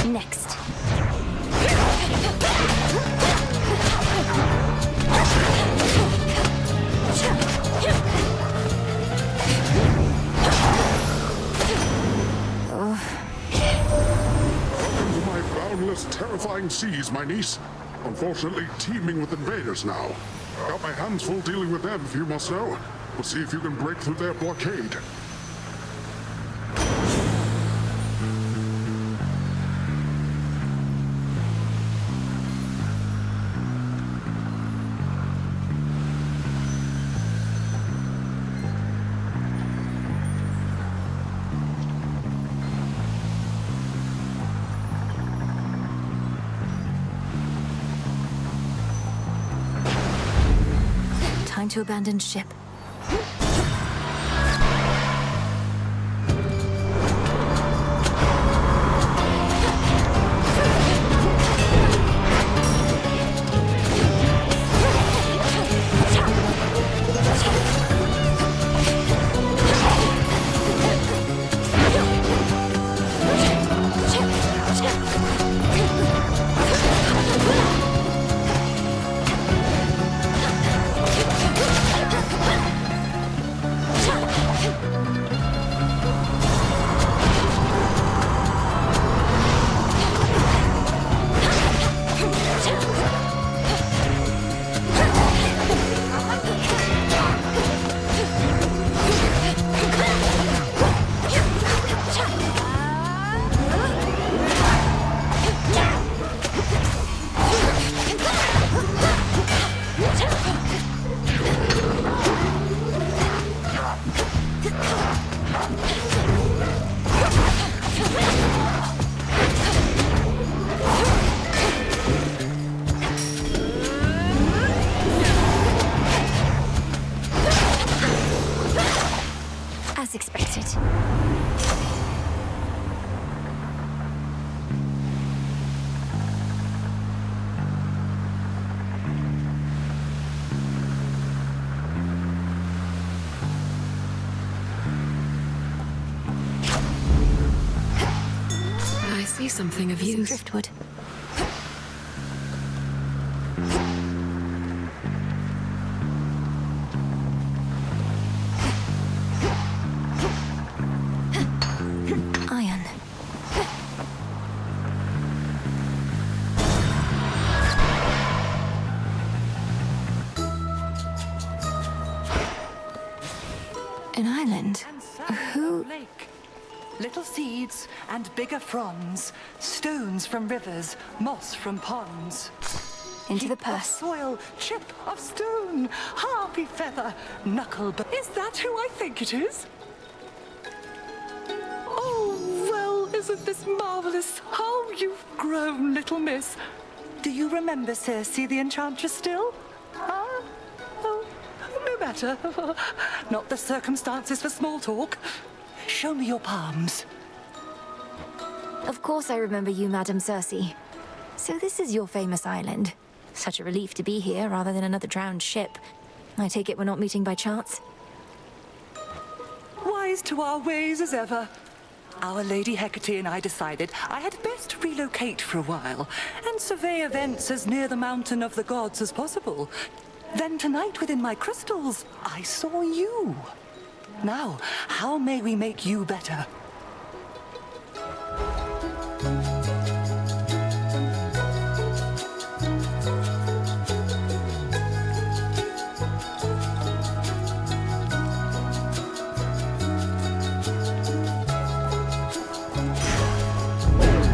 [SPEAKER 1] Next.
[SPEAKER 6] My boundless, terrifying seas, my niece. Unfortunately, teeming with invaders now. Got my hands full dealing with them, if you must know. We'll see if you can break through their blockade.
[SPEAKER 1] Time to abandon ship. As expected.
[SPEAKER 10] I see something of use.
[SPEAKER 1] Driftwood. Iron. An island? Who?
[SPEAKER 16] Lake. Little seeds and bigger fronds, stones from rivers, moss from ponds.
[SPEAKER 1] Into the
[SPEAKER 16] Heap of
[SPEAKER 1] purse.
[SPEAKER 16] soil, chip of stone, harpy feather, knuckle. Is that who I think it is? Oh, well, isn't this marvelous? How you've grown, little miss. Do you remember Circe the Enchantress still? Huh? Oh, no matter. Not the circumstances for small talk. Show me your palms.
[SPEAKER 1] Of course I remember you, Madame Circe. So this is your famous island. Such a relief to be here rather than another drowned ship. I take it we're not meeting by chance?
[SPEAKER 16] Wise to our ways as ever. Our Lady Hecate and I decided I had best relocate for a while and survey events as near the mountain of the gods as possible. Then tonight within my crystals, I saw you. Now, how may we make you better?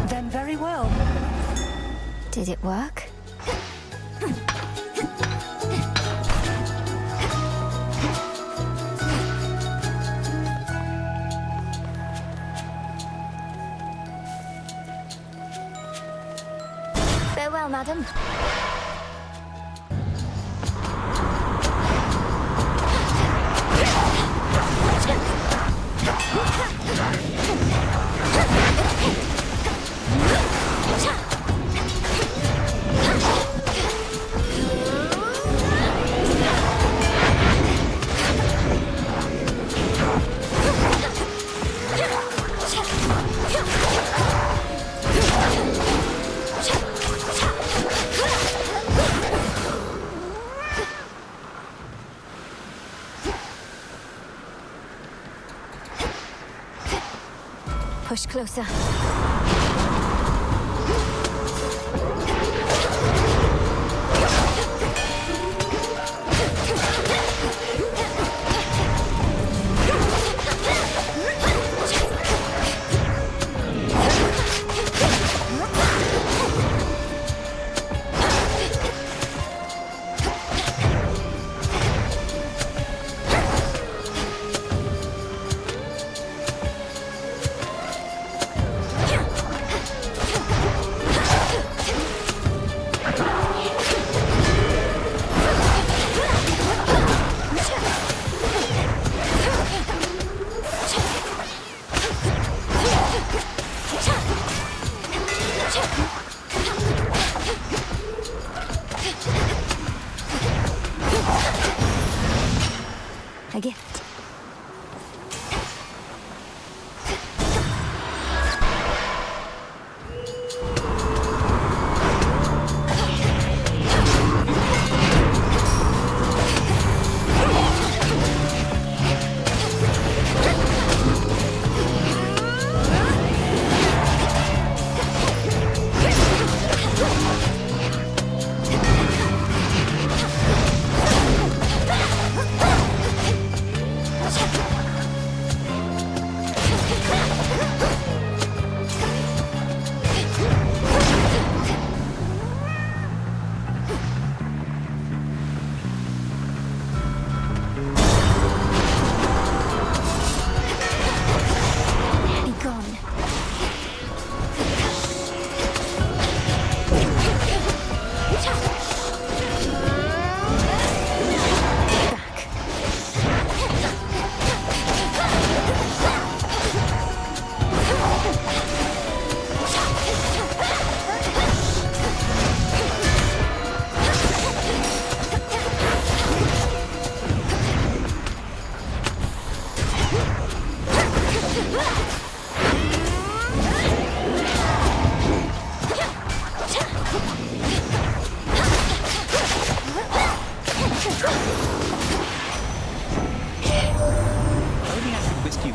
[SPEAKER 16] Then very well.
[SPEAKER 1] Did it work? Farewell, madam. push closer. A gift.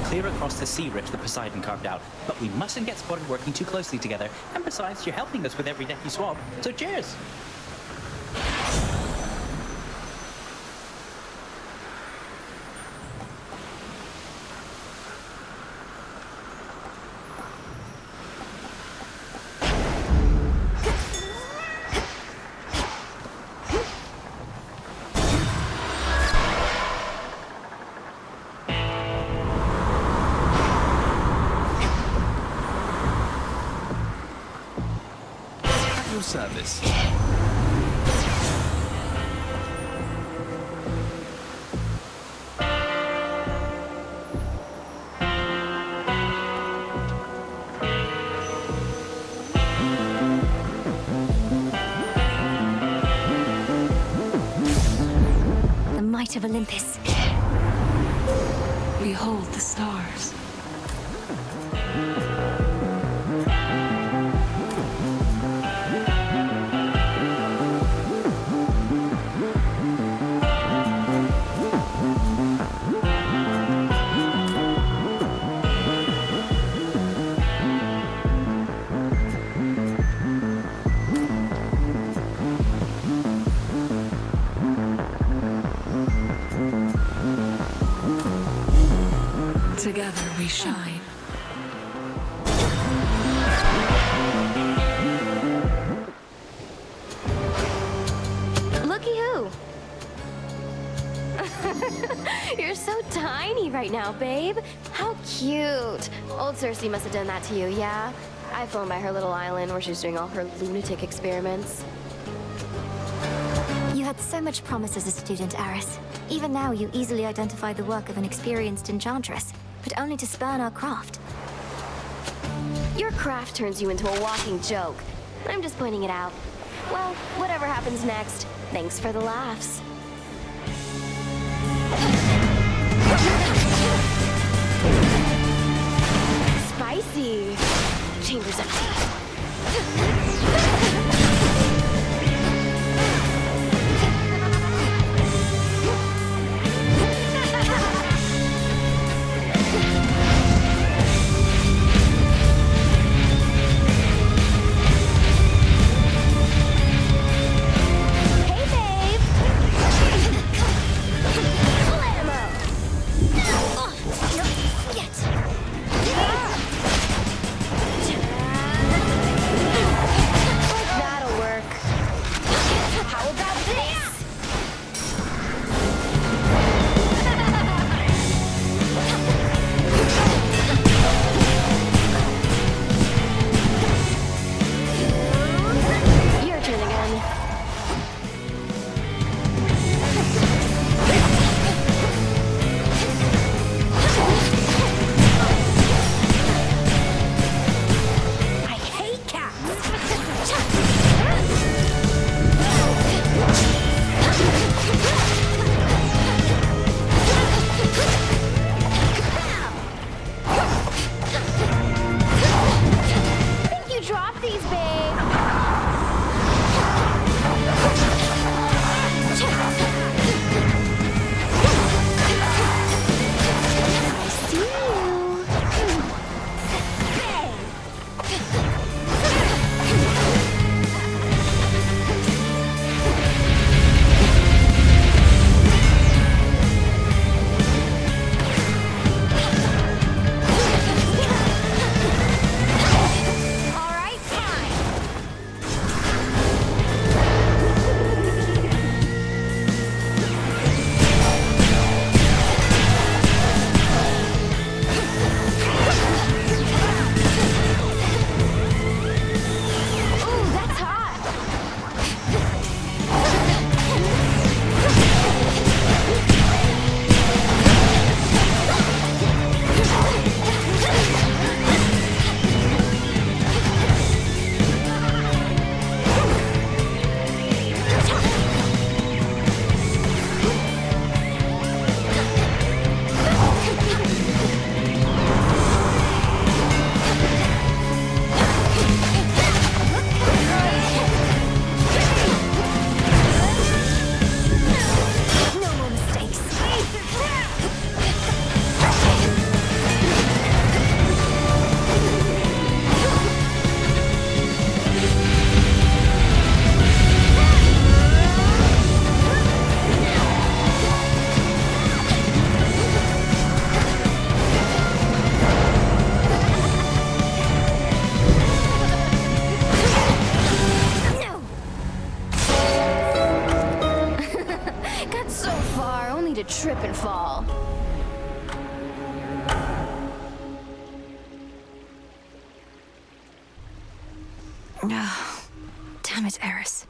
[SPEAKER 2] Clear across the sea rip the Poseidon carved out, but we mustn't get spotted working too closely together. And besides, you're helping us with every deck you swab, so cheers!
[SPEAKER 18] Service.
[SPEAKER 1] The might of Olympus.
[SPEAKER 10] Behold the stars. Together we shine.
[SPEAKER 14] Looky who! You're so tiny right now, babe. How cute. Old Cersei must have done that to you, yeah? I've flown by her little island where she's doing all her lunatic experiments.
[SPEAKER 1] You had so much promise as a student, Aris. Even now, you easily identify the work of an experienced enchantress, but only to spurn our craft.
[SPEAKER 14] Your craft turns you into a walking joke. I'm just pointing it out. Well, whatever happens next, thanks for the laughs. Spicy. Chamber's empty.
[SPEAKER 13] only to trip and fall.
[SPEAKER 1] No. Damn it, Eris.